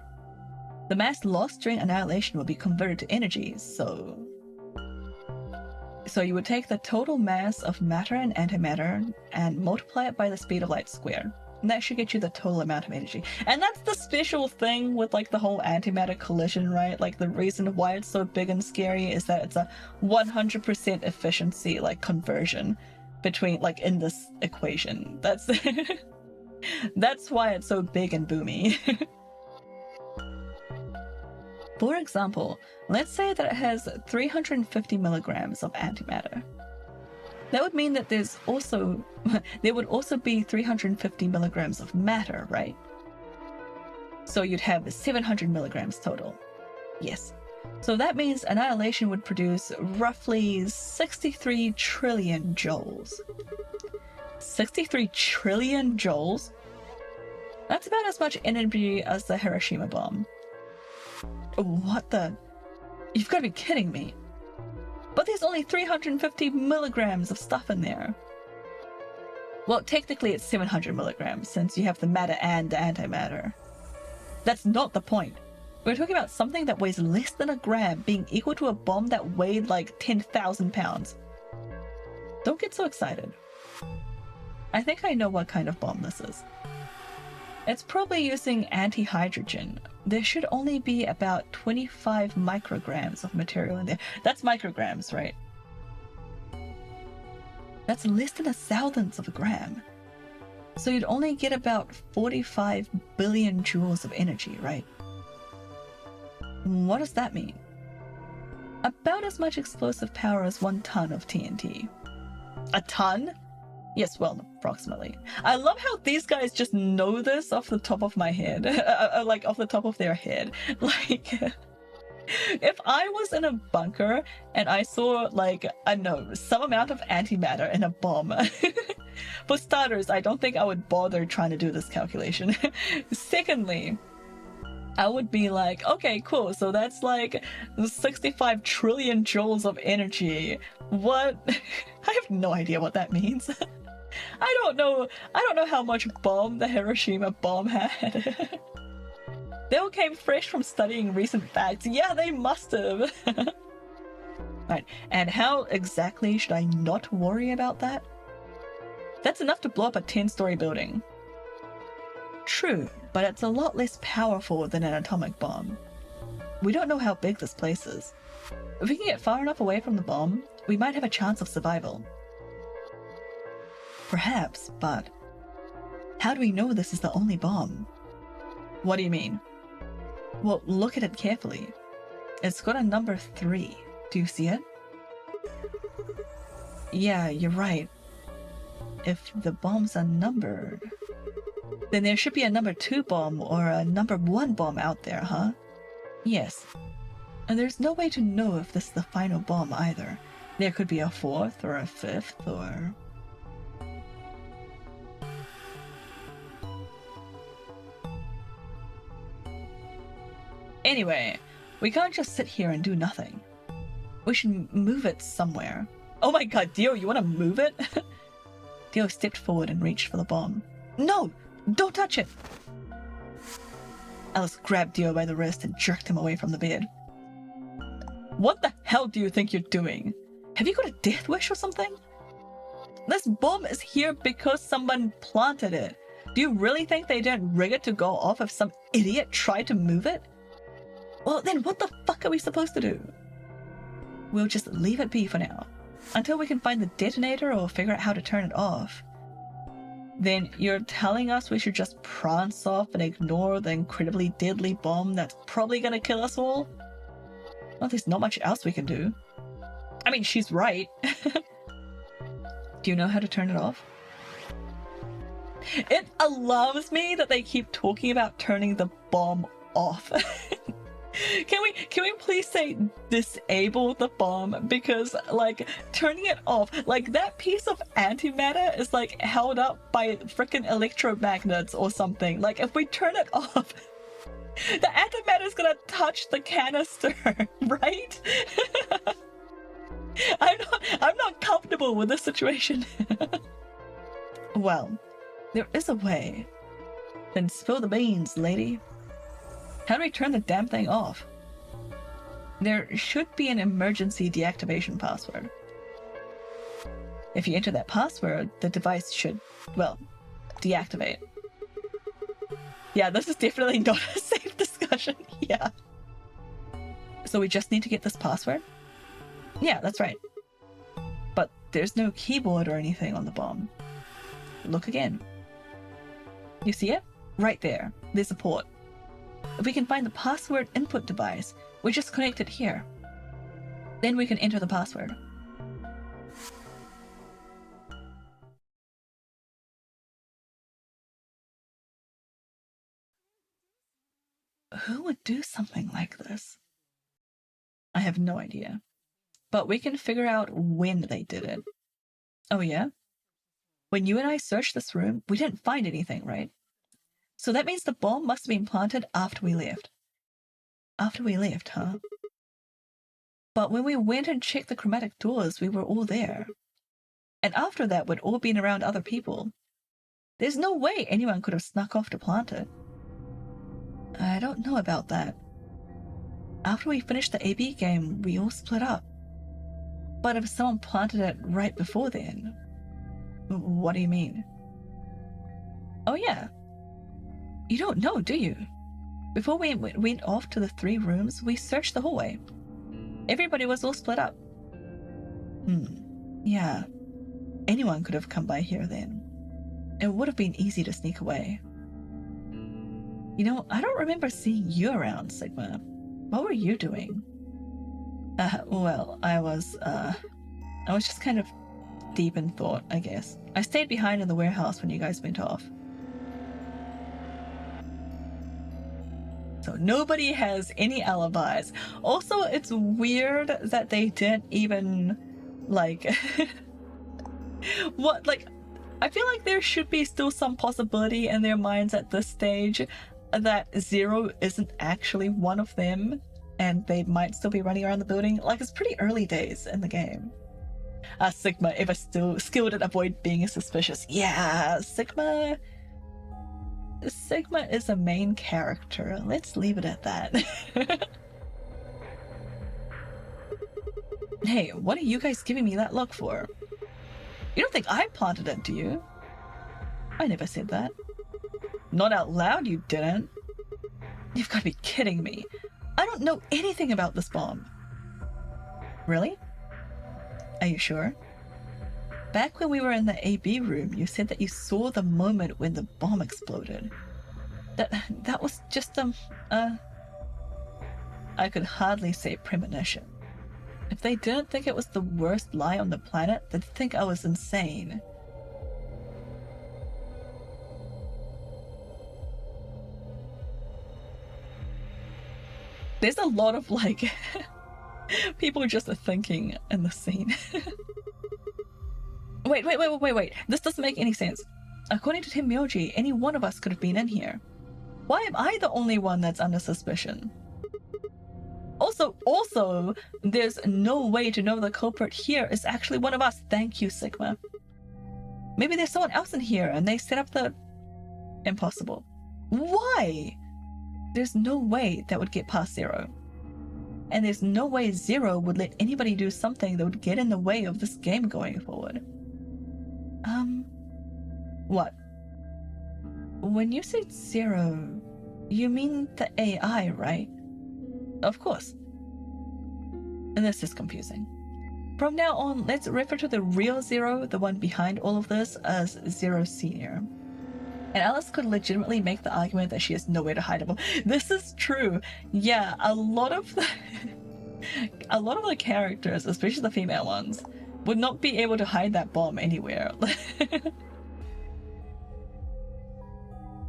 The mass lost during annihilation will be converted to energy, so you would take the total mass of matter and antimatter and multiply it by the speed of light squared. And that should get you the total amount of energy. And that's the special thing with like the whole antimatter collision, right? Like the reason why it's so big and scary is that it's a 100% efficiency like conversion between like in this equation. That's that's why it's so big and boomy. For example, let's say that it has 350 milligrams of antimatter. That would mean that there would also be 350 milligrams of matter, right? So you'd have 700 milligrams total. Yes. So that means annihilation would produce roughly 63 trillion joules. 63 trillion joules? That's about as much energy as the Hiroshima bomb. What the? You've got to be kidding me. But there's only 350 milligrams of stuff in there. Well, technically it's 700 milligrams since you have the matter and the antimatter. That's not the point. We're talking about something that weighs less than a gram being equal to a bomb that weighed like 10,000 pounds. Don't get so excited. I think I know what kind of bomb this is. It's probably using anti-hydrogen. There should only be about 25 micrograms of material in there. That's micrograms, right? That's less than 1,000th of a gram. So you'd only get about 45 billion joules of energy, right? What does that mean? About as much explosive power as 1 ton of TNT. A ton? Yes, well, approximately. I love how these guys just know this off the top of my head. Like, off the top of their head. Like, if I was in a bunker and I saw, like, I don't know, some amount of antimatter in a bomb. For starters, I don't think I would bother trying to do this calculation. Secondly, I would be like, okay, cool, so that's like 65 trillion joules of energy. What? I have no idea what that means. I don't know how much bomb the Hiroshima bomb had. They all came fresh from studying recent facts. Yeah, they must have. Right, and how exactly should I not worry about that? That's enough to blow up a 10-story building. True, but it's a lot less powerful than an atomic bomb. We don't know how big this place is. If we can get far enough away from the bomb, we might have a chance of survival. Perhaps, but how do we know this is the only bomb? What do you mean? Well, look at it carefully. It's got a number 3. Do you see it? Yeah, you're right. If the bombs are numbered, then there should be a number 2 bomb or a number 1 bomb out there, huh? Yes. And there's no way to know if this is the final bomb either. There could be a 4th or a 5th or... Anyway, we can't just sit here and do nothing. We should move it somewhere. Oh my god, Dio, you want to move it? Dio stepped forward and reached for the bomb. No! Don't touch it! Alice grabbed Dio by the wrist and jerked him away from the bed. What the hell do you think you're doing? Have you got a death wish or something? This bomb is here because someone planted it. Do you really think they didn't rig it to go off if some idiot tried to move it? Well, then what the fuck are we supposed to do? We'll just leave it be for now, until we can find the detonator or figure out how to turn it off. Then you're telling us we should just prance off and ignore the incredibly deadly bomb that's probably gonna kill us all? Well, there's not much else we can do. I mean, she's right. Do you know how to turn it off? It alarms me that they keep talking about turning the bomb off. Can we please say disable the bomb? Because, like, turning it off, like, that piece of antimatter is, like, held up by frickin' electromagnets or something. Like, if we turn it off, the antimatter is gonna touch the canister, right? I'm not comfortable with this situation. Well, there is a way. Then spill the beans, lady. How do we turn the damn thing off? There should be an emergency deactivation password. If you enter that password, the device should, well, deactivate. Yeah, this is definitely not a safe discussion. Yeah. So we just need to get this password? Yeah, that's right. But there's no keyboard or anything on the bomb. Look again. You see it? Right there. There's a port. If we can find the password input device, we just connect it here. Then we can enter the password. Who would do something like this? I have no idea. But we can figure out when they did it. Oh yeah? When you and I searched this room, we didn't find anything, right? So that means the bomb must have been planted after we left. After we left, huh? But when we went and checked the chromatic doors, we were all there. And after that, we'd all been around other people. There's no way anyone could have snuck off to plant it. I don't know about that. After we finished the AB game, we all split up. But if someone planted it right before then... What do you mean? Oh yeah. You don't know, do you? Before we went off to the 3 rooms, we searched the hallway. Everybody was all split up. Yeah. Anyone could have come by here then. It would have been easy to sneak away. You know, I don't remember seeing you around, Sigma. What were you doing? Well, I was just kind of deep in thought, I guess. I stayed behind in the warehouse when you guys went off. So nobody has any alibis. Also, it's weird that they didn't even, like... what, like... I feel like there should be still some possibility in their minds at this stage that Zero isn't actually one of them, and they might still be running around the building. Like, it's pretty early days in the game. Sigma, ever still skilled at avoid being suspicious. Yeah, Sigma is a main character. Let's leave it at that. Hey, what are you guys giving me that look for? You don't think I planted it, do you? I never said that. Not out loud, you didn't. You've got to be kidding me. I don't know anything about this bomb. Really? Are you sure? Back when we were in the AB room, you said that you saw the moment when the bomb exploded. That was just I could hardly say premonition. If they didn't think it was the worst lie on the planet, they'd think I was insane. There's a lot of, like, people just thinking in the scene. Wait. This doesn't make any sense. According to Tim Myoji, any one of us could have been in here. Why am I the only one that's under suspicion? Also, there's no way to know the culprit here is actually one of us. Thank you, Sigma. Maybe there's someone else in here and they set up the... Impossible. Why? There's no way that would get past Zero. And there's no way Zero would let anybody do something that would get in the way of this game going forward. What? When you said Zero, you mean the AI, right? Of course. And this is confusing. From now on, let's refer to the real Zero, the one behind all of this, as Zero Senior. And Alice could legitimately make the argument that she has nowhere to hide a bomb. This is true. Yeah, a lot of the characters, especially the female ones, would not be able to hide that bomb anywhere.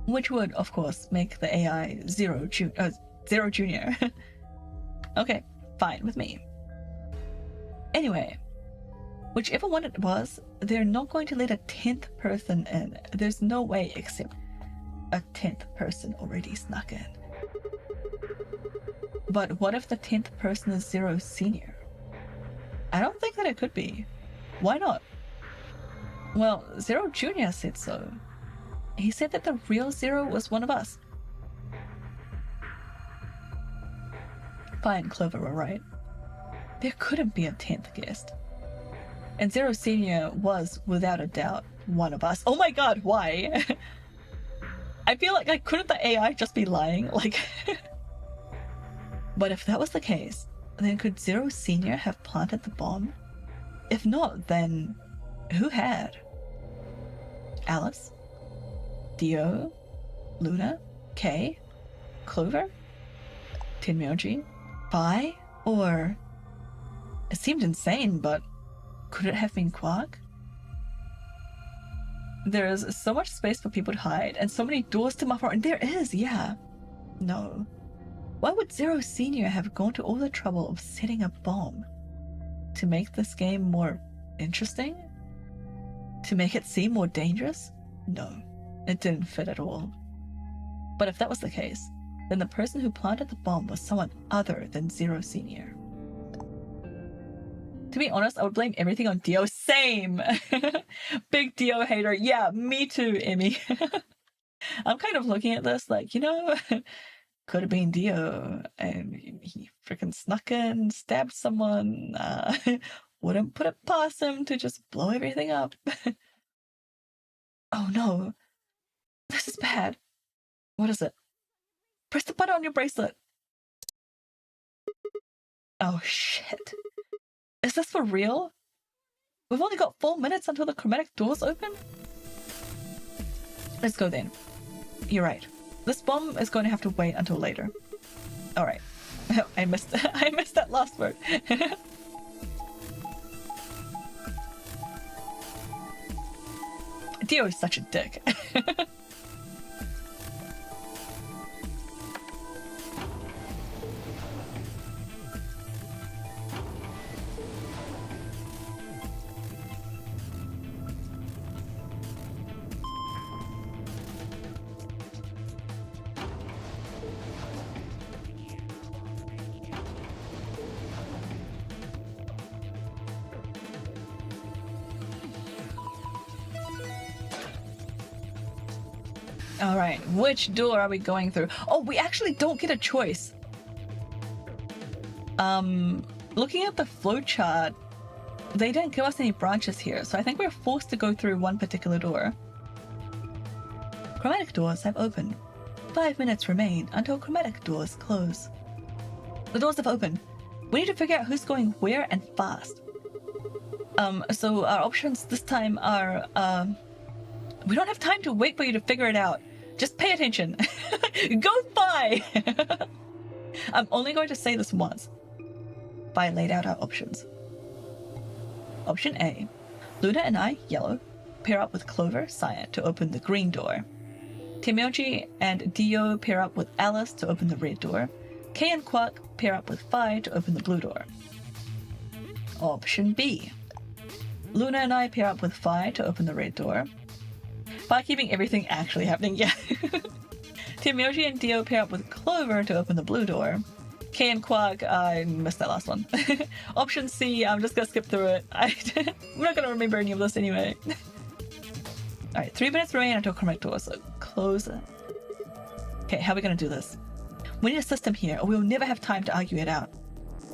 Which would, of course, make the AI Zero Junior. Okay, fine with me. Anyway, whichever one it was, they're not going to let a 10th person in. There's no way except a 10th person already snuck in. But what if the 10th person is Zero Senior? I don't think that it could be. Why not? Well, Zero Junior said so. He said that the real Zero was one of us. Fine, Clover were right. There couldn't be a 10th guest. And Zero Senior was, without a doubt, one of us. Oh my god, why? I feel like couldn't the AI just be lying? Like... But if that was the case, then could Zero Senior have planted the bomb? If not, then who had? Alice? Dio? Luna? Kay? Clover? Tenmyoji? Bai? Or... It seemed insane, but could it have been Quark? There is so much space for people to hide, and so many doors to muffle, and there is, yeah. No. Why would Zero Senior have gone to all the trouble of setting a bomb? To make this game more interesting? To make it seem more dangerous? No, it didn't fit at all. But if that was the case, then the person who planted the bomb was someone other than Zero Senior. To be honest, I would blame everything on Dio. Same! Big Dio hater. Yeah, me too, Emmy. I'm kind of looking at this like, you know, could have been Dio, and he freaking snuck in, stabbed someone. Wouldn't put it past him to just blow everything up. Oh no. This is bad. What is it? Press the button on your bracelet. Oh shit. Is this for real? We've only got 4 minutes until the chromatic doors open? Let's go then. You're right. This bomb is going to have to wait until later. Alright. I missed that last word. Dio is such a dick. Alright, which door are we going through? Oh, we actually don't get a choice. Looking at the flowchart, they didn't give us any branches here, so I think we're forced to go through one particular door. Chromatic doors have opened. 5 minutes remain until chromatic doors close. The doors have opened. We need to figure out who's going where and fast. So our options this time are, we don't have time to wait for you to figure it out. Just pay attention. Go Fi! I'm only going to say this once. Fi laid out our options. Option A. Luna and I, yellow, pair up with Clover, cyan, to open the green door. Timoji and Dio pair up with Alice to open the red door. Kay and Quark pair up with Fi to open the blue door. Option B. Luna and I pair up with Fi to open the red door. By keeping everything actually happening, yeah. Timoji and Dio pair up with Clover to open the blue door. Kay and Quark, I missed that last one. Option C, I'm just gonna skip through it. I'm not gonna remember any of this anyway. Alright, 3 minutes remain until chromatic doors, so close it. Okay, how are we gonna do this? We need a system here, or we'll never have time to argue it out.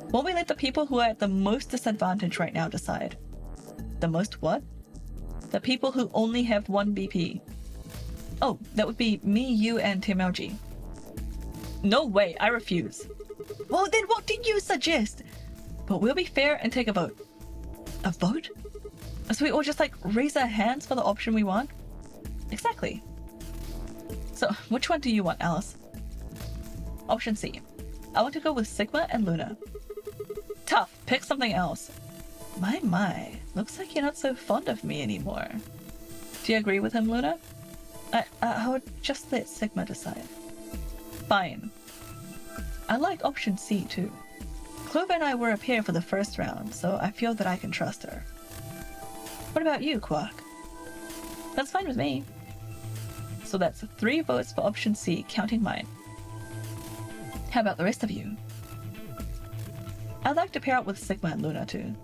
Won't we let the people who are at the most disadvantage right now decide? The most what? The people who only have 1 BP. Oh, that would be me, you, and Timoji. No way, I refuse. Well, then what did you suggest? But we'll be fair and take a vote. A vote? So we all just like raise our hands for the option we want? Exactly. So which one do you want, Alice? Option C. I want to go with Sigma and Luna. Tough, pick something else. My, looks like you're not so fond of me anymore. Do you agree with him, Luna? I would just let Sigma decide. Fine. I like option C too. Clover and I were a pair for the first round, so I feel that I can trust her. What about you, Quark? That's fine with me. So that's 3 votes for option C, counting mine. How about the rest of you? I'd like to pair up with Sigma and Luna too.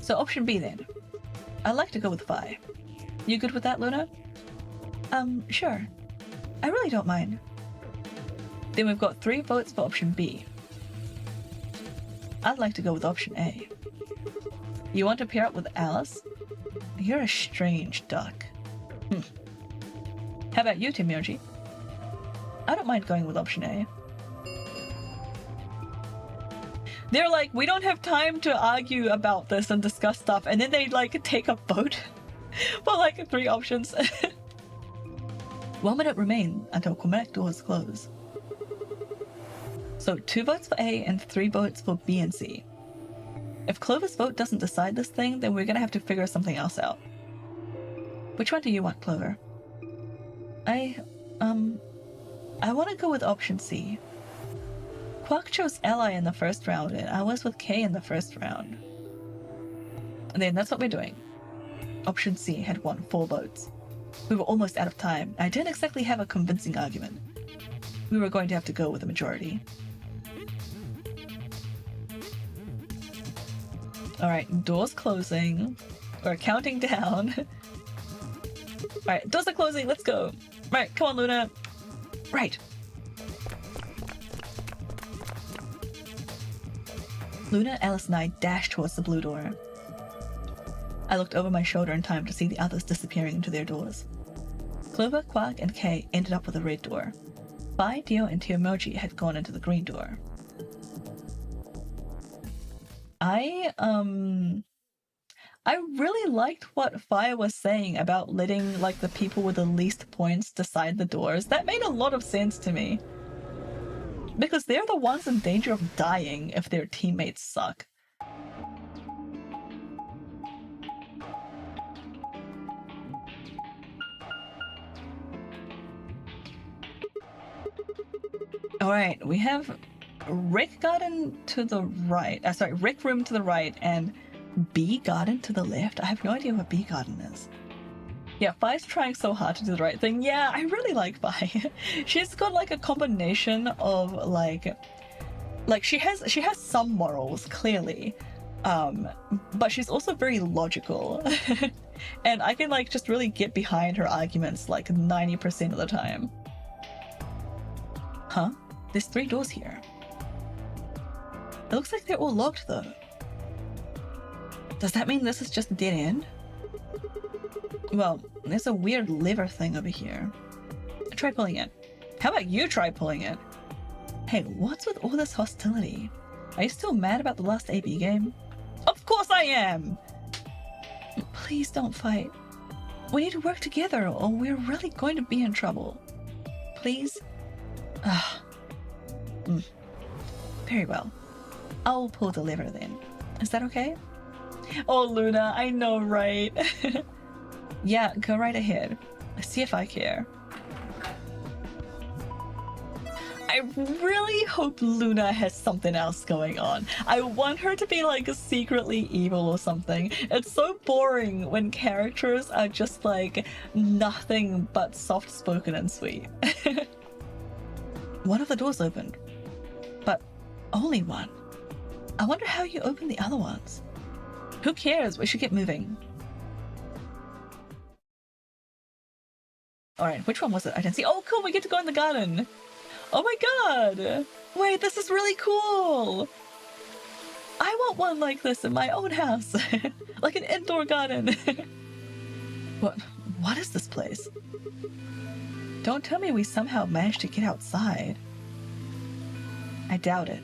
So option B then. I'd like to go with Fi. You good with that, Luna? Sure. I really don't mind. Then we've got 3 votes for option B. I'd like to go with option A. You want to pair up with Alice? You're a strange duck. How about you, Timoji? I don't mind going with option A. They're like, we don't have time to argue about this and discuss stuff, and then they like take a vote for like 3 options. 1 minute remain until chromatic doors close. So 2 votes for A and 3 votes for B and C. If Clover's vote doesn't decide this thing, then we're gonna have to figure something else out. Which one do you want, Clover? I want to go with option C. Quark chose Ally in the first round, and I was with Kay in the first round. And then that's what we're doing. Option C had won 4 votes. We were almost out of time. I didn't exactly have a convincing argument. We were going to have to go with the majority. Alright, doors closing. We're counting down. Alright, doors are closing, let's go. Right, come on, Luna. Right. Luna, Alice, and I dashed towards the blue door. I looked over my shoulder in time to see the others disappearing into their doors. Clover, Quark, and Kay ended up with the red door. Fi, Dio, and Timoji had gone into the green door. I really liked what Fi was saying about letting like the people with the least points decide the doors. That made a lot of sense to me. Because they're the ones in danger of dying if their teammates suck. Alright, we have Rec Garden to the right. Rec Room to the right and Bee Garden to the left. I have no idea what Bee Garden is. Yeah, Fi's trying so hard to do the right thing. Yeah, I really like Fi. She's got like a combination of like she has some morals, clearly. But she's also very logical. And I can like just really get behind her arguments like 90% of the time. Huh? There's 3 doors here. It looks like they're all locked though. Does that mean this is just a dead end? Well, there's a weird lever thing over here. Try pulling it. How about you try pulling it? Hey, what's with all this hostility? Are you still mad about the last AB game? Of course I am! Please don't fight. We need to work together or we're really going to be in trouble. Please? Very well. I'll pull the lever then. Is that okay? Oh, Luna, I know, right? Yeah, go right ahead. See if I care. I really hope Luna has something else going on. I want her to be like secretly evil or something. It's so boring when characters are just like nothing but soft-spoken and sweet. One of the doors opened, but only one. I wonder how you open the other ones. Who cares? We should get moving. Alright, which one was it? I didn't see. Oh, cool, we get to go in the garden. Oh my god! Wait, this is really cool! I want one like this in my own house. Like an indoor garden. What is this place? Don't tell me we somehow managed to get outside. I doubt it.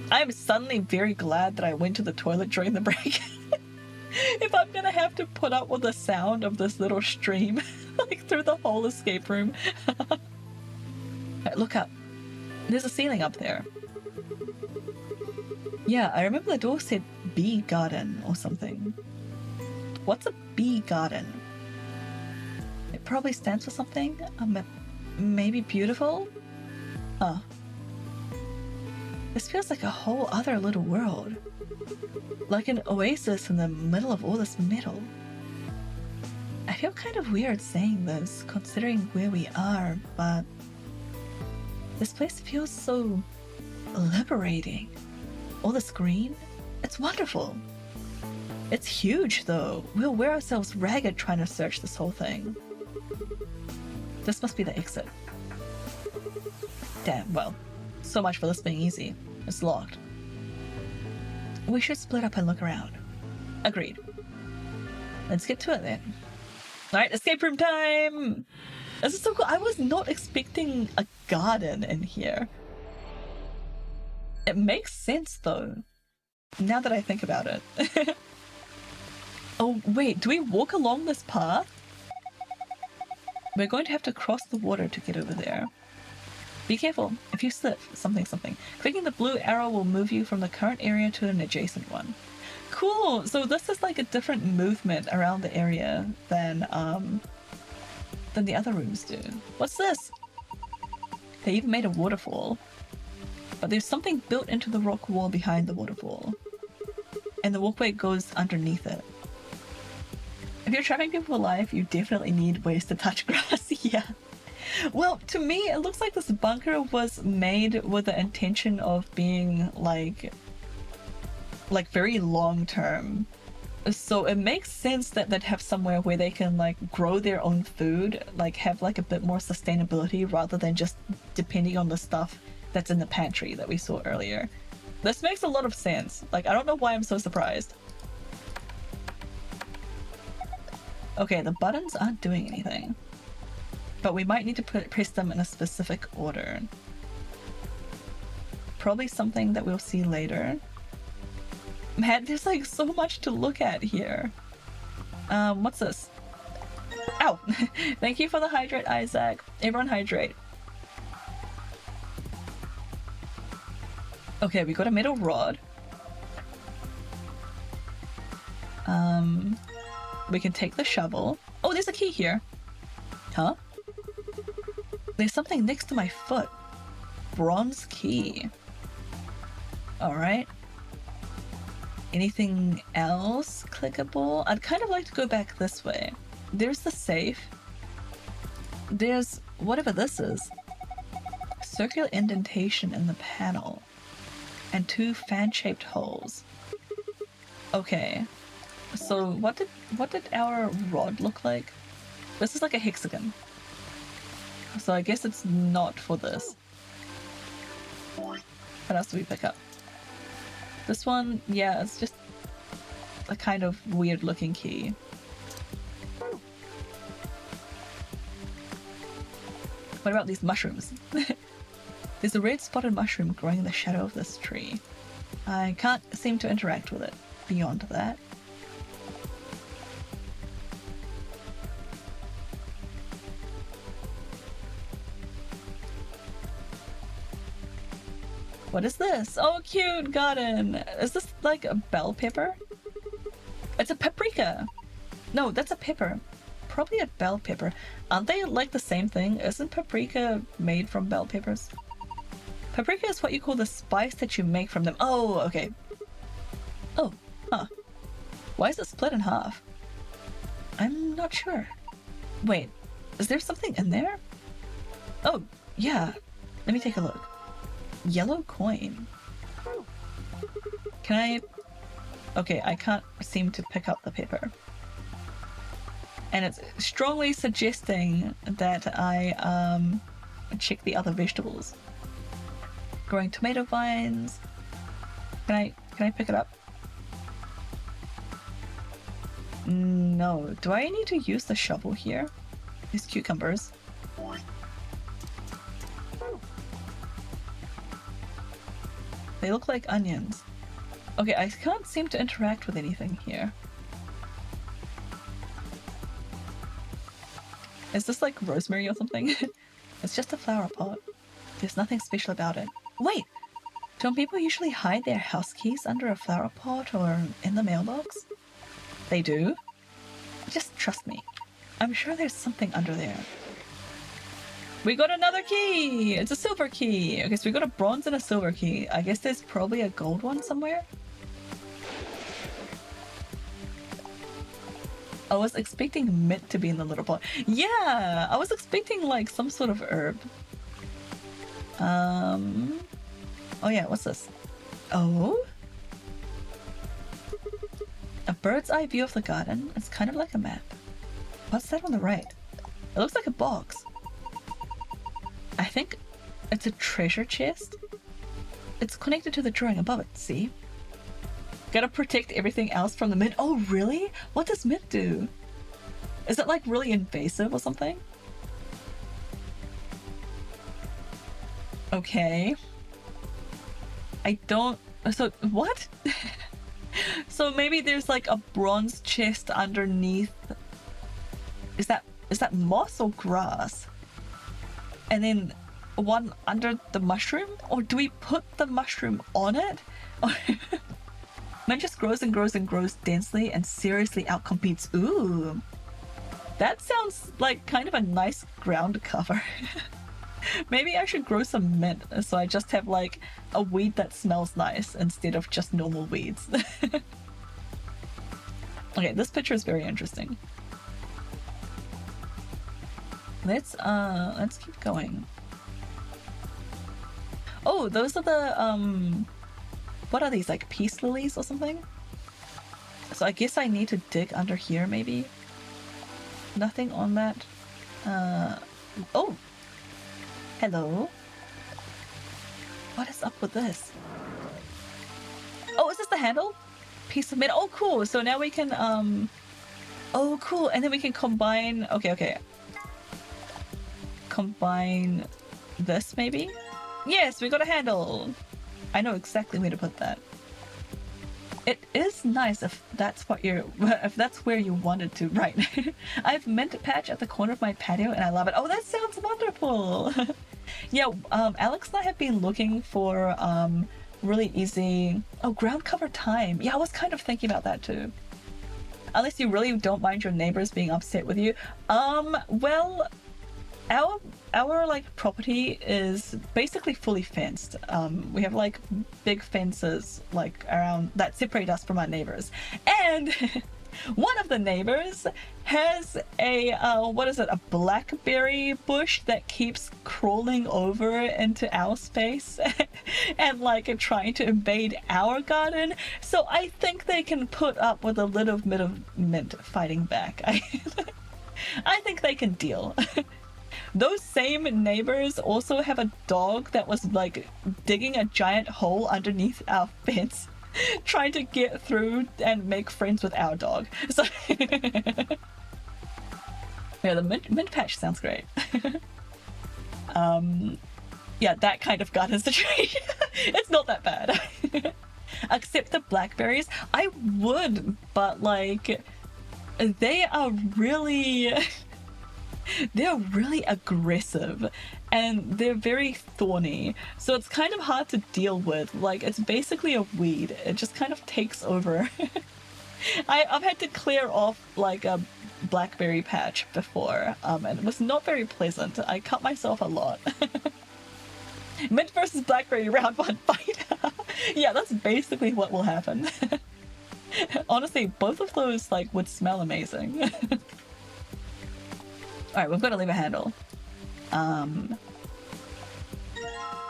I'm suddenly very glad that I went to the toilet during the break. If I'm gonna have to put up with the sound of this little stream like through the whole escape room. Look up. There's a ceiling up there. Yeah, I remember the door said bee garden or something. What's a bee garden? It probably stands for something. Maybe beautiful? Huh. This feels like a whole other little world. Like an oasis in the middle of all this metal. I feel kind of weird saying this, considering where we are, but this place feels so liberating. All this green, it's wonderful. It's huge though. We'll wear ourselves ragged trying to search this whole thing. This must be the exit. Damn, well, so much for this being easy. It's locked. We should split up and look around. Agreed. Let's get to it then. Alright, escape room time! This is so cool. I was not expecting a garden in here. It makes sense though, now that I think about it. Oh wait, do we walk along this path? We're going to have to cross the water to get over there. Be careful, if you slip, something. Clicking the blue arrow will move you from the current area to an adjacent one. Cool, so this is like a different movement around the area than the other rooms do. What's this? They even made a waterfall. But there's something built into the rock wall behind the waterfall. And the walkway goes underneath it. If you're trapping people alive, you definitely need ways to touch grass. Yeah. Well, to me, it looks like this bunker was made with the intention of being like very long term. So it makes sense that they'd have somewhere where they can like grow their own food, like have like a bit more sustainability rather than just depending on the stuff that's in the pantry that we saw earlier. This makes a lot of sense. Like, I don't know why I'm so surprised. Okay, the buttons aren't doing anything. But we might need to press them in a specific order. Probably something that we'll see later. Man, there's like so much to look at here. What's this? Ow! Thank you for the hydrate, Isaac. Everyone hydrate. Okay, we got a metal rod. We can take the shovel. Oh, there's a key here. Huh? There's something next to my foot. Bronze key. Alright. Anything else clickable? I'd kind of like to go back this way. There's the safe. There's whatever this is. Circular indentation in the panel. And 2 fan-shaped holes. Okay. So what did our rod look like? This is like a hexagon. So I guess it's not for this. What else do we pick up? This one, yeah, it's just a kind of weird looking key. What about these mushrooms? There's a red spotted mushroom growing in the shadow of this tree. I can't seem to interact with it beyond that. What is this? Oh, cute garden. Is this like a bell pepper? It's a paprika. No, that's a pepper. Probably a bell pepper. Aren't they like the same thing? Isn't paprika made from bell peppers? Paprika is what you call the spice that you make from them. Oh, okay. Oh, huh. Why is it split in half? I'm not sure. Wait, is there something in there? Oh, yeah. Let me take a look. Yellow coin. Can I... Okay, I can't seem to pick up the pepper. And it's strongly suggesting that I check the other vegetables. Growing tomato vines. Can I pick it up? No. Do I need to use the shovel here? These cucumbers. They look like onions. Okay, I can't seem to interact with anything here. Is this like rosemary or something? It's just a flower pot. There's nothing special about it. Wait! Don't people usually hide their house keys under a flower pot or in the mailbox? They do? Just trust me. I'm sure there's something under there. We got another key! It's a silver key! Okay, so we got a bronze and a silver key. I guess there's probably a gold one somewhere? I was expecting mint to be in the little pot. Yeah! I was expecting like some sort of herb. Oh yeah, what's this? Oh? A bird's eye view of the garden. It's kind of like a map. What's that on the right? It looks like a box. I think it's a treasure chest. It's connected to the drawing above it, see? Gotta protect everything else from the mint. Oh, really? What does mint do? Is it like really invasive or something? Okay. I don't... So, what? So maybe there's like a bronze chest underneath. Is that moss or grass? And then one under the mushroom? Or do we put the mushroom on it? Mint just grows and grows and grows densely and seriously outcompetes. Ooh. That sounds like kind of a nice ground cover. Maybe I should grow some mint so I just have like a weed that smells nice instead of just normal weeds. Okay, this picture is very interesting. Let's keep going. Oh, those are the what are these, like peace lilies or something? So I guess I need to dig under here maybe. Nothing on that. Oh. Hello. What is up with this? Oh, is this the handle? Piece of metal. Oh, cool. So now we can oh, cool. And then we can combine. Okay. Combine this maybe? Yes, we got a handle. I know exactly where to put that. It is nice if that's what if that's where you wanted to, right? I have mint patch at the corner of my patio and I love it. Oh, that sounds wonderful. Yeah, Alex and I have been looking for really easy ground cover time. Yeah, I was kind of thinking about that too. Unless you really don't mind your neighbors being upset with you. Well, our like property is basically fully fenced. We have like big fences like around that separate us from our neighbors, and one of the neighbors has a what is it, a blackberry bush that keeps crawling over into our space and like trying to invade our garden. So I think they can put up with a little bit of mint fighting back. I think they can deal. Those same neighbors also have a dog that was like digging a giant hole underneath our fence trying to get through and make friends with our dog. So yeah, the mint patch sounds great. Yeah, that kind of gut is the tree. It's not that bad. Except the blackberries, I would, but like they are really they're really aggressive and they're very thorny, so it's kind of hard to deal with. Like, it's basically a weed, it just kind of takes over. I've had to clear off like a blackberry patch before, and it was not very pleasant. I cut myself a lot. Mint versus blackberry round 1 fight. Yeah, that's basically what will happen. Honestly, both of those like would smell amazing. Alright, we've got to leave a handle.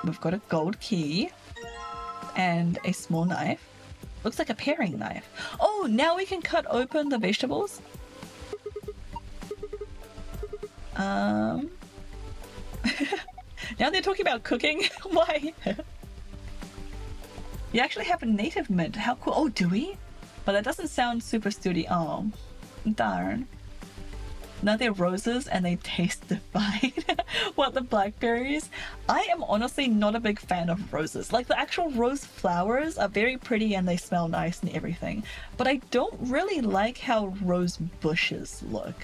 We've got a gold key and a small knife. Looks like a paring knife. Oh, now we can cut open the vegetables. Now they're talking about cooking. Why? You actually have a native mint. How cool. Oh, do we? But that doesn't sound super sturdy. Oh, darn. Now they're roses and they taste divine. What, the blackberries? I am honestly not a big fan of roses. Like, the actual rose flowers are very pretty and they smell nice and everything. But I don't really like how rose bushes look.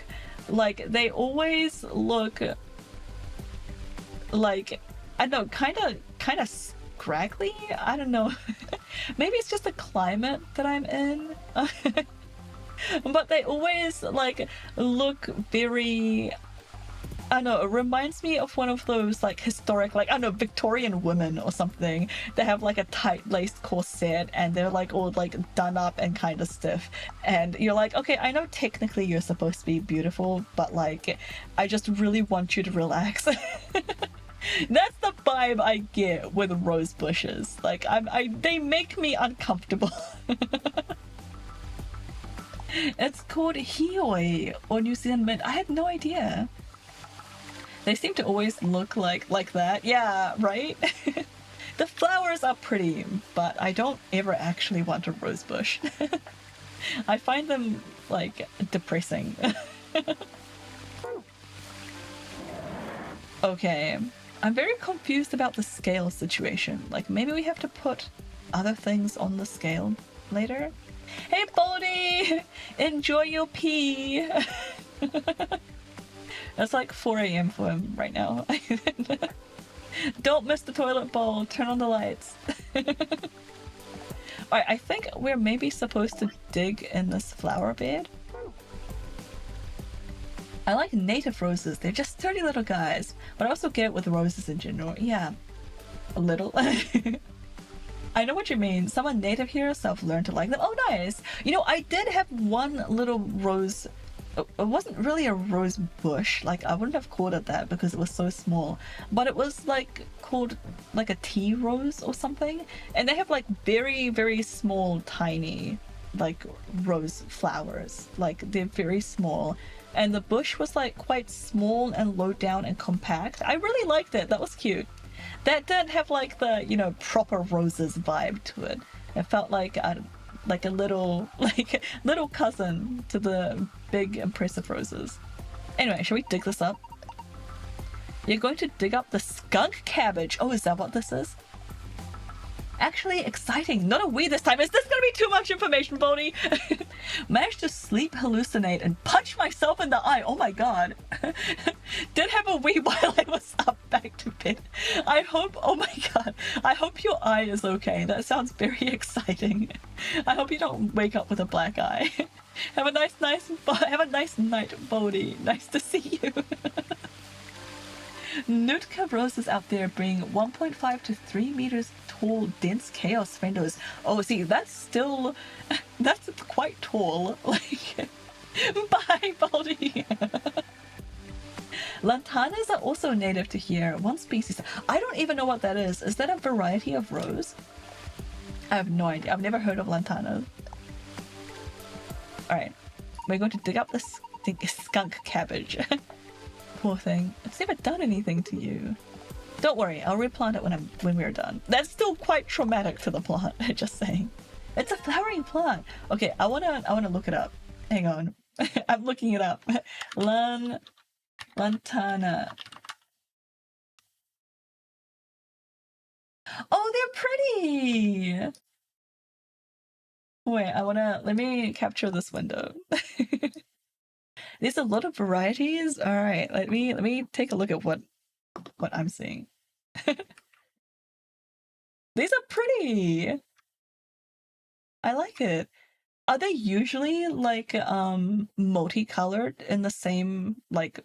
Like, they always look like, I don't know, kind of scraggly? I don't know. Maybe it's just the climate that I'm in. But they always like look very, I don't know, it reminds me of one of those like historic, like, I don't know, Victorian women or something. They have like a tight laced corset and they're like all like done up and kind of stiff, and you're like, okay, I know technically you're supposed to be beautiful, but like I just really want you to relax. That's the vibe I get with rose bushes. Like, they make me uncomfortable. It's called hioi or New Zealand mint. I had no idea. They seem to always look like that. Yeah, right? The flowers are pretty, but I don't ever actually want a rose bush. I find them like depressing. Okay, I'm very confused about the scale situation. Like, maybe we have to put other things on the scale later? Hey, Bodhi! Enjoy your pee! It's like 4 a.m. for him right now. Don't miss the toilet bowl. Turn on the lights. Alright, I think we're maybe supposed to dig in this flower bed. I like native roses. They're just sturdy little guys. But I also get it with roses in general. Yeah, a little. I know what you mean. Someone native here, so I've learned to like them. Oh, nice. You know, I did have one little rose. It wasn't really a rose bush. Like, I wouldn't have called it that because it was so small. But it was like called like a tea rose or something. And they have like very, very small, tiny like rose flowers. Like, they're very small. And the bush was like quite small and low down and compact. I really liked it. That was cute. That didn't have like the, you know, proper roses vibe to it. It felt like a little little cousin to the big impressive roses. Anyway, shall we dig this up? You're going to dig up the skunk cabbage. Oh, is that what this is? Actually exciting. Not a weed this time. Is this gonna be too much information, Bodhi? Managed to sleep, hallucinate, and punch myself in the eye. Oh my god. Did have a wee while I was up back to bed. I hope, oh my god, I hope your eye is okay. That sounds very exciting. I hope you don't wake up with a black eye. Have a nice night, Bodhi. Nice to see you. Nootka roses out there bring 1.5 to 3 meters tall, dense chaos windows. Oh, see, that's quite tall. Like, bye, Baldy. Lantanas are also native to here, one species. I don't even know what that is. Is that a variety of rose? I have no idea. I've never heard of lantanas. Alright, we're going to dig up this skunk cabbage. Poor thing. It's never done anything to you. Don't worry, I'll replant it when we're done. That's still quite traumatic to the plant, just saying. It's a flowering plant. Okay, I wanna look it up. Hang on. I'm looking it up. Lantana. Oh, they're pretty. Wait, let me capture this window. There's a lot of varieties. All right, let me take a look at what I'm seeing. These are pretty. I like it. Are they usually like multicolored in the same like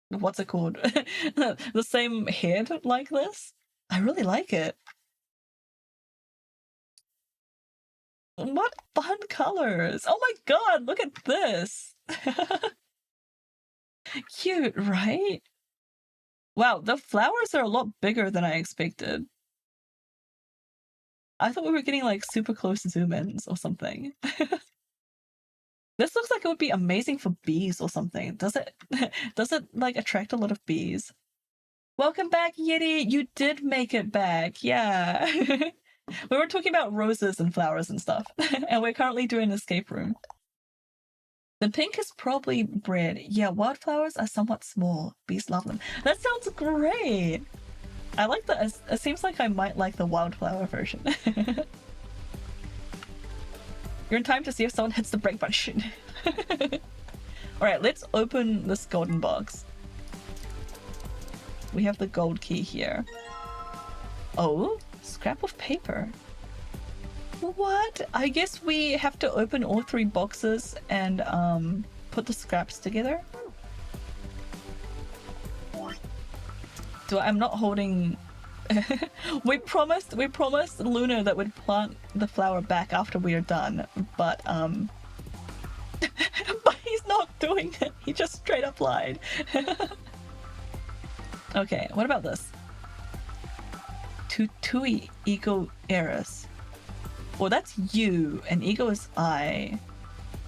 what's it called? The same head like this? I really like it. What fun colors! Oh my god, look at this! Cute, right? Wow, the flowers are a lot bigger than I expected. I thought we were getting like super close zoom ins or something. This looks like it would be amazing for bees or something. Does it does it like attract a lot of bees? Welcome back, Yeti! You did make it back, yeah. We were talking about roses and flowers and stuff, and we're currently doing an escape room. The pink is probably bred. Yeah, wildflowers are somewhat small. Bees love them. That sounds great! I like that. It seems like I might like the wildflower version. You're in time to see if someone hits the break button. Alright, let's open this golden box. We have the gold key here. Oh, scrap of paper. What? I guess we have to open all 3 boxes and put the scraps together. I'm not holding. we promised Luna that we'd plant the flower back after we are done, but but he's not doing it. He just straight up lied. Okay, what about this? Tutui ego eris. Well, that's you, and ego is I.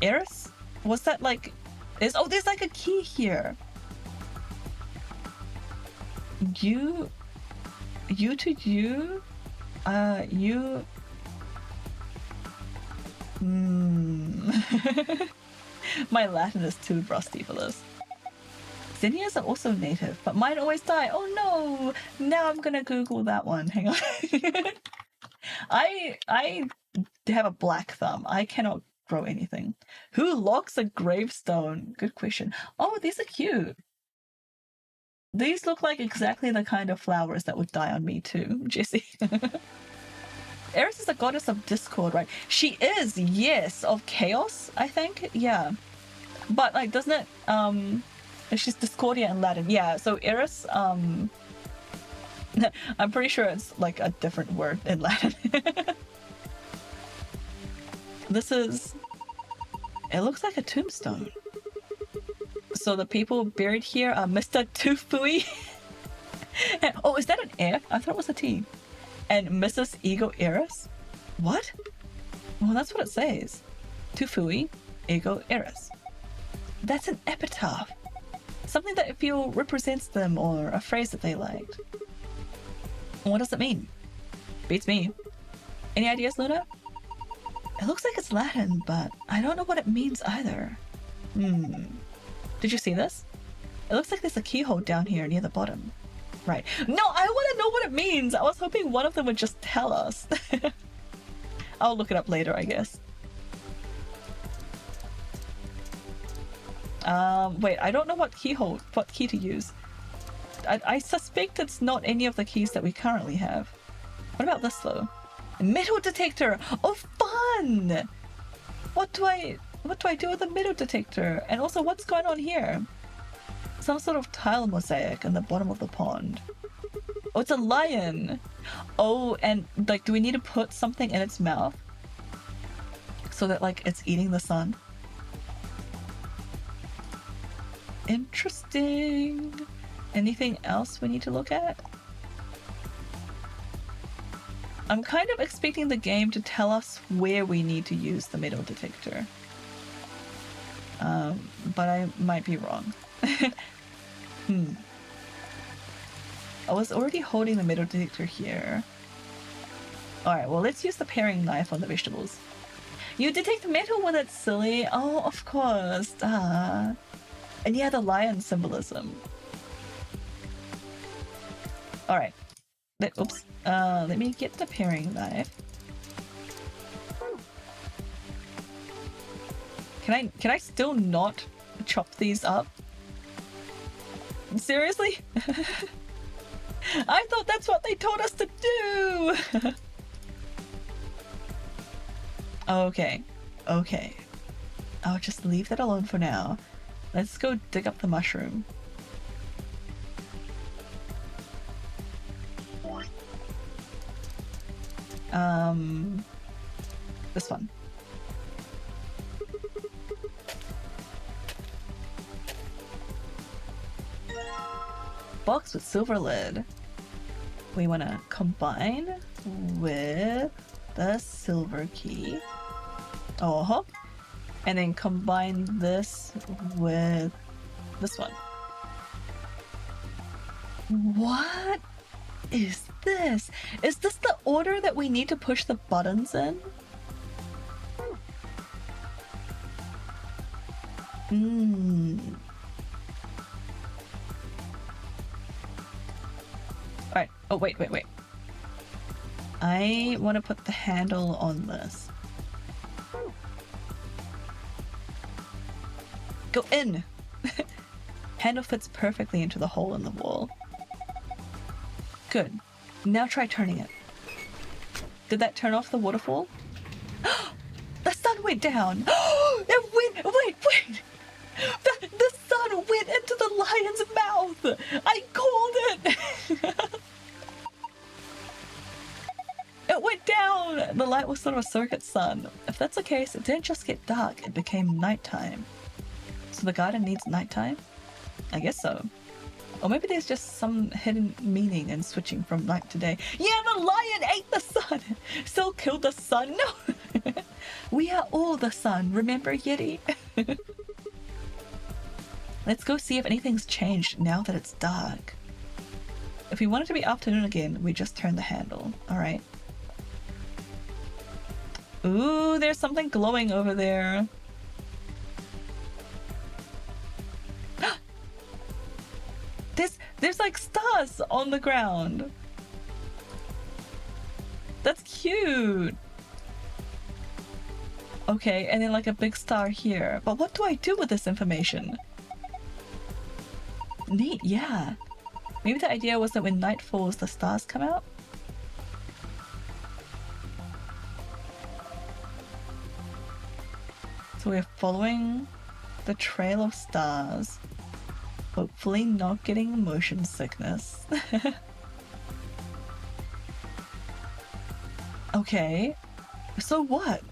Eris? Was that like? Oh, there's like a key here. You to you? You... My Latin is too rusty for this. Zinnias are also native, but mine always die. Oh no! Now I'm gonna Google that one. Hang on. I have a black thumb. I cannot grow anything. Who locks a gravestone? Good question. Oh, these are cute. These look like exactly the kind of flowers that would die on me too, Jessie. Eris is a goddess of discord, right? She is, yes, of chaos, I think. Yeah. But like doesn't it she's Discordia in Latin. Yeah, so Eris, I'm pretty sure it's like a different word in Latin. It looks like a tombstone. So the people buried here are Mr. Tufui. Oh, is that an air? I thought it was a T. And Mrs. Ego Eris? What? Well, that's what it says. Tufui Ego Eris. That's an epitaph. Something that I feel represents them or a phrase that they liked. What does it mean? Beats me. Any ideas, Luna? It looks like it's Latin, but I don't know what it means either. Did you see this? It looks like there's a keyhole down here near the bottom. Right. No, I want to know what it means. I was hoping one of them would just tell us. I'll look it up later, I guess. Wait, I don't know what key to use. I suspect it's not any of the keys that we currently have. What about this though? A metal detector! Oh, fun! What do I do with a metal detector? And also, what's going on here? Some sort of tile mosaic in the bottom of the pond. Oh, it's a lion! Oh, and like, do we need to put something in its mouth? So that like, it's eating the sun? Interesting! Anything else we need to look at? I'm kind of expecting the game to tell us where we need to use the metal detector. But I might be wrong. I was already holding the metal detector here. Alright, well, let's use the paring knife on the vegetables. You detect metal when it's silly. Oh, of course. And yeah, the lion symbolism. Alright. Oops. Let me get the paring knife. Can I still not chop these up? Seriously? I thought that's what they told us to do! Okay. Okay. I'll just leave that alone for now. Let's go dig up the mushroom. This one. Box with silver lid. We want to combine with the silver key. Oh, and then combine this with this one. What is this? Is this the order that we need to push the buttons in? Alright. Oh, wait. I want to put the handle on this. Go in! Handle fits perfectly into the hole in the wall. Good. Now try turning it. Did that turn off the waterfall? The sun went down! It went... Wait! The sun went into the lion's mouth! I called it! It went down! The light was sort of a circuit sun. If that's the case, it didn't just get dark, it became nighttime. So the garden needs nighttime? I guess so. Or maybe there's just some hidden meaning in switching from night to day. Yeah, the lion ate the sun! Still killed the sun? No! We are all the sun, remember, Yeti? Let's go see if anything's changed now that it's dark. If we want it to be afternoon again, we just turn the handle. Alright. Ooh, there's something glowing over there. There's like stars on the ground. That's cute. Okay, and then like a big star here. But what do I do with this information? Neat, yeah. Maybe the idea was that when night falls, the stars come out? So we're following the trail of stars. Hopefully not getting motion sickness. Okay, so what?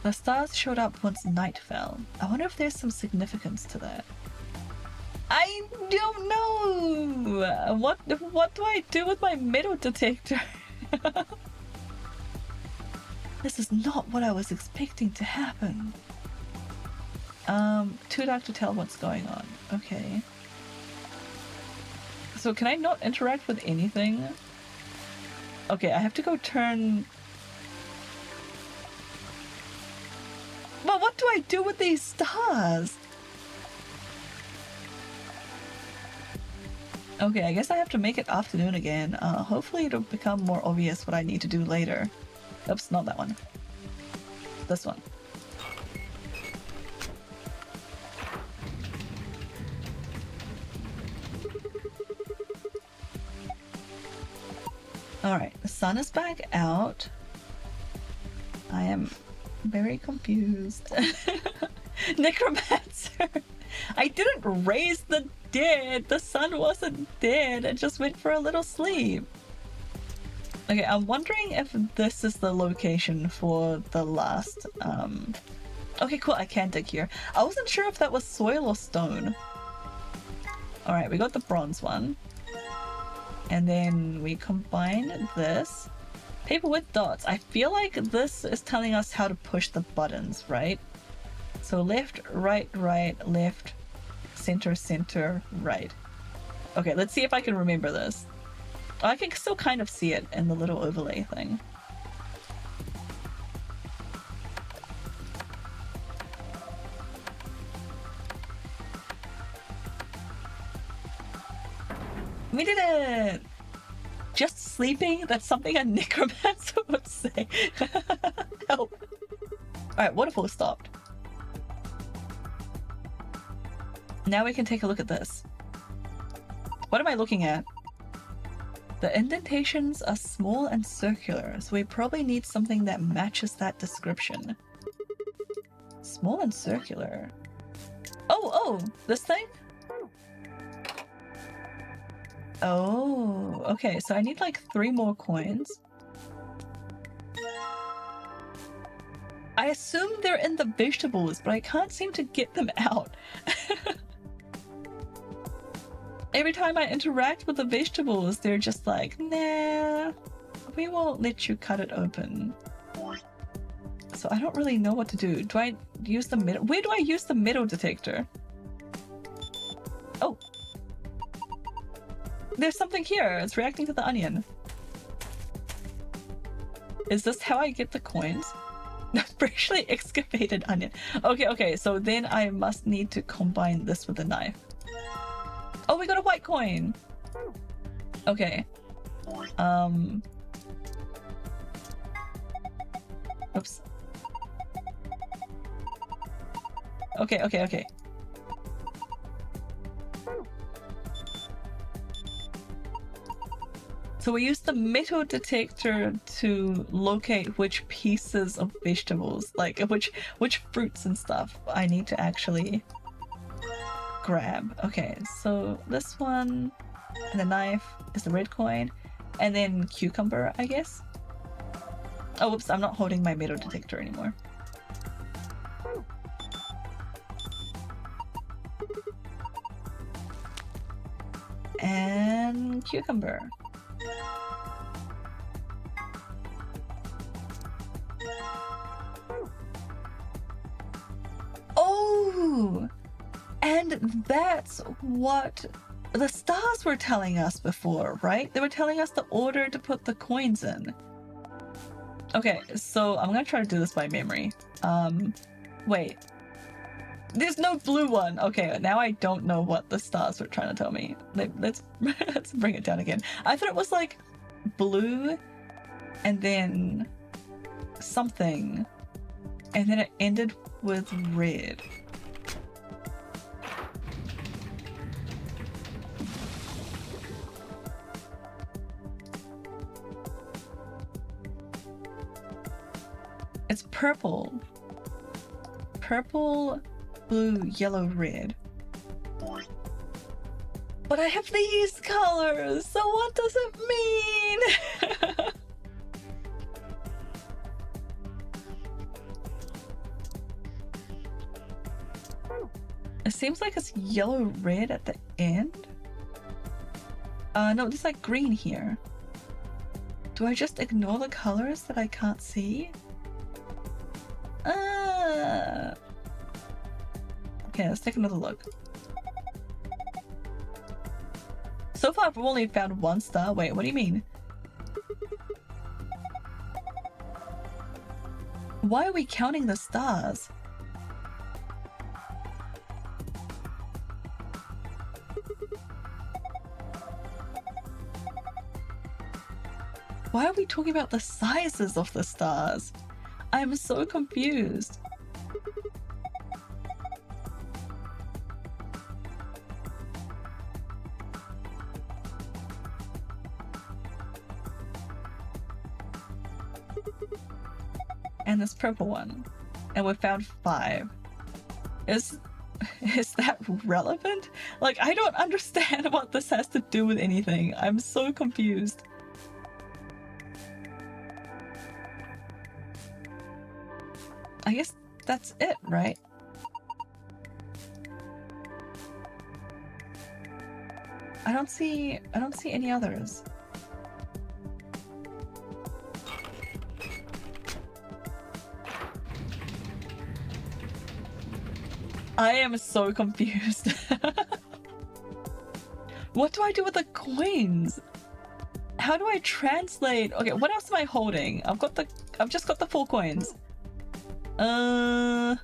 The stars showed up once night fell. I wonder if there's some significance to that. I don't know! What do I do with my metal detector? This is not what I was expecting to happen. Too dark to tell what's going on. Okay. So can I not interact with anything? Okay, I have to go turn... Well, what do I do with these stars? Okay, I guess I have to make it afternoon again. Hopefully it'll become more obvious what I need to do later. Oops, not that one. This one. Alright, the sun is back out. I am very confused. Necromancer! I didn't raise the dead! The sun wasn't dead, it just went for a little sleep. Okay, I'm wondering if this is the location for the last, Okay, cool, I can dig here. I wasn't sure if that was soil or stone. Alright, we got the bronze one. And then we combine this. Paper with dots. I feel like this is telling us how to push the buttons, right? So left, right, left, center, right. Okay, let's see if I can remember this. I can still kind of see it in the little overlay thing. We did it! Just sleeping? That's something a necromancer would say. Help. Alright, waterfall stopped. Now we can take a look at this. What am I looking at? The indentations are small and circular, so we probably need something that matches that description. Small and circular. Oh, this thing? Oh, okay, so I need like 3 more coins. I assume they're in the vegetables, but I can't seem to get them out. Every time I interact with the vegetables, they're just like, nah, we won't let you cut it open. So I don't really know what to do. Do I use the metal? Where do I use the metal detector? Oh. There's something here. It's reacting to the onion. Is this how I get the coins? Freshly excavated onion. Okay, so then I must need to combine this with a knife. Oh, we got a white coin! Okay. Oops. Okay. So we use the metal detector to locate which pieces of vegetables, like which fruits and stuff I need to actually grab. Okay, so this one and the knife is the red coin, and then cucumber, I guess. Oh, whoops, I'm not holding my metal detector anymore. And cucumber. Oh! And that's what the stars were telling us before, right? They were telling us the order to put the coins in. Okay, so I'm gonna try to do this by memory. Wait. There's no blue one. Okay, now I don't know what the stars were trying to tell me. Let's bring it down again. I thought it was like blue and then something, and then it ended with red. It's purple. Purple, blue, yellow, red. But I have these colors, so what does it mean? It seems like it's yellow, red at the end. No, there's like green here. Do I just ignore the colors that I can't see? Okay, let's take another look. So far, I've only found 1 star. Wait, what do you mean? Why are we counting the stars? Why are we talking about the sizes of the stars? I'm so confused. And this purple one. And we found 5. Is that relevant? Like, I don't understand what this has to do with anything. I'm so confused. I guess that's it, right? I don't see any others. I am so confused. What do I do with the coins? how do I translate? Okay, what else am I holding? I've just got the 4 coins. Ah!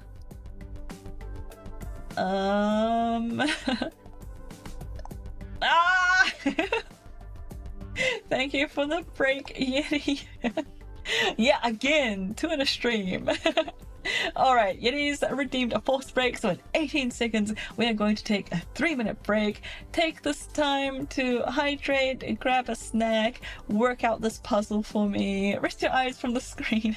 Thank you for the break, Yeti. Yeah, again, 2 in a stream. Alright, Yeti's redeemed a forced break, so in 18 seconds we are going to take a 3-minute break. Take this time to hydrate, grab a snack, work out this puzzle for me, rest your eyes from the screen.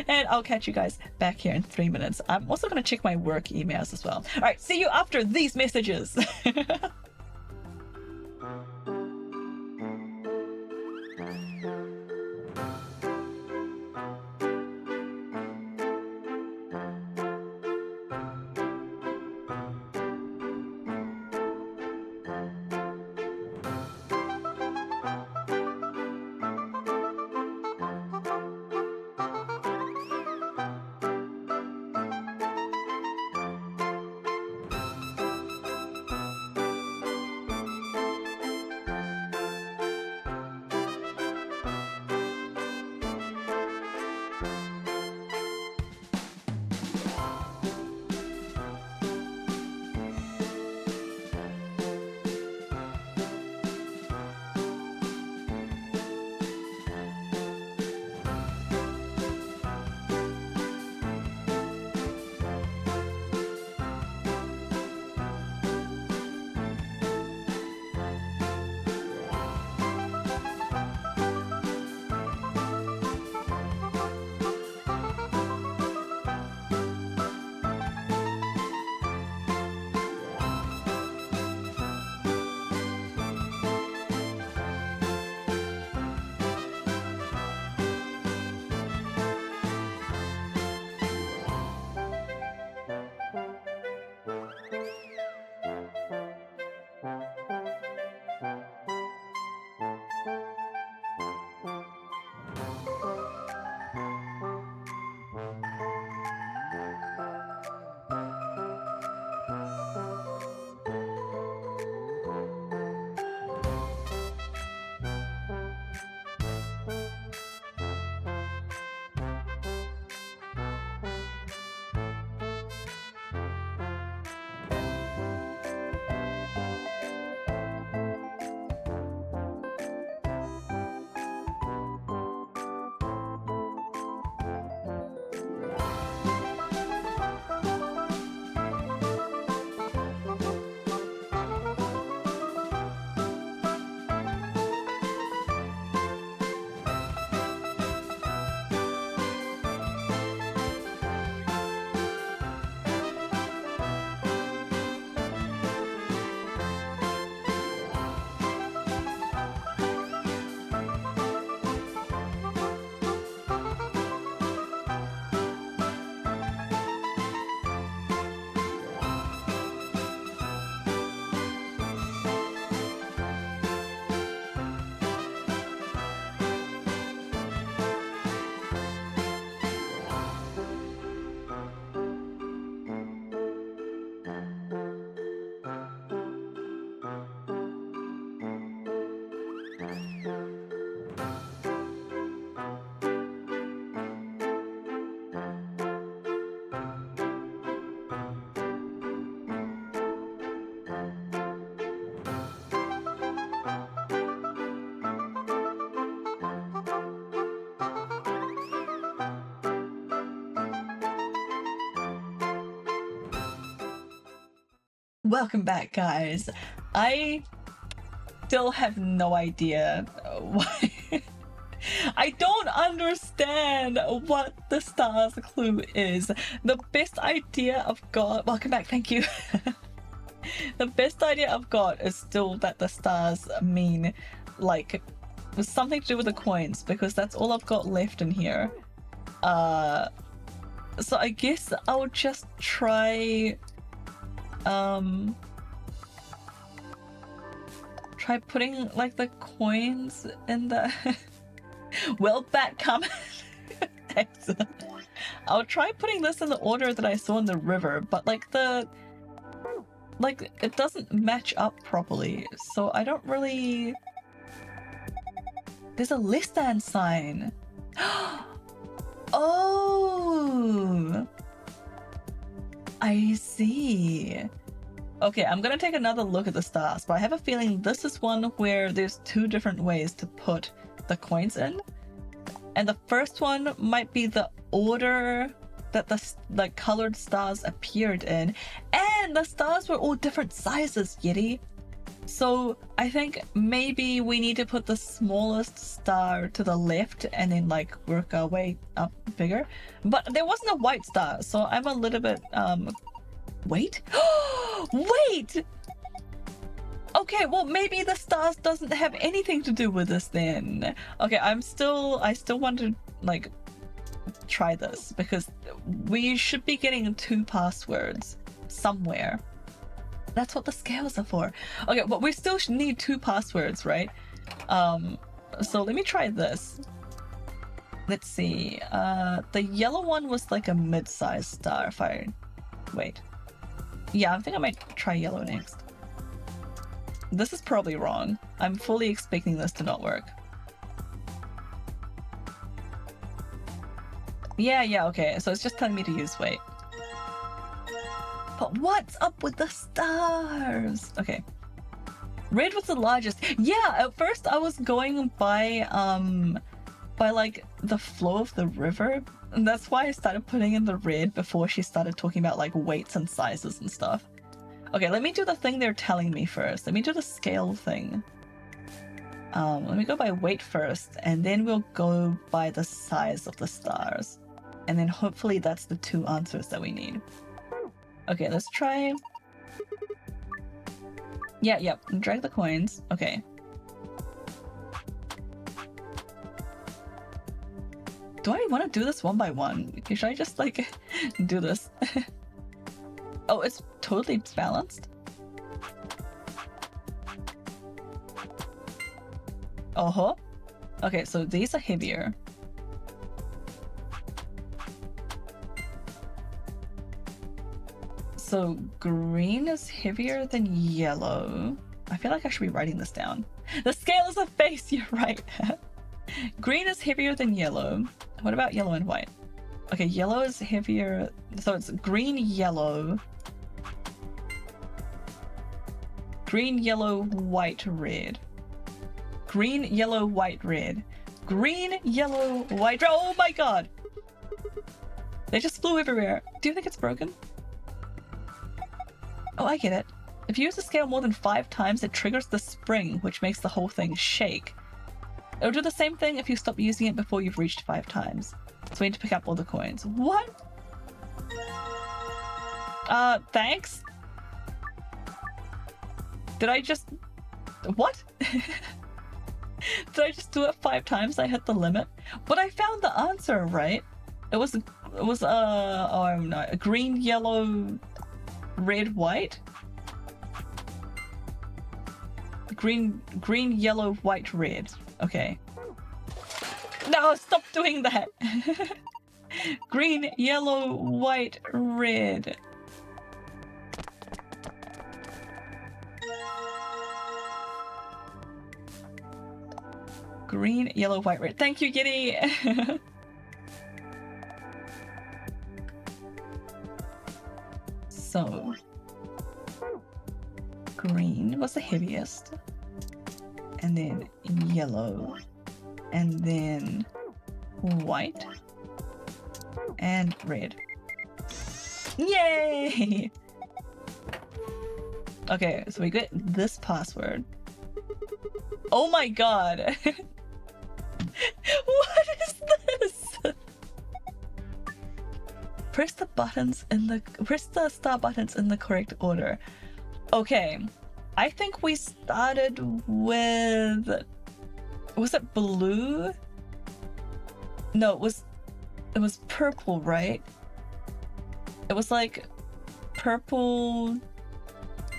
And I'll catch you guys back here in 3 minutes. I'm also going to check my work emails as well. Alright, see you after these messages. Welcome back, guys. I still have no idea why. I don't understand what the stars clue is. The best idea I've got. Welcome back, thank you. The best idea I've got is still that the stars mean like something to do with the coins, because that's all I've got left in here. So I guess I'll just try try putting like the coins in the well, back comment. Excellent. I'll try putting this in the order that I saw in the river, but like it doesn't match up properly, so I don't really There's a less than sign. Oh, I see. Okay, I'm gonna take another look at the stars, but I have a feeling this is one where there's two different ways to put the coins in. And the first one might be the order that the colored stars appeared in. And the stars were all different sizes, Yeti. So I think maybe we need to put the smallest star to the left and then like work our way up bigger. But there wasn't a white star, so I'm a little bit wait. Wait! Okay, well maybe the stars doesn't have anything to do with this then. Okay, I still want to like try this because we should be getting 2 passwords somewhere. That's what the scales are for. Okay, but we still need 2 passwords, right? So let me try this. Let's see. The yellow one was like a mid-sized star. If I wait, yeah, I think I might try yellow next. This is probably wrong. I'm fully expecting this to not work. Yeah, okay. So it's just telling me to use weight. But what's up with the stars? Okay. Red was the largest. Yeah, at first I was going by like the flow of the river. And that's why I started putting in the red before she started talking about like weights and sizes and stuff. Okay, let me do the thing they're telling me first. Let me do the scale thing. Let me go by weight first, and then we'll go by the size of the stars. And then hopefully that's the 2 answers that we need. Okay, let's try... Yeah, drag the coins. Okay. Do I want to do this one by one? Should I just like do this? Oh, it's totally balanced. Uh-huh. Okay, so these are heavier. So green is heavier than yellow. I feel like I should be writing this down. The scale is a face, you're right. Green is heavier than yellow. What about yellow and white? Okay, yellow is heavier. So it's green, yellow. Green, yellow, white, red. Green, yellow, white, red. Green, yellow, white, red. Oh my god! They just flew everywhere. Do you think it's broken? Oh, I get it. If you use the scale more than 5 times, it triggers the spring, which makes the whole thing shake. It'll do the same thing if you stop using it before you've reached 5 times. So we need to pick up all the coins. What? Thanks? Did I just... What? Did I just do it 5 times? I hit the limit? But I found the answer, right? It was oh, I'm not... Green, yellow, red, white? Green, yellow, white, red. Okay. No, stop doing that! Green, yellow, white, red. Green, yellow, white, red. Thank you, Giddy! So... green was the heaviest. And then yellow. And then white. And red. Yay! Okay, so we get this password. Oh my god! What is this? Press the star buttons in the correct order. Okay, I think we started with... Was it blue? No, it was purple, right? It was like purple,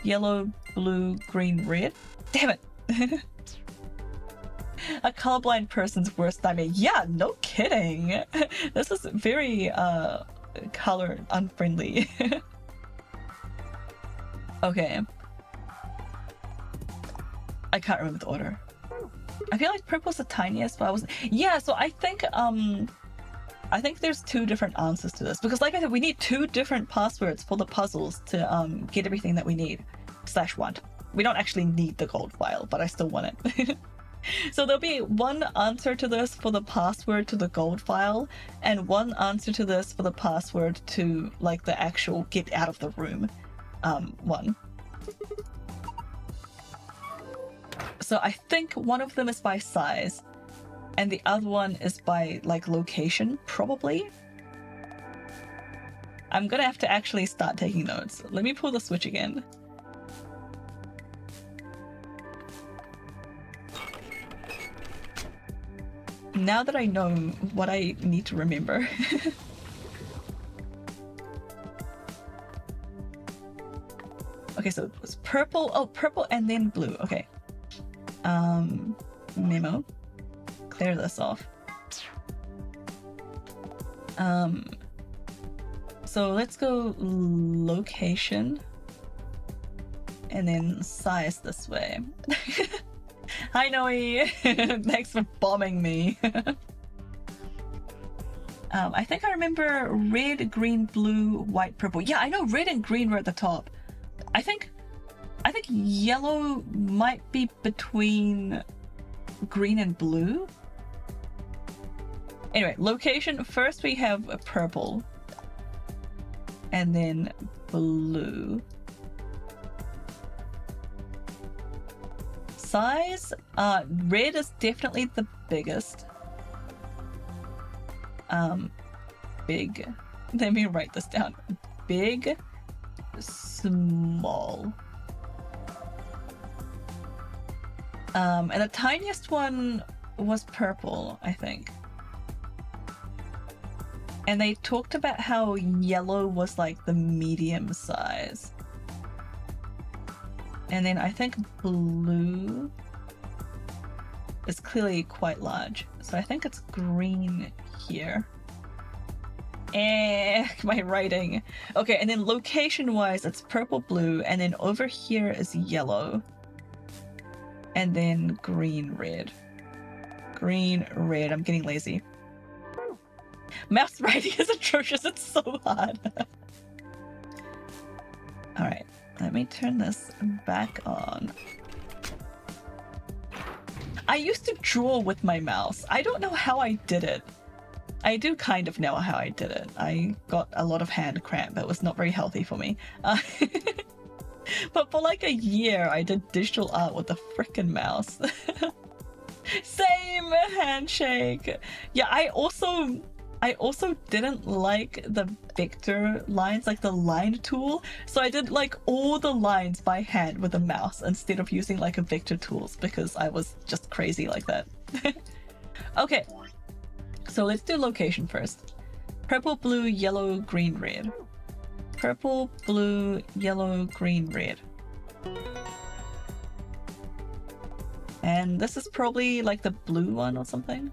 yellow, blue, green, red. Damn it! A colorblind person's worst nightmare. Yeah, no kidding. This is very color unfriendly. Okay. I can't remember the order. I feel like purple's the tiniest, but I wasn't. Yeah, so I think there's two different answers to this because, like I said, we need two different passwords for the puzzles to get everything that we need / want. We don't actually need the gold file, but I still want it. So there'll be one answer to this for the password to the gold file, and one answer to this for the password to like the actual get out of the room one. So I think one of them is by size, and the other one is by like location, probably. I'm gonna have to actually start taking notes. Let me pull the switch again. Now that I know what I need to remember. Okay, so it was purple. Oh, purple and then blue. Okay. Memo. Clear this off. So let's go location and then size this way. Hi Noe! Thanks for bombing me. I think I remember red, green, blue, white, purple. Yeah, I know red and green were at the top. I think yellow might be between green and blue. Anyway, location. First we have purple. And then blue. Size, red is definitely the biggest. Big. Let me write this down. Big, small. And the tiniest one was purple, I think. And they talked about how yellow was like the medium size. And then I think blue is clearly quite large. So I think it's green here. My writing. Okay, and then location-wise, it's purple, blue, and then over here is yellow. And then green, red. Green, red. I'm getting lazy. Mouse writing is atrocious. It's so hard. Alright. Let me turn this back on. I used to draw with my mouse. I don't know how I did it. I do kind of know how I did it. I got a lot of hand cramp. It was not very healthy for me. But for like a year, I did digital art with a frickin' mouse. Same handshake. Yeah, I also didn't like the vector lines, like the line tool. So I did like all the lines by hand with a mouse instead of using like a vector tools because I was just crazy like that. Okay, so let's do location first. Purple, blue, yellow, green, red. Purple, blue, yellow, green, red. And this is probably like the blue one or something.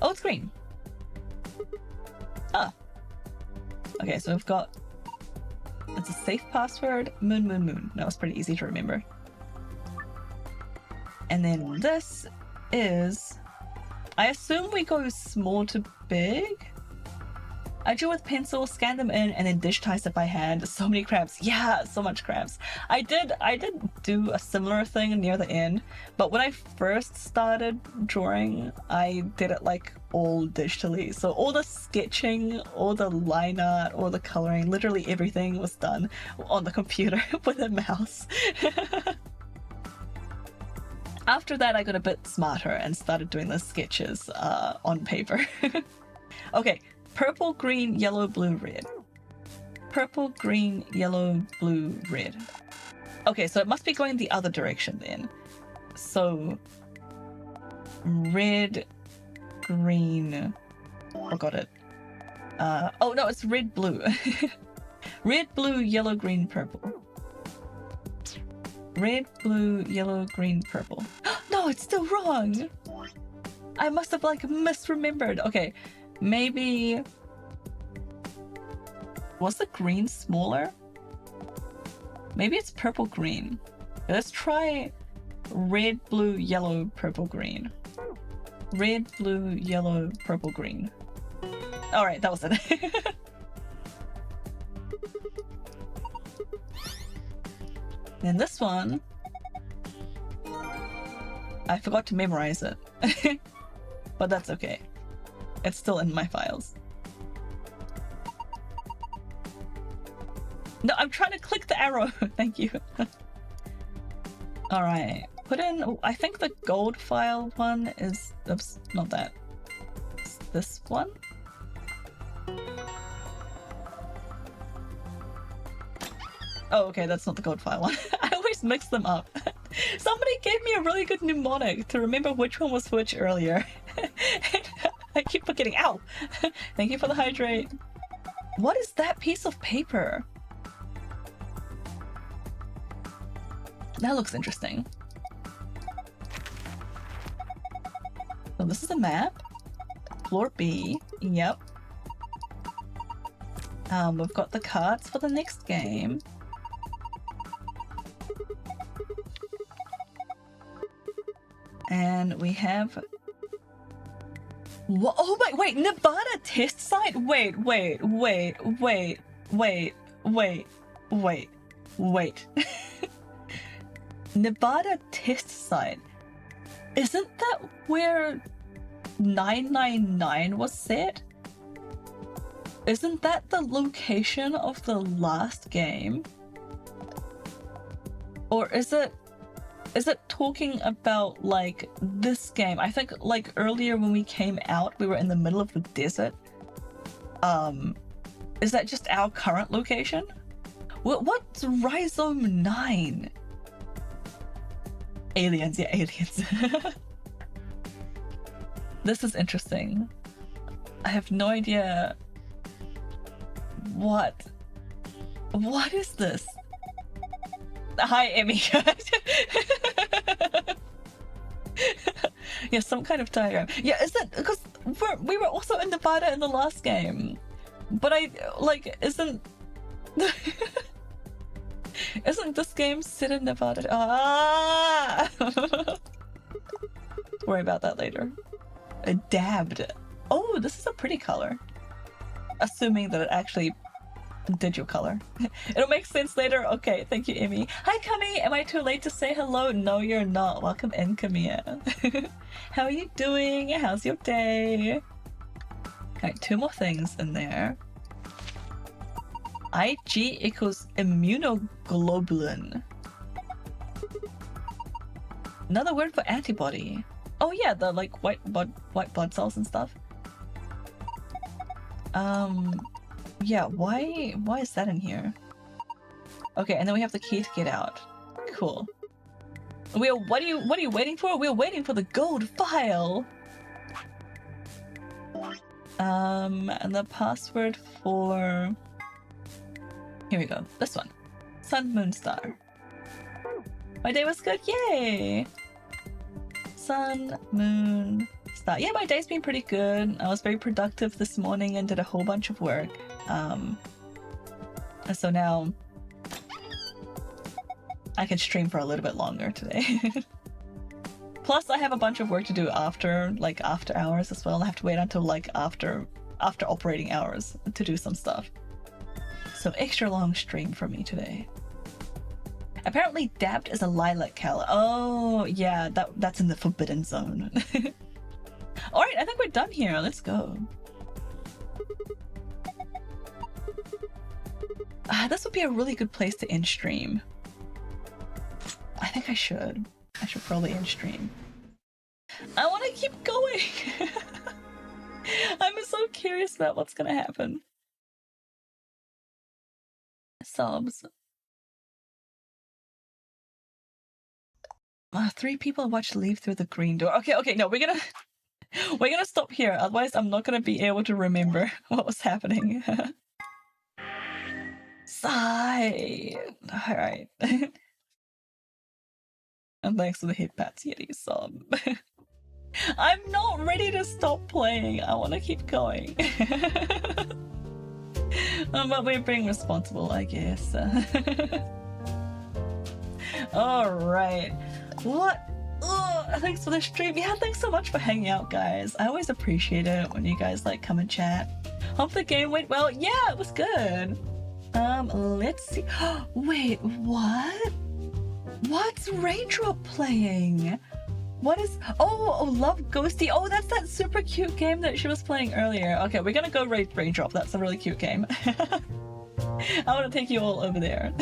Oh, it's green. Ah. Okay, so we've got... It's a safe password. Moon, moon, moon. That was pretty easy to remember. And then this is... I assume we go small to big? I drew with pencil, scanned them in, and then digitized it by hand. So many cramps. Yeah, so much cramps. I did do a similar thing near the end, but when I first started drawing, I did it like all digitally. So all the sketching, all the line art, all the coloring, literally everything was done on the computer with a mouse. After that, I got a bit smarter and started doing the sketches on paper. Okay. Purple, green, yellow, blue, red. Purple, green, yellow, blue, red. Okay, so it must be going the other direction then. So, red, green, forgot it. Oh no, it's red, blue. Red, blue, yellow, green, purple. Red, blue, yellow, green, purple. No, it's still wrong! I must have like misremembered. Okay. Maybe... Was the green smaller? Maybe it's purple green. Let's try Red, blue, yellow, purple, green. Red, blue, yellow, purple, green. Alright, that was it. Then this one, I forgot to memorize it. But that's okay. It's still in my files. No, I'm trying to click the arrow. Thank you. Alright. Put in, I think the gold file one is, oops, not that. It's this one? Oh, okay, that's not the gold file one. I always mix them up. Somebody gave me a really good mnemonic to remember which one was which earlier. I keep forgetting. Ow! Thank you for the hydrate. What is that piece of paper? That looks interesting. So this is a map. Floor B. Yep. We've got the cards for the next game. And we have... What? Oh my, wait, Nevada test site? Wait. Nevada test site. Isn't that where 999 was set? Isn't that the location of the last game? Or is it talking about like this game? I think like earlier when we came out, we were in the middle of the desert. Is that just our current location? What's Rhizome 9? Aliens, yeah, aliens. This is interesting. I have no idea. What is this? Hi, Emmy. Yeah, some kind of diagram. Yeah, is that because we were also in Nevada in the last game? But isn't this game set in Nevada? Ah! Worry about that later. Dabbed. Oh, this is a pretty color. Assuming that it actually did your color. It'll make sense later. Okay, thank you, Emmy. Hi, Kami. Am I too late to say hello? No, you're not. Welcome in, Kamiya. How are you doing? How's your day? Okay, 2 more things in there. IG equals immunoglobulin. Another word for antibody. Oh yeah, the like white blood cells and stuff. Yeah, why is that in here? Okay, and then we have the key to get out. Cool. What are you waiting for? We're waiting for the gold file. And the password for... Here we go. This one. Sun, moon, star. My day was good. Yay! Sun, moon, star. Yeah, my day's been pretty good. I was very productive this morning and did a whole bunch of work. And so now I can stream for a little bit longer today. Plus, I have a bunch of work to do after hours as well. I have to wait until like after operating hours to do some stuff. So extra long stream for me today. Apparently dabbed is a lilac color. Oh yeah, that's in the forbidden zone. Alright, I think we're done here. Let's go. This would be a really good place to end stream. I think I should. I should probably end stream. I want to keep going. I'm so curious about what's gonna happen. Sobs. 3 people watched Leave Through the Green Door. Okay, no, we're gonna stop here. Otherwise, I'm not gonna be able to remember what was happening. Sigh. All right. And thanks for the hit pats, Yeti Sob. I'm not ready to stop playing. I want to keep going. But we're being responsible, I guess. All right. What? Oh, thanks for the stream. Yeah, thanks so much for hanging out, guys. I always appreciate it when you guys like come and chat. Hope the game went well. Yeah, it was good. Let's see. Wait, what? What's Raindrop playing? What is... Oh, Love Ghosty. Oh, that's that super cute game that she was playing earlier. Okay, we're gonna go raid Raindrop. That's a really cute game. I want to take you all over there.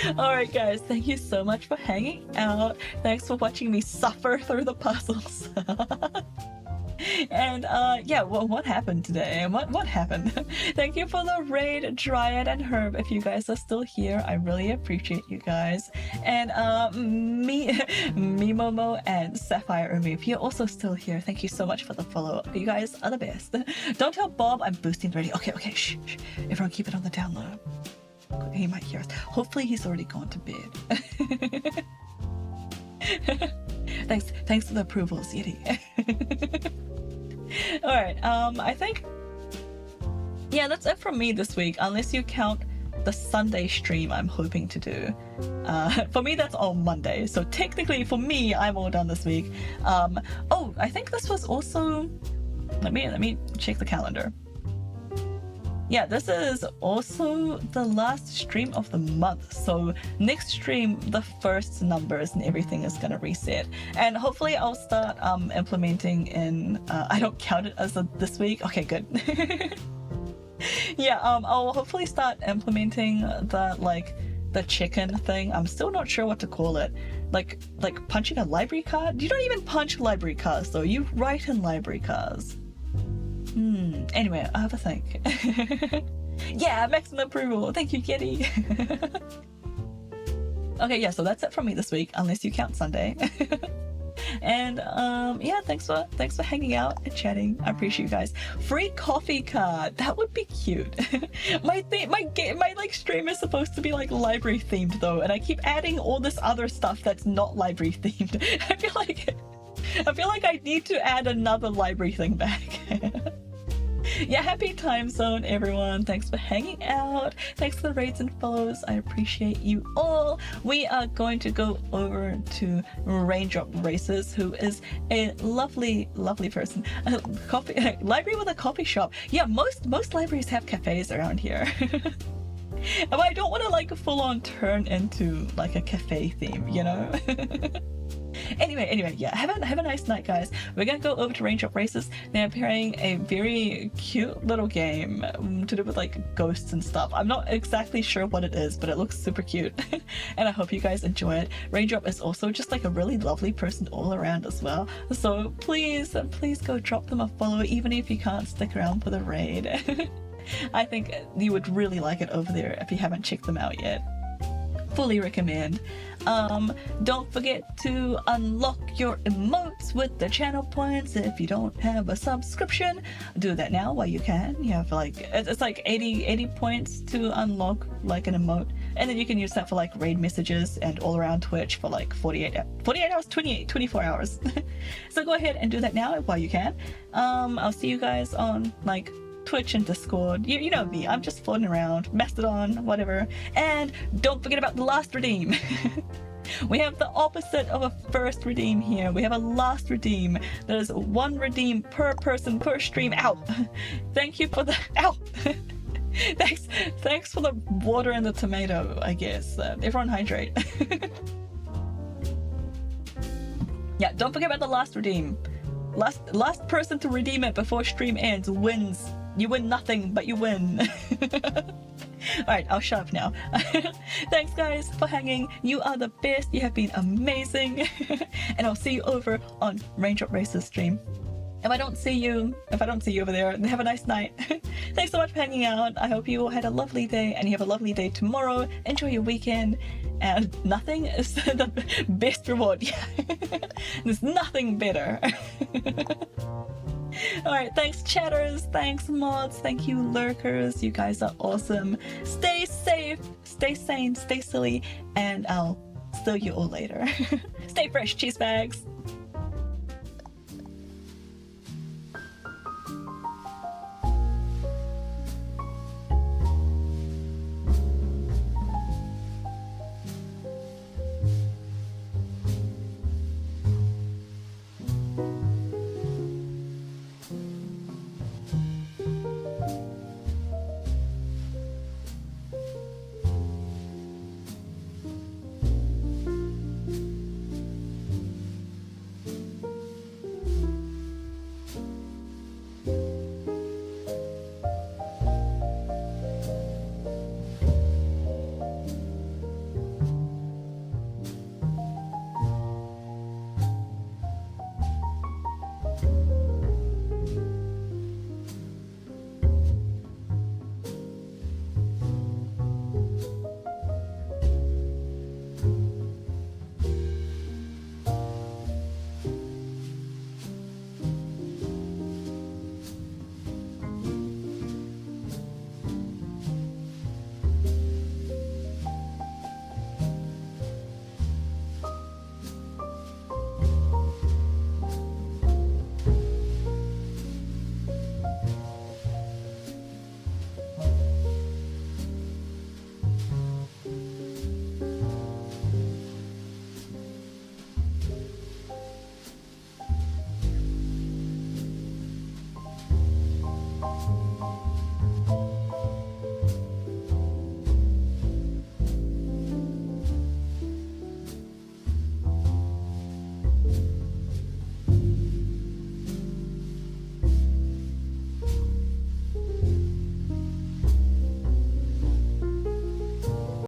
Alright guys, thank you so much for hanging out. Thanks for watching me suffer through the puzzles. And yeah, well, what happened today? What happened? Thank you for the raid, Dryad and Herb. If you guys are still here, I really appreciate you guys. And Momo and Sapphire Umi, if you're also still here, thank you so much for the follow. You guys are the best. Don't tell Bob I'm boosting ready. Okay, shh. Everyone keep it on the down low. He might hear us. Hopefully he's already gone to bed. Thanks for the approvals, Yeti. Alright, I think... Yeah, that's it from me this week, unless you count the Sunday stream I'm hoping to do. For me, that's on Monday, so technically for me, I'm all done this week. Oh, I think this was also... Let me check the calendar. Yeah, this is also the last stream of the month. So next stream, the first numbers and everything is gonna reset. And hopefully I'll start implementing in, I don't count it as this week. Okay, good. Yeah, I'll hopefully start implementing the chicken thing. I'm still not sure what to call it. Like punching a library card? You don't even punch library cards though. You write in library cards. Anyway, I have a think. Yeah, maximum approval. Thank you, Kitty. Okay, yeah, so that's it from me this week, unless you count Sunday. And yeah, thanks for hanging out and chatting. I appreciate you guys. Free coffee card. That would be cute. my like stream is supposed to be like library themed though, and I keep adding all this other stuff that's not library themed. I feel like I need to add another library thing back. Yeah, happy time zone, everyone. Thanks for hanging out. Thanks for the raids and follows. I appreciate you all. We are going to go over to Raindrop Races, who is a lovely, lovely person. Library with a coffee shop. Yeah, most libraries have cafes around here. But I don't want to like full on turn into like a cafe theme, you know? Anyway, yeah, have a nice night, guys. We're gonna go over to Raindrop Races. They're playing a very cute little game to do with like ghosts and stuff. I'm not exactly sure what it is, but it looks super cute. And I hope you guys enjoy it. Raindrop is also just like a really lovely person all around as well. So please go drop them a follow, even if you can't stick around for the raid. I think you would really like it over there if you haven't checked them out yet. Fully recommend. Don't forget to unlock your emotes with the channel points. If you don't have a subscription, do that now while you can. You have like, it's like 80 points to unlock like an emote, and then you can use that for like raid messages and all around Twitch for like 48 hours, 24 hours. So go ahead and do that now while you can. I'll see you guys on like Twitch and Discord. You know me, I'm just floating around, Mastodon, whatever. And don't forget about the last redeem. We have the opposite of a first redeem here. We have a last redeem. There's one redeem per person per stream. Ow! Thank you for the ow. Thanks for the water and the tomato, I guess. Everyone hydrate. Yeah, don't forget about the last redeem. Last person to redeem it before stream ends wins. You win nothing, but you win. Alright, I'll shut up now. Thanks guys for hanging. You are the best. You have been amazing. And I'll see you over on Raindrop Races stream. If I don't see you over there, then have a nice night. Thanks so much for hanging out. I hope you all had a lovely day and you have a lovely day tomorrow. Enjoy your weekend. And nothing is the best reward. Yeah. There's nothing better. Alright, thanks chatters, thanks mods, thank you lurkers, you guys are awesome. Stay safe, stay sane, stay silly, and I'll see you all later. Stay fresh, cheese bags.